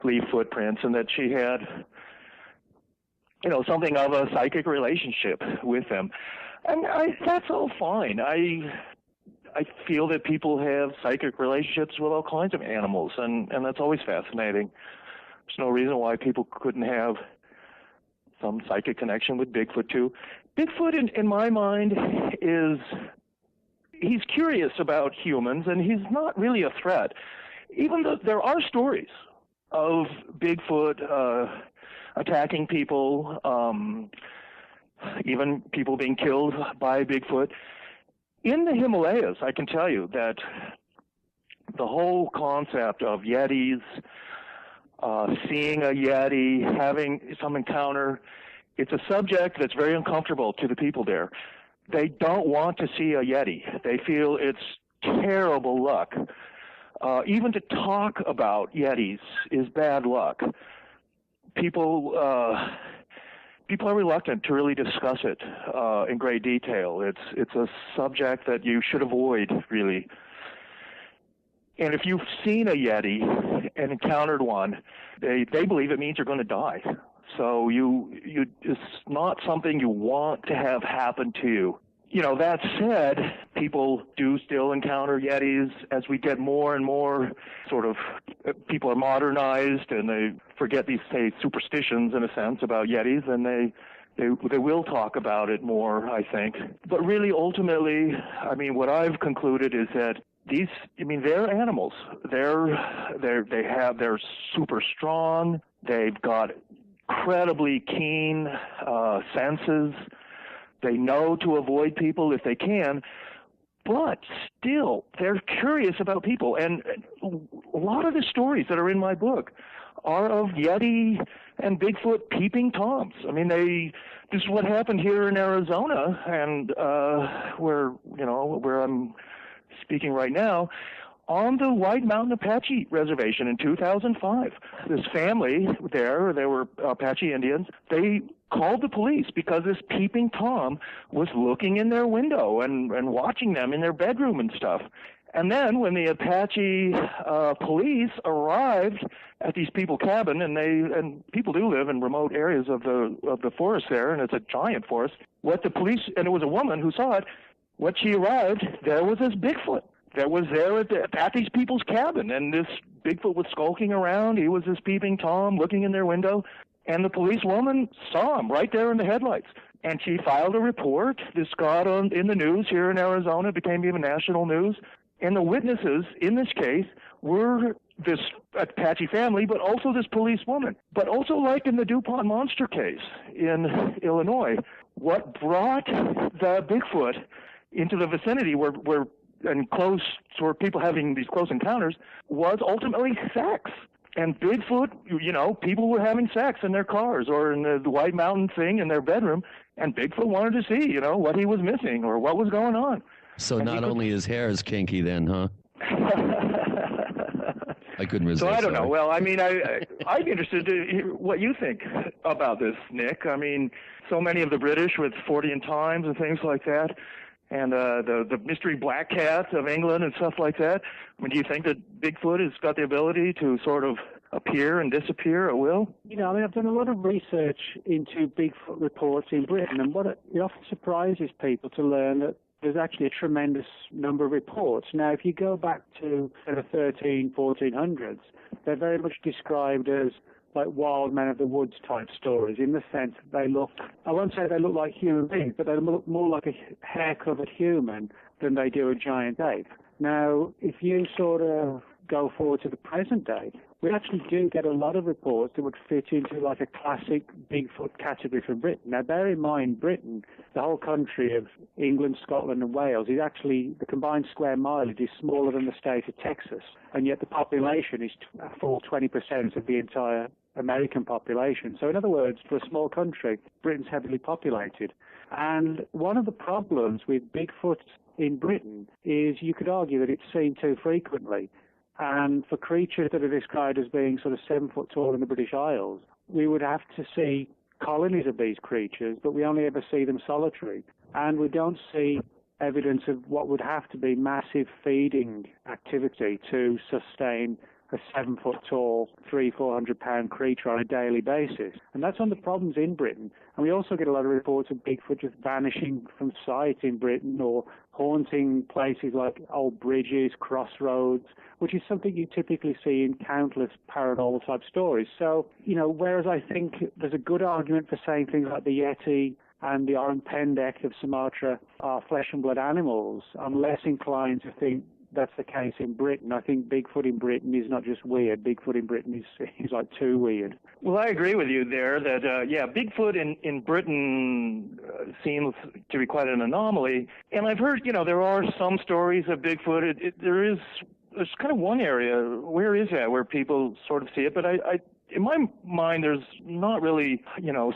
leave footprints, and that she had, something of a psychic relationship with them. And that's all fine. I feel that people have psychic relationships with all kinds of animals, and that's always fascinating. There's no reason why people couldn't have some psychic connection with Bigfoot, too. Bigfoot, in my mind, he's curious about humans, and he's not really a threat. Even though there are stories of Bigfoot attacking people, even people being killed by Bigfoot. In the Himalayas, I can tell you that the whole concept of Yetis, seeing a Yeti, having some encounter, it's a subject that's very uncomfortable to the people there. They don't want to see a Yeti. They feel it's terrible luck. Even to talk about Yetis is bad luck. People are reluctant to really discuss it in great detail. It's a subject that you should avoid, really. And if you've seen a Yeti and encountered one, they believe it means you're going to die. So it's not something you want to have happen to you. That said, people do still encounter Yetis as we get more and more people are modernized and they forget these, say, superstitions in a sense about Yetis, and they will talk about it more, I think. But really, ultimately, what I've concluded is that they're animals. They're super strong. They've got incredibly keen senses. They know to avoid people if they can, but still, they're curious about people. And a lot of the stories that are in my book are of Yeti and Bigfoot peeping Toms. This is what happened here in Arizona, and where I'm speaking right now, on the White Mountain Apache Reservation in 2005. This family there, they were Apache Indians, they called the police because this peeping Tom was looking in their window and watching them in their bedroom and stuff. And then when the Apache police arrived at these people's cabin, and people do live in remote areas of the forest there, and it's a giant forest, and it was a woman who saw it, when she arrived, there was this Bigfoot that was there at these people's cabin, and this Bigfoot was skulking around. He was this peeping Tom looking in their window, and the policewoman saw him right there in the headlights. And she filed a report. This got in the news here in Arizona, became even national news. And the witnesses in this case were this Apache family, but also this policewoman. But also, like in the DuPont monster case in Illinois, what brought the Bigfoot into the vicinity where people having these close encounters was ultimately sex. And Bigfoot, people were having sex in their cars or in the White Mountain thing in their bedroom, and Bigfoot wanted to see, what he was missing or what was going on. So not only his hair is kinky then, huh? I couldn't resist. So I don't know. Well, I'd be interested to hear what you think about this, Nick. So many of the British with Fortean Times and things like that, and the mystery black cats of England and stuff like that. Do you think that Bigfoot has got the ability to sort of appear and disappear at will? I've done a lot of research into Bigfoot reports in Britain, and it often surprises people to learn that there's actually a tremendous number of reports. Now, if you go back to the 1400s, they're very much described as like wild men of the woods type stories, in the sense that I won't say they look like human beings, but they look more like a hair-covered human than they do a giant ape. Now, if you sort of go forward to the present day, we actually do get a lot of reports that would fit into like a classic Bigfoot category for Britain. Now, bear in mind, Britain, the whole country of England, Scotland and Wales, is actually, the combined square mileage is smaller than the state of Texas, and yet the population is a full 20% of the entire American population. So in other words, for a small country, Britain's heavily populated. And one of the problems with Bigfoot in Britain is you could argue that it's seen too frequently. And for creatures that are described as being sort of 7 foot tall in the British Isles, we would have to see colonies of these creatures, but we only ever see them solitary. And we don't see evidence of what would have to be massive feeding activity to sustain a 7 foot tall, 300-400 pound creature on a daily basis. And that's one of the problems in Britain. And we also get a lot of reports of Bigfoot just vanishing from sight in Britain or haunting places like old bridges, crossroads, which is something you typically see in countless paranormal type stories. So, whereas I think there's a good argument for saying things like the Yeti and the Orang Pendek of Sumatra are flesh and blood animals, I'm less inclined to think that's the case in Britain. I think Bigfoot in Britain is not just weird. Bigfoot in Britain is like too weird. Well, I agree with you there that, Bigfoot in Britain seems to be quite an anomaly. And I've heard, there are some stories of Bigfoot. There's kind of one area, where is that, where people sort of see it? But in my mind, there's not really,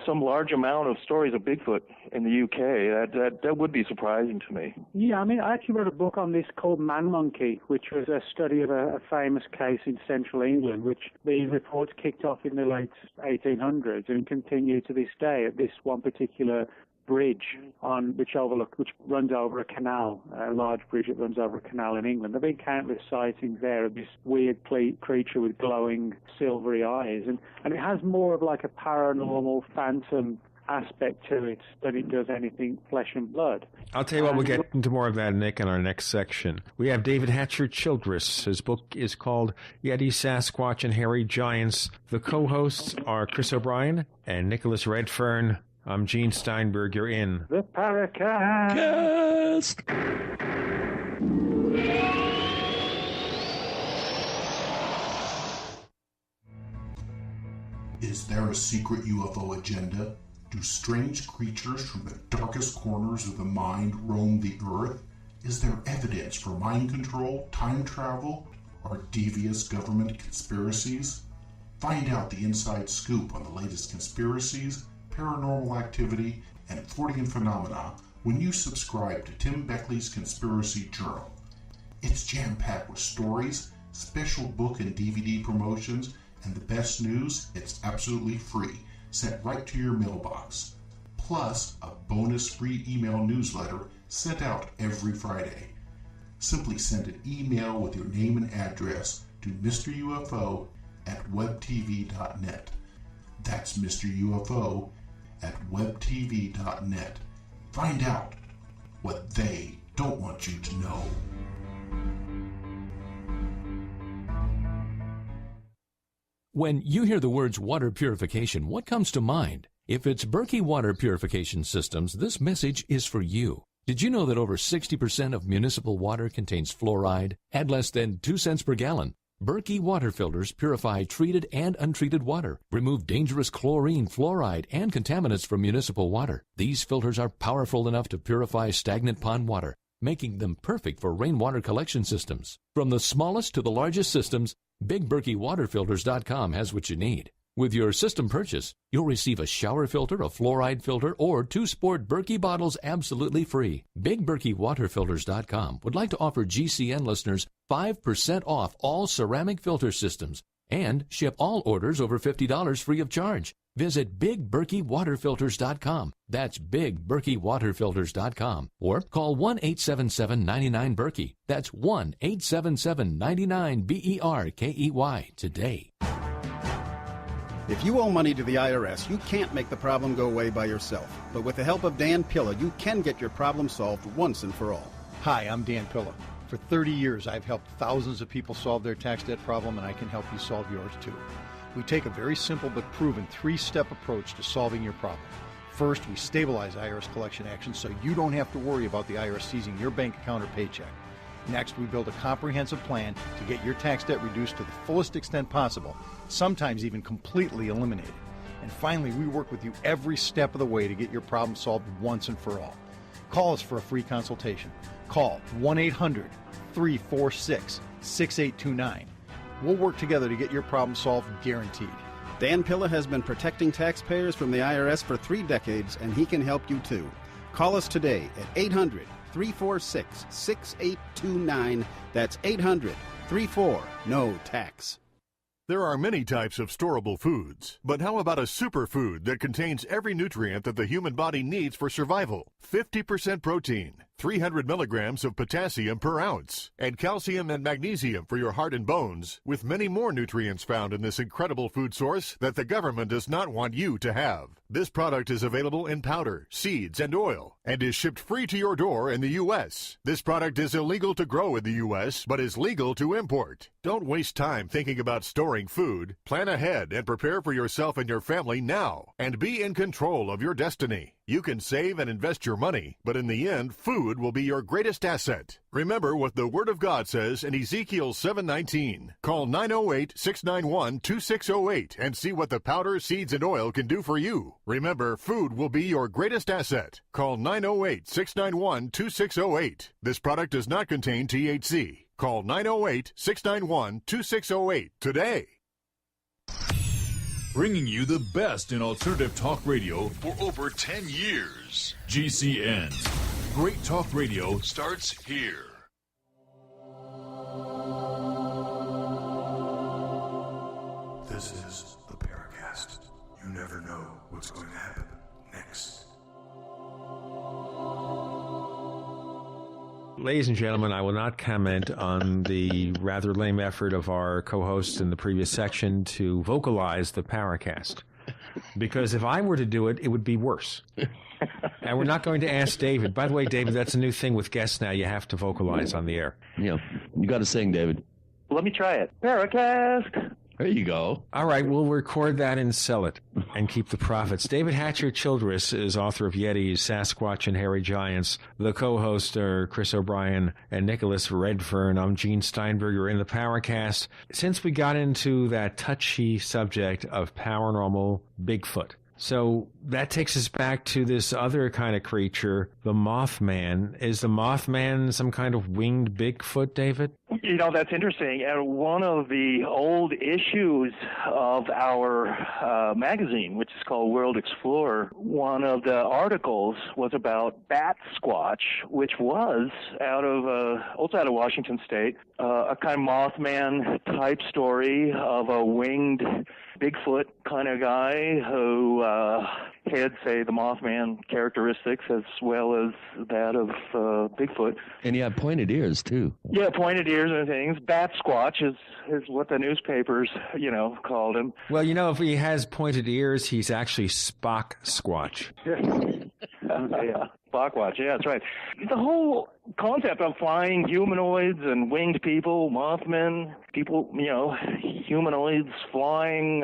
some large amount of stories of Bigfoot in the UK. That would be surprising to me. Yeah, I actually wrote a book on this called Man Monkey, which was a study of a famous case in central England, which the reports kicked off in the late 1800s and continue to this day at this one particular bridge which runs over a canal, a large bridge that runs over a canal in England. There have been countless sightings there of this weird creature with glowing silvery eyes, and it has more of like a paranormal phantom aspect to it than it does anything flesh and blood. I'll tell you what, we'll get into more of that, Nick, in our next section. We have David Hatcher Childress. His book is called Yetis, Sasquatch, and Hairy Giants. The co-hosts are Chris O'Brien and Nicholas Redfern. I'm Gene Steinberg. You're in the Paracast. Is there a secret UFO agenda? Do strange creatures from the darkest corners of the mind roam the Earth? Is there evidence for mind control, time travel, or devious government conspiracies? Find out the inside scoop on the latest conspiracies, paranormal activity, and Fortean phenomena when you subscribe to Tim Beckley's Conspiracy Journal. It's jam-packed with stories, special book and DVD promotions, and the best news, it's absolutely free, sent right to your mailbox. Plus, a bonus free email newsletter sent out every Friday. Simply send an email with your name and address to MrUFO@webtv.net. That's MrUFO@webtv.net. Find out what they don't want you to know. When you hear the words water purification, what comes to mind? If it's Berkey Water Purification Systems, this message is for you. Did you know that over 60% of municipal water contains fluoride at less than 2 cents per gallon? Berkey water filters purify treated and untreated water, remove dangerous chlorine, fluoride, and contaminants from municipal water. These filters are powerful enough to purify stagnant pond water, making them perfect for rainwater collection systems. From the smallest to the largest systems, BigBerkeyWaterFilters.com has what you need. With your system purchase, you'll receive a shower filter, a fluoride filter, or 2 sport Berkey bottles absolutely free. BigBerkeyWaterFilters.com would like to offer GCN listeners 5% off all ceramic filter systems and ship all orders over $50 free of charge. Visit BigBerkeyWaterFilters.com. That's BigBerkeyWaterFilters.com. Or call 1-877-99-BERKEY. That's 1-877-99-BERKEY today. If you owe money to the IRS, you can't make the problem go away by yourself. But with the help of Dan Pilla, you can get your problem solved once and for all. Hi, I'm Dan Pilla. For 30 years, I've helped thousands of people solve their tax debt problem, and I can help you solve yours too. We take a very simple but proven 3-step approach to solving your problem. First, we stabilize IRS collection actions so you don't have to worry about the IRS seizing your bank account or paycheck. Next, we build a comprehensive plan to get your tax debt reduced to the fullest extent possible, sometimes even completely eliminated. And finally, we work with you every step of the way to get your problem solved once and for all. Call us for a free consultation. Call 1-800-346-6829. We'll work together to get your problem solved, guaranteed. Dan Pilla has been protecting taxpayers from the IRS for 3 decades, and he can help you too. Call us today at 800-346-6829. That's 800-34-NO-TAX. There are many types of storable foods, but how about a superfood that contains every nutrient that the human body needs for survival? 50% protein, 300 milligrams of potassium per ounce, and calcium and magnesium for your heart and bones, with many more nutrients found in this incredible food source that the government does not want you to have. This product is available in powder, seeds, and oil, and is shipped free to your door in the U.S. This product is illegal to grow in the U.S., but is legal to import. Don't waste time thinking about storing food. Plan ahead and prepare for yourself and your family now, and be in control of your destiny. You can save and invest your money, but in the end, food will be your greatest asset. Remember what the Word of God says in Ezekiel 7:19. Call 908-691-2608 and see what the powder, seeds, and oil can do for you. Remember, food will be your greatest asset. Call 908-691-2608. This product does not contain THC. Call 908-691-2608 today. Bringing you the best in alternative talk radio for over 10 years. GCN. Great talk radio starts here. This is the Paracast. You never know what's going to happen next. Ladies and gentlemen, I will not comment on the rather lame effort of our co-hosts in the previous section to vocalize the Paracast. Because if I were to do it, it would be worse. And we're not going to ask David. By the way, David, that's a new thing with guests now. You have to vocalize on the air. Yeah, you got to sing, David. Let me try it. Paracast. There you go. All right, we'll record that and sell it and keep the profits. David Hatcher Childress is author of Yetis, Sasquatch and Hairy Giants. The co-hosts are Chris O'Brien and Nicholas Redfern. I'm Gene Steinberger in the Paracast. Since we got into that touchy subject of paranormal Bigfoot, so that takes us back to this other kind of creature, the Mothman. Is the Mothman some kind of winged Bigfoot, David? You know, that's interesting. And one of the old issues of our magazine, which is called World Explorer, one of the articles was about Bat Squatch, which was also out of Washington State, a kind of Mothman type story of a winged Bigfoot kind of guy who had, say, the Mothman characteristics as well as that of Bigfoot. And he had pointed ears, too. Yeah, pointed ears and things. Bat Squatch is what the newspapers, called him. Well, if he has pointed ears, he's actually Spock Squatch. Yeah. Sasquatch, yeah, that's right. The whole concept of flying humanoids and winged people, Mothmen, people, humanoids flying,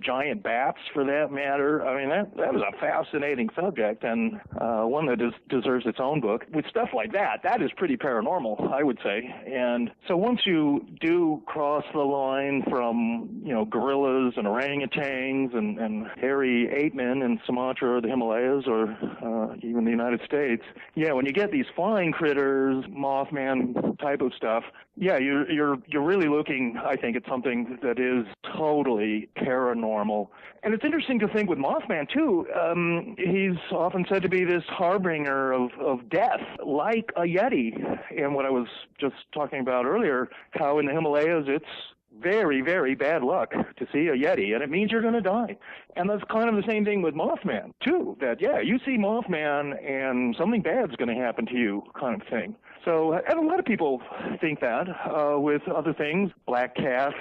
giant bats for that matter. I mean, that was a fascinating subject and one that deserves its own book. With stuff like that is pretty paranormal, I would say. And so once you do cross the line from, gorillas and orangutans and hairy ape men in Sumatra or the Himalayas or even the United States, when you get these flying critters, Mothman type of stuff, you're really looking, I think, at something that is totally paranormal. And it's interesting to think with Mothman, too, he's often said to be this harbinger of death, like a Yeti. And what I was just talking about earlier, how in the Himalayas it's very, very bad luck to see a Yeti, and it means you're going to die. And that's kind of the same thing with Mothman, too, that, you see Mothman and something bad's going to happen to you kind of thing. So, and a lot of people think that with other things, black cats,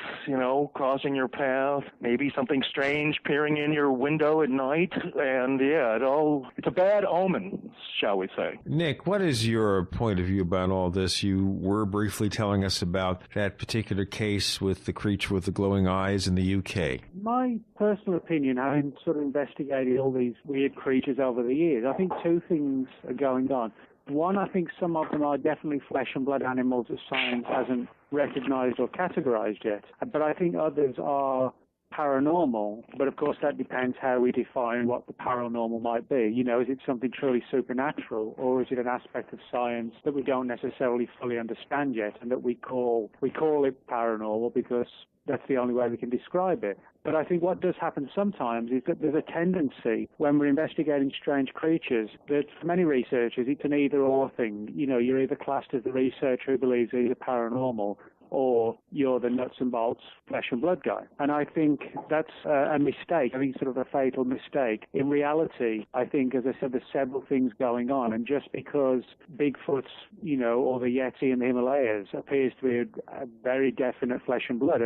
crossing your path, maybe something strange peering in your window at night, and it's a bad omen, shall we say. Nick, what is your point of view about all this? You were briefly telling us about that particular case with the creature with the glowing eyes in the UK. My personal opinion, having sort of investigated all these weird creatures over the years, I think two things are going on. One, I think some of them are definitely flesh and blood animals that science hasn't recognized or categorized yet. But I think others are paranormal, but of course that depends how we define what the paranormal might be. Is it something truly supernatural, or is it an aspect of science that we don't necessarily fully understand yet and that we call it paranormal because that's the only way we can describe it. But I think what does happen sometimes is that there's a tendency when we're investigating strange creatures that for many researchers it's an either-or thing. You're either classed as the researcher who believes these are paranormal, or you're the nuts and bolts flesh and blood guy. And I think that's a mistake. I think sort of a fatal mistake. In reality, I think, as I said, there's several things going on. And just because Bigfoot's, or the Yeti in the Himalayas appears to be a very definite flesh and blood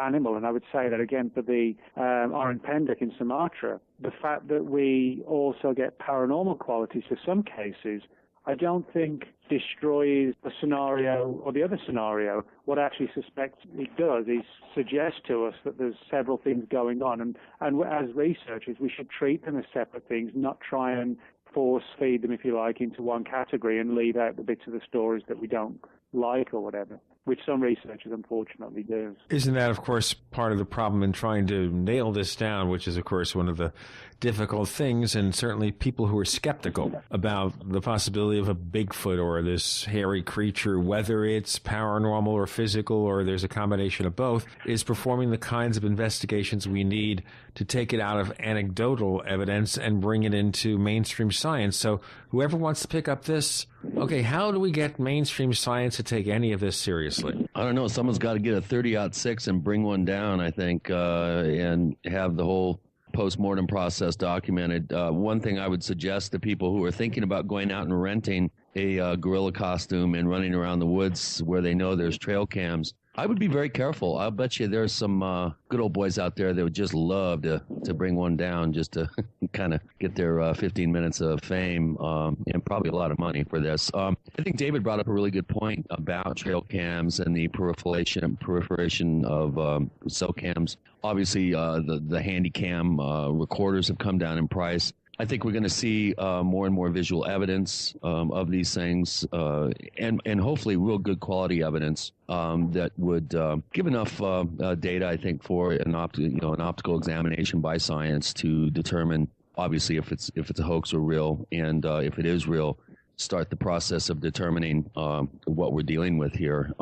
animal, and I would say that again for the Orang Pendek in Sumatra, the fact that we also get paranormal qualities for some cases, I don't think destroys the scenario or the other scenario. What I actually suspect it does is suggest to us that there's several things going on. And as researchers, we should treat them as separate things, not try and force feed them, if you like, into one category and leave out the bits of the stories that we don't like or whatever, which some researchers unfortunately do. Isn't that, of course, part of the problem in trying to nail this down, which is, of course, one of the difficult things, and certainly people who are skeptical about the possibility of a Bigfoot or this hairy creature, whether it's paranormal or physical or there's a combination of both, is performing the kinds of investigations we need to take it out of anecdotal evidence and bring it into mainstream science. So whoever wants to pick up this, okay, how do we get mainstream science to take any of this seriously? I don't know. Someone's got to get a 30-06 and bring one down, I think, and have the whole post-mortem process documented. One thing I would suggest to people who are thinking about going out and renting a gorilla costume and running around the woods where they know there's trail cams, I would be very careful. I'll bet you there's some good old boys out there that would just love to bring one down just to kind of get their 15 minutes of fame and probably a lot of money for this. I think David brought up a really good point about trail cams and the proliferation of cell cams. Obviously, the handy cam recorders have come down in price. I think we're going to see more and more visual evidence of these things, and hopefully real good quality evidence that would give enough data, I think, for an optical examination by science to determine, obviously, if it's a hoax or real, and if it is real, start the process of determining what we're dealing with here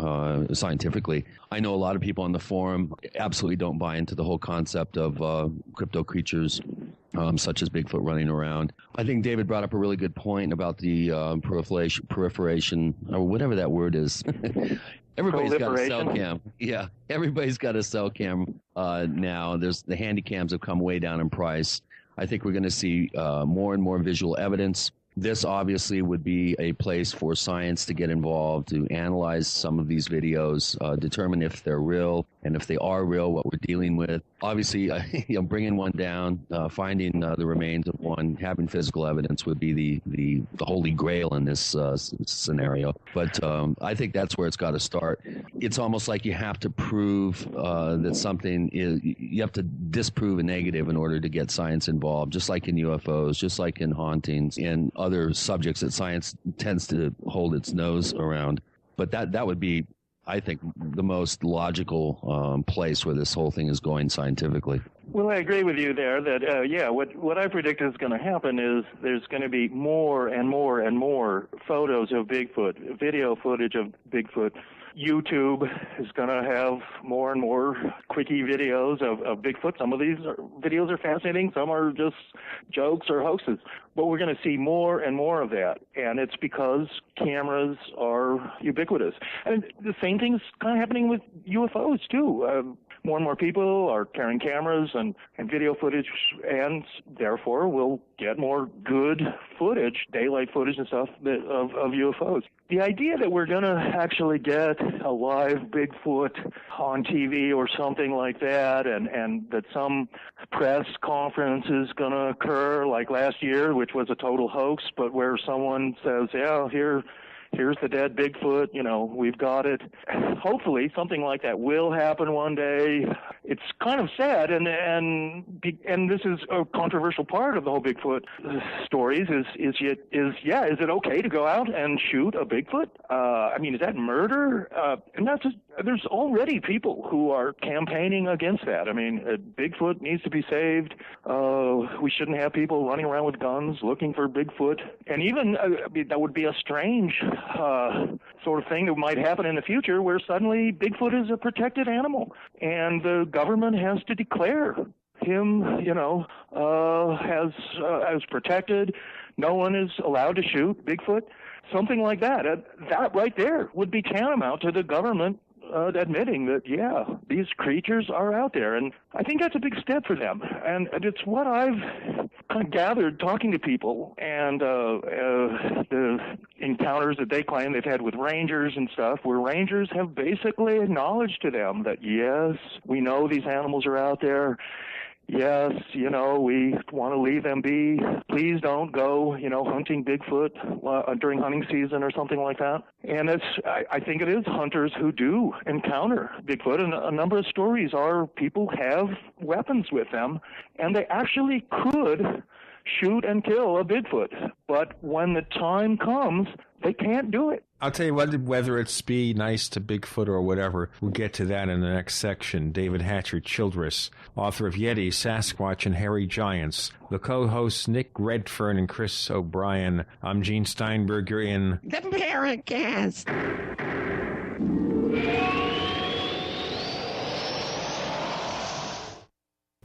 scientifically. I know a lot of people on the forum absolutely don't buy into the whole concept of crypto creatures such as Bigfoot running around. I think David brought up a really good point about the proliferation, or whatever that word is. Everybody's got a cell cam. Yeah, everybody's got a cell cam now. The handy cams have come way down in price. I think we're going to see more and more visual evidence. This obviously would be a place for science to get involved, to analyze some of these videos, determine if they're real, and if they are real, what we're dealing with. Obviously, bringing one down, finding the remains of one, having physical evidence would be the holy grail in this scenario. But I think that's where it's got to start. It's almost like you have to prove that something is, you have to disprove a negative in order to get science involved, just like in UFOs, just like in hauntings, and other subjects that science tends to hold its nose around. But that would be, I think, the most logical place where this whole thing is going scientifically. Well, I agree with you there that, what I predict is going to happen is there's going to be more and more and more photos of Bigfoot, video footage of Bigfoot. YouTube is going to have more and more quickie videos of Bigfoot. Some of these videos are fascinating. Some are just jokes or hoaxes. But we're going to see more and more of that. And it's because cameras are ubiquitous. And the same thing's kind of happening with UFOs, too. More and more people are carrying cameras and video footage, and therefore we'll get more good footage, daylight footage and stuff of UFOs. The idea that we're going to actually get a live Bigfoot on TV or something like that, and that some press conference is going to occur like last year, which was a total hoax, but where someone says, yeah, here's the dead Bigfoot, we've got it. Hopefully something like that will happen one day. It's kind of sad, and this is a controversial part of the whole Bigfoot stories is it okay to go out and shoot a Bigfoot? Is that murder? And that's just, there's already people who are campaigning against that. Bigfoot needs to be saved. We shouldn't have people running around with guns looking for Bigfoot. And even that would be a strange sort of thing that might happen in the future, where suddenly Bigfoot is a protected animal, and the government has to declare him, as protected. No one is allowed to shoot Bigfoot. Something like that. That right there would be tantamount to the government admitting that, these creatures are out there. And I think that's a big step for them. And it's what I've kind of gathered talking to people, and the encounters that they claim they've had with rangers and stuff, where rangers have basically acknowledged to them that, yes, we know these animals are out there. Yes, we want to leave them be. Please don't go, hunting Bigfoot during hunting season or something like that. And I think it is hunters who do encounter Bigfoot. And a number of stories are people have weapons with them, and they actually could shoot and kill a Bigfoot. But when the time comes, they can't do it. I'll tell you what, whether it's be nice to Bigfoot or whatever, we'll get to that in the next section. David Hatcher Childress, author of Yetis, Sasquatch, and Hairy Giants. The co-hosts Nick Redfern and Chris O'Brien. I'm Gene Steinberg. You're in the Paracast.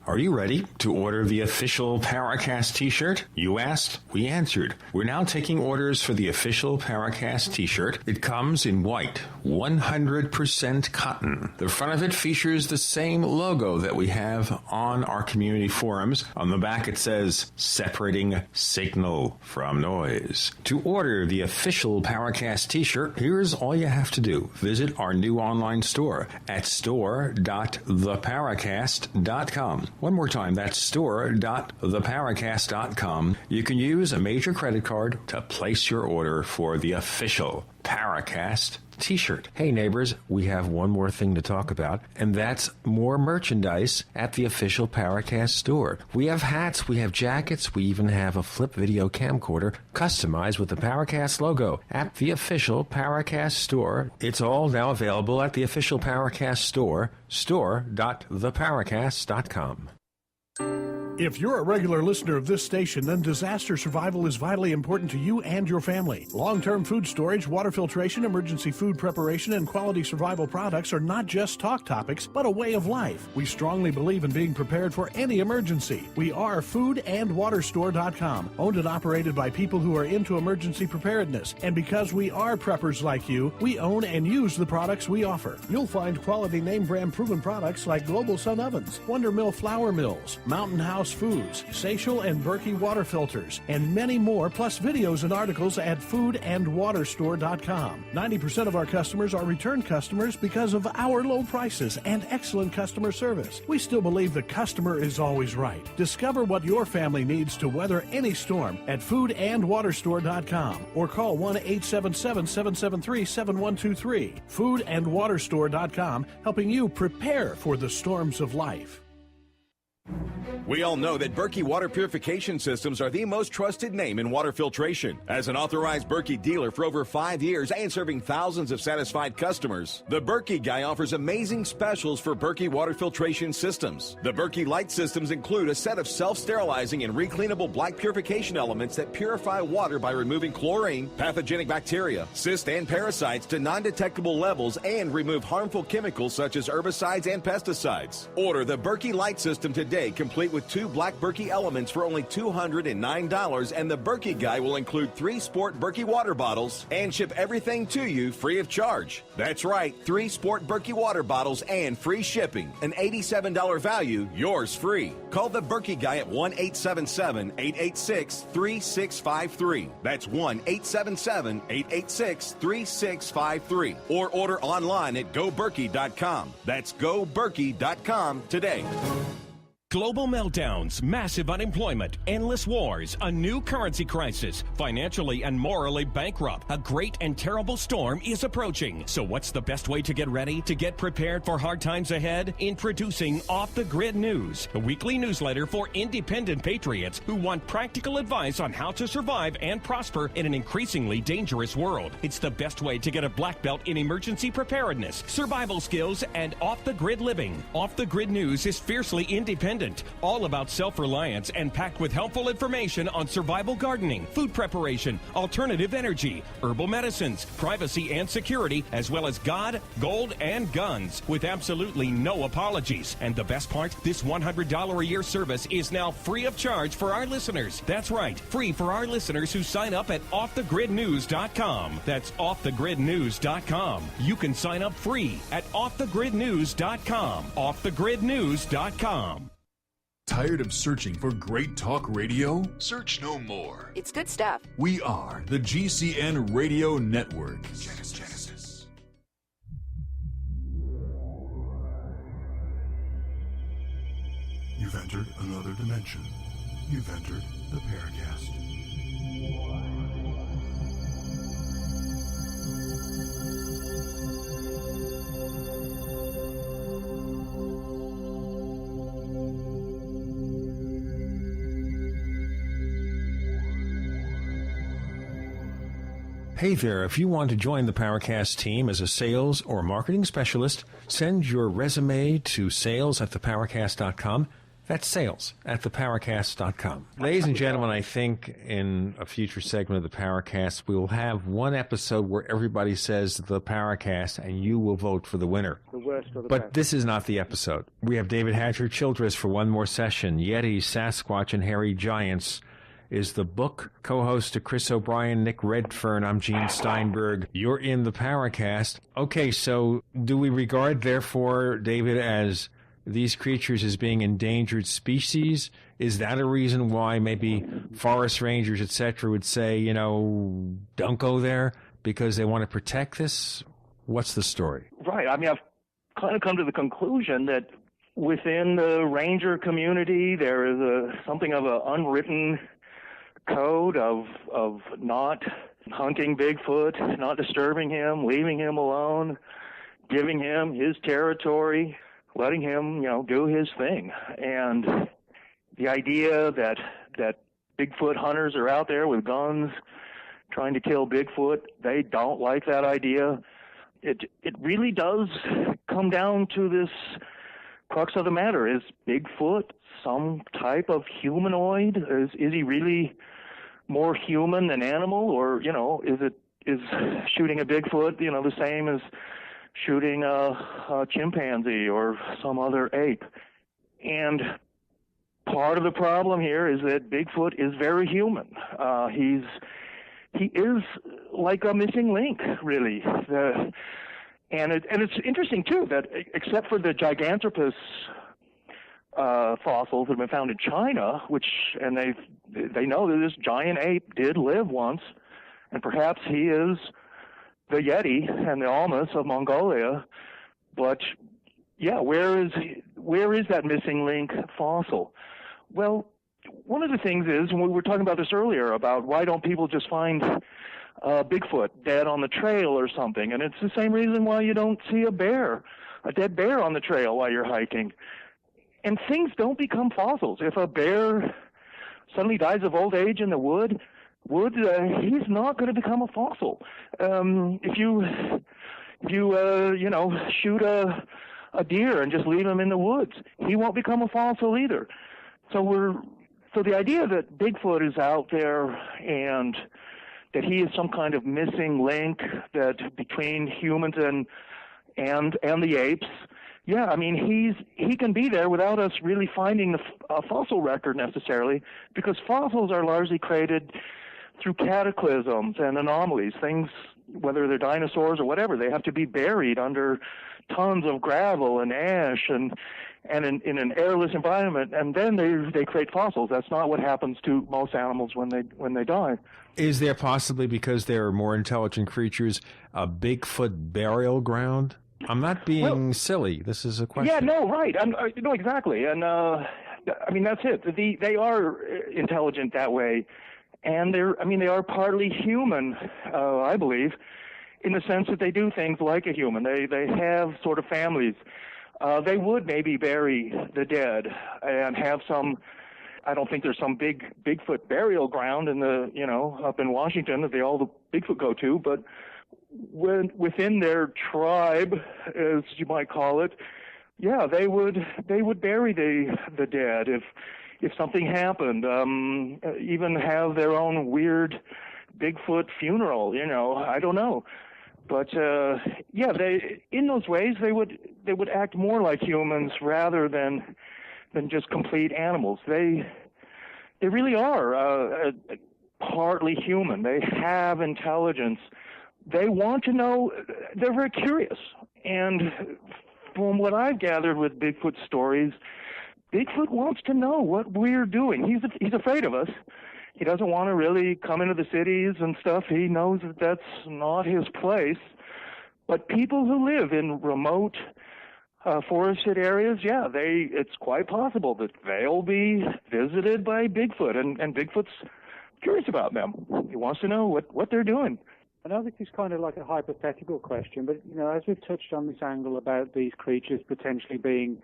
Are you ready to order the official Paracast t-shirt? You asked, we answered. We're now taking orders for the official Paracast t-shirt. It comes in white, 100% cotton. The front of it features the same logo that we have on our community forums. On the back it says, separating signal from noise. To order the official Paracast t-shirt, here's all you have to do. Visit our new online store at store.theparacast.com. One more time, that's store.theparacast.com. You can use a major credit card to place your order for the official Paracast t-shirt. Hey neighbors, we have one more thing to talk about, and that's more merchandise at the official Paracast store. We have hats, we have jackets, we even have a flip video camcorder customized with the Paracast logo at the official Paracast store. It's all now available at the official Paracast store, store.theparacast.com. If you're a regular listener of this station, then disaster survival is vitally important to you and your family. Long-term food storage, water filtration, emergency food preparation, and quality survival products are not just talk topics, but a way of life. We strongly believe in being prepared for any emergency. We are foodandwaterstore.com, owned and operated by people who are into emergency preparedness. And because we are preppers like you, we own and use the products we offer. You'll find quality name brand proven products like Global Sun Ovens, Wonder Mill Flour Mills, Mountain House Foods, Seychelles and Berkey water filters, and many more, plus videos and articles at foodandwaterstore.com. 90% of our customers are return customers because of our low prices and excellent customer service. We still believe the customer is always right. Discover what your family needs to weather any storm at foodandwaterstore.com or call 1-877-773-7123. Foodandwaterstore.com, helping you prepare for the storms of life. We all know that Berkey Water Purification Systems are the most trusted name in water filtration. As an authorized Berkey dealer for over 5 years and serving thousands of satisfied customers, the Berkey Guy offers amazing specials for Berkey water filtration systems. The Berkey Light systems include a set of self-sterilizing and recleanable black purification elements that purify water by removing chlorine, pathogenic bacteria, cysts, and parasites to non-detectable levels and remove harmful chemicals such as herbicides and pesticides. Order the Berkey Light system today, complete with 2 black Berkey elements for only $209, and the Berkey Guy will include 3 sport Berkey water bottles and ship everything to you free of charge. That's right, 3 sport Berkey water bottles and free shipping. An $87 value, yours free. Call the Berkey Guy at 1-877-886-3653. That's 1-877-886-3653. Or order online at goberkey.com. That's goberkey.com today. Global meltdowns, massive unemployment, endless wars, a new currency crisis, financially and morally bankrupt. A great and terrible storm is approaching. So what's the best way to get ready, to get prepared for hard times ahead? Introducing Off the Grid News, a weekly newsletter for independent patriots who want practical advice on how to survive and prosper in an increasingly dangerous world. It's the best way to get a black belt in emergency preparedness, survival skills, and off-the-grid living. Off the Grid News is fiercely independent, all about self-reliance and packed with helpful information on survival gardening, food preparation, alternative energy, herbal medicines, privacy and security, as well as God, gold, and guns, with absolutely no apologies. And the best part, this $100 a year service is now free of charge for our listeners. That's right, free for our listeners who sign up at offthegridnews.com. That's offthegridnews.com. You can sign up free at offthegridnews.com. offthegridnews.com. Tired of searching for great talk radio? Search no more. It's good stuff. We are the GCN Radio Network. Genesis. You've entered another dimension. You've entered the Paracast. Hey there, if you want to join the Paracast team as a sales or marketing specialist, send your resume to sales@theparacast.com That's sales@theparacast.com. Ladies and gentlemen, I think in a future segment of the Paracast, we will have one episode where everybody says the Paracast, and you will vote for the winner. The worst or the But best. this is not the episode. We have David Hatcher Childress for one more session. Yetis, Sasquatch, and Hairy Giants is the book. Co-host to Chris O'Brien, Nick Redfern, I'm Gene Steinberg. You're in the Paracast. Okay, so do we regard, therefore, David, as these creatures as being endangered species? Is that a reason why maybe forest rangers, etc., would say, don't go there because they want to protect this? What's the story? Right. I mean, I've kind of come to the conclusion that within the ranger community, there is something of an unwritten code of not hunting Bigfoot, not disturbing him, leaving him alone, giving him his territory, letting him, do his thing. And the idea that Bigfoot hunters are out there with guns trying to kill Bigfoot, they don't like that idea. It really does come down to this crux of the matter. Is Bigfoot some type of humanoid? Is he really more human than animal? Or, is shooting a Bigfoot, the same as shooting a chimpanzee or some other ape? And part of the problem here is that Bigfoot is very human. He is like a missing link, really. And it's interesting too that except for the Gigantopus fossils that have been found in China, and they know that this giant ape did live once, and perhaps he is the Yeti and the Almas of Mongolia. But yeah, where is that missing link fossil? Well, one of the things is, and we were talking about this earlier, about why don't people just find Bigfoot dead on the trail or something? And it's the same reason why you don't see a dead bear on the trail while you're hiking. And things don't become fossils. If a bear suddenly dies of old age in the wood, he's not going to become a fossil. If you shoot a deer and just leave him in the woods, he won't become a fossil either. So the idea that Bigfoot is out there and that he is some kind of missing link that between humans and the apes. Yeah, I mean, he can be there without us really finding a fossil record necessarily, because fossils are largely created through cataclysms and anomalies. Things, whether they're dinosaurs or whatever, they have to be buried under tons of gravel and ash and in an airless environment, and then they create fossils. That's not what happens to most animals when they die. Is there possibly, because they're more intelligent creatures, a Bigfoot burial ground? I'm not being silly. This is a question. Yeah, no, right. No, exactly. And I mean, that's it. They are intelligent that way, and they are partly human, I believe, in the sense that they do things like a human. They have sort of families. They would maybe bury the dead and have some. I don't think there's some big Bigfoot burial ground up in Washington that all the Bigfoot go to, but within their tribe, as you might call it, yeah, they would bury the dead if something happened. Even have their own weird Bigfoot funeral. I don't know, but yeah, in those ways they would act more like humans rather than just complete animals. They really are partly human. They have intelligence. They want to know. They're very curious. And from what I've gathered with Bigfoot stories, Bigfoot wants to know what we're doing. He's afraid of us. He doesn't want to really come into the cities and stuff. He knows that that's not his place. But people who live in remote forested areas, yeah, it's quite possible that they'll be visited by Bigfoot, and Bigfoot's curious about them. He wants to know what they're doing. I know this is kind of like a hypothetical question, but, as we've touched on this angle about these creatures potentially being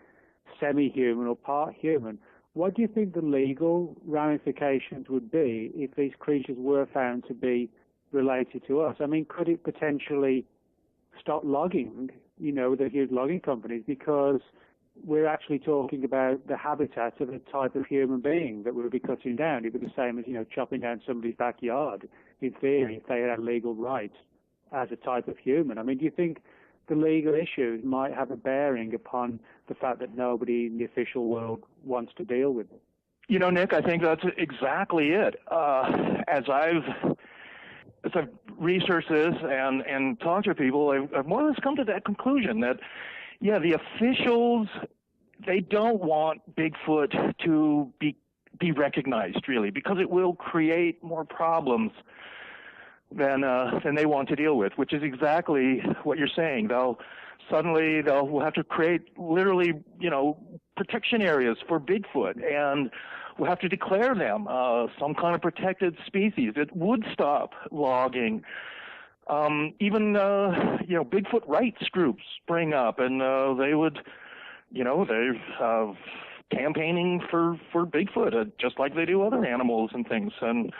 semi-human or part human, what do you think the legal ramifications would be if these creatures were found to be related to us? I mean, could it potentially stop logging, the huge logging companies? Because we're actually talking about the habitat of a type of human being that we would be cutting down. It would be the same as, chopping down somebody's backyard, in theory, if they had legal rights as a type of human. I mean, do you think the legal issues might have a bearing upon the fact that nobody in the official world wants to deal with it? Nick, I think that's exactly it. As I've researched this and talked to people, I've more or less come to that conclusion that, the officials, they don't want Bigfoot to be recognized, really, because it will create more problems than they want to deal with, which is exactly what you're saying. We'll have to create literally, protection areas for Bigfoot, and we'll have to declare them some kind of protected species. It would stop logging. Even Bigfoot rights groups spring up, and they would, they're campaigning for Bigfoot, just like they do other animals and things, and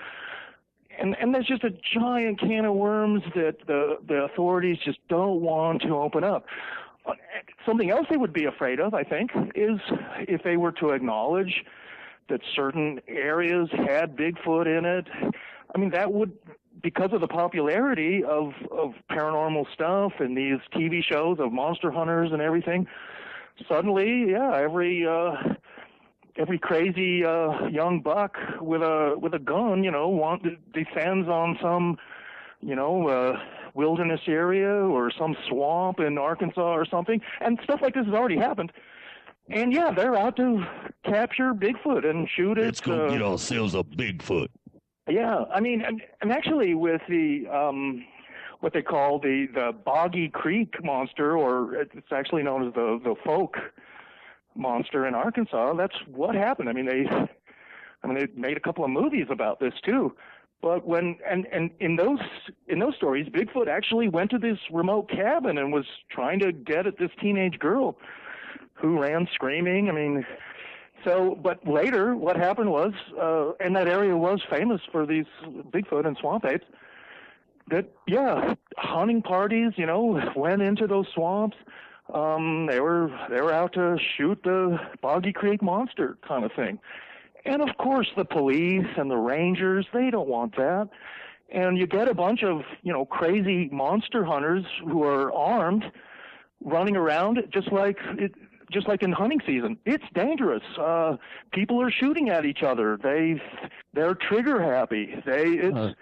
there's just a giant can of worms that the authorities just don't want to open up. Something else they would be afraid of, I think, is if they were to acknowledge that certain areas had Bigfoot in it. I mean, that would, because of the popularity of paranormal stuff and these TV shows of monster hunters and everything, suddenly, every crazy young buck with a gun, descends on some, wilderness area or some swamp in Arkansas or something, and stuff like this has already happened. And they're out to capture Bigfoot and shoot it. Let's go get ourselves a Bigfoot. Yeah, I mean, and actually with the what they call the Boggy Creek monster, or it's actually known as the Folk monster in Arkansas, that's what happened. I mean, they made a couple of movies about this too. But when and in those stories, Bigfoot actually went to this remote cabin and was trying to get at this teenage girl who ran screaming. I mean, but later what happened was, and that area was famous for these Bigfoot and swamp apes, that hunting parties, went into those swamps. They were out to shoot the Boggy Creek monster kind of thing. And of course the police and the rangers, they don't want that. And you get a bunch of, crazy monster hunters who are armed running around just like in hunting season. It's dangerous. People are shooting at each other. They're trigger happy. The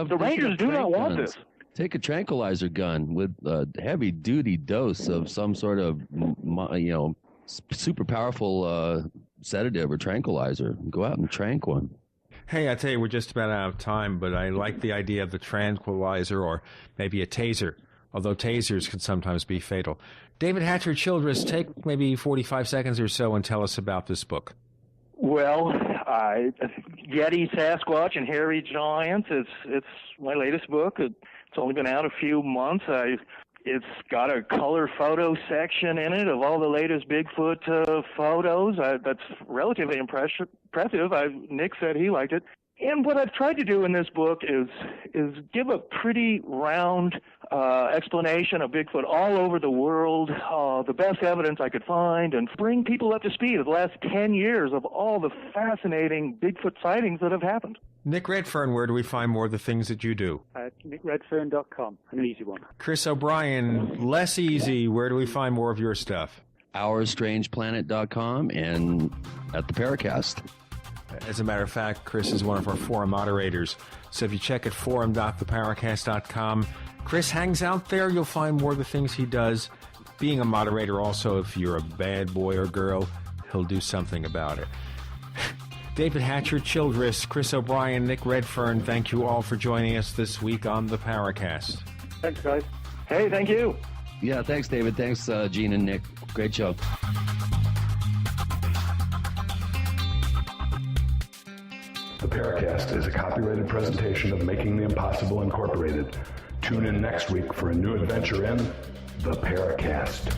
rangers do not want this. Take a tranquilizer gun with a heavy duty dose of some sort of, super powerful sedative or tranquilizer. Go out and trank one. Hey, I tell you, we're just about out of time, but I like the idea of the tranquilizer or maybe a taser, although tasers can sometimes be fatal. David Hatcher Childress, take maybe 45 seconds or so and tell us about this book. Well, Yetis, Sasquatch, and Hairy Giants, it's my latest book. It's only been out a few months. It's got a color photo section in it of all the latest Bigfoot photos. That's relatively impressive. Nick said he liked it. And what I've tried to do in this book is give a pretty round explanation of Bigfoot all over the world, the best evidence I could find, and bring people up to speed of the last 10 years of all the fascinating Bigfoot sightings that have happened. Nick Redfern, where do we find more of the things that you do? At nickredfern.com, an easy one. Chris O'Brien, less easy, where do we find more of your stuff? OurStrangePlanet.com and at the Paracast. As a matter of fact, Chris is one of our forum moderators. So if you check at forum.theparacast.com, Chris hangs out there. You'll find more of the things he does. Being a moderator also, if you're a bad boy or girl, he'll do something about it. David Hatcher Childress, Chris O'Brien, Nick Redfern, thank you all for joining us this week on the Paracast. Thanks, guys. Hey, thank you. Yeah, thanks, David. Thanks, Gene and Nick. Great show. The Paracast is a copyrighted presentation of Making the Impossible Incorporated. Tune in next week for a new adventure in The Paracast.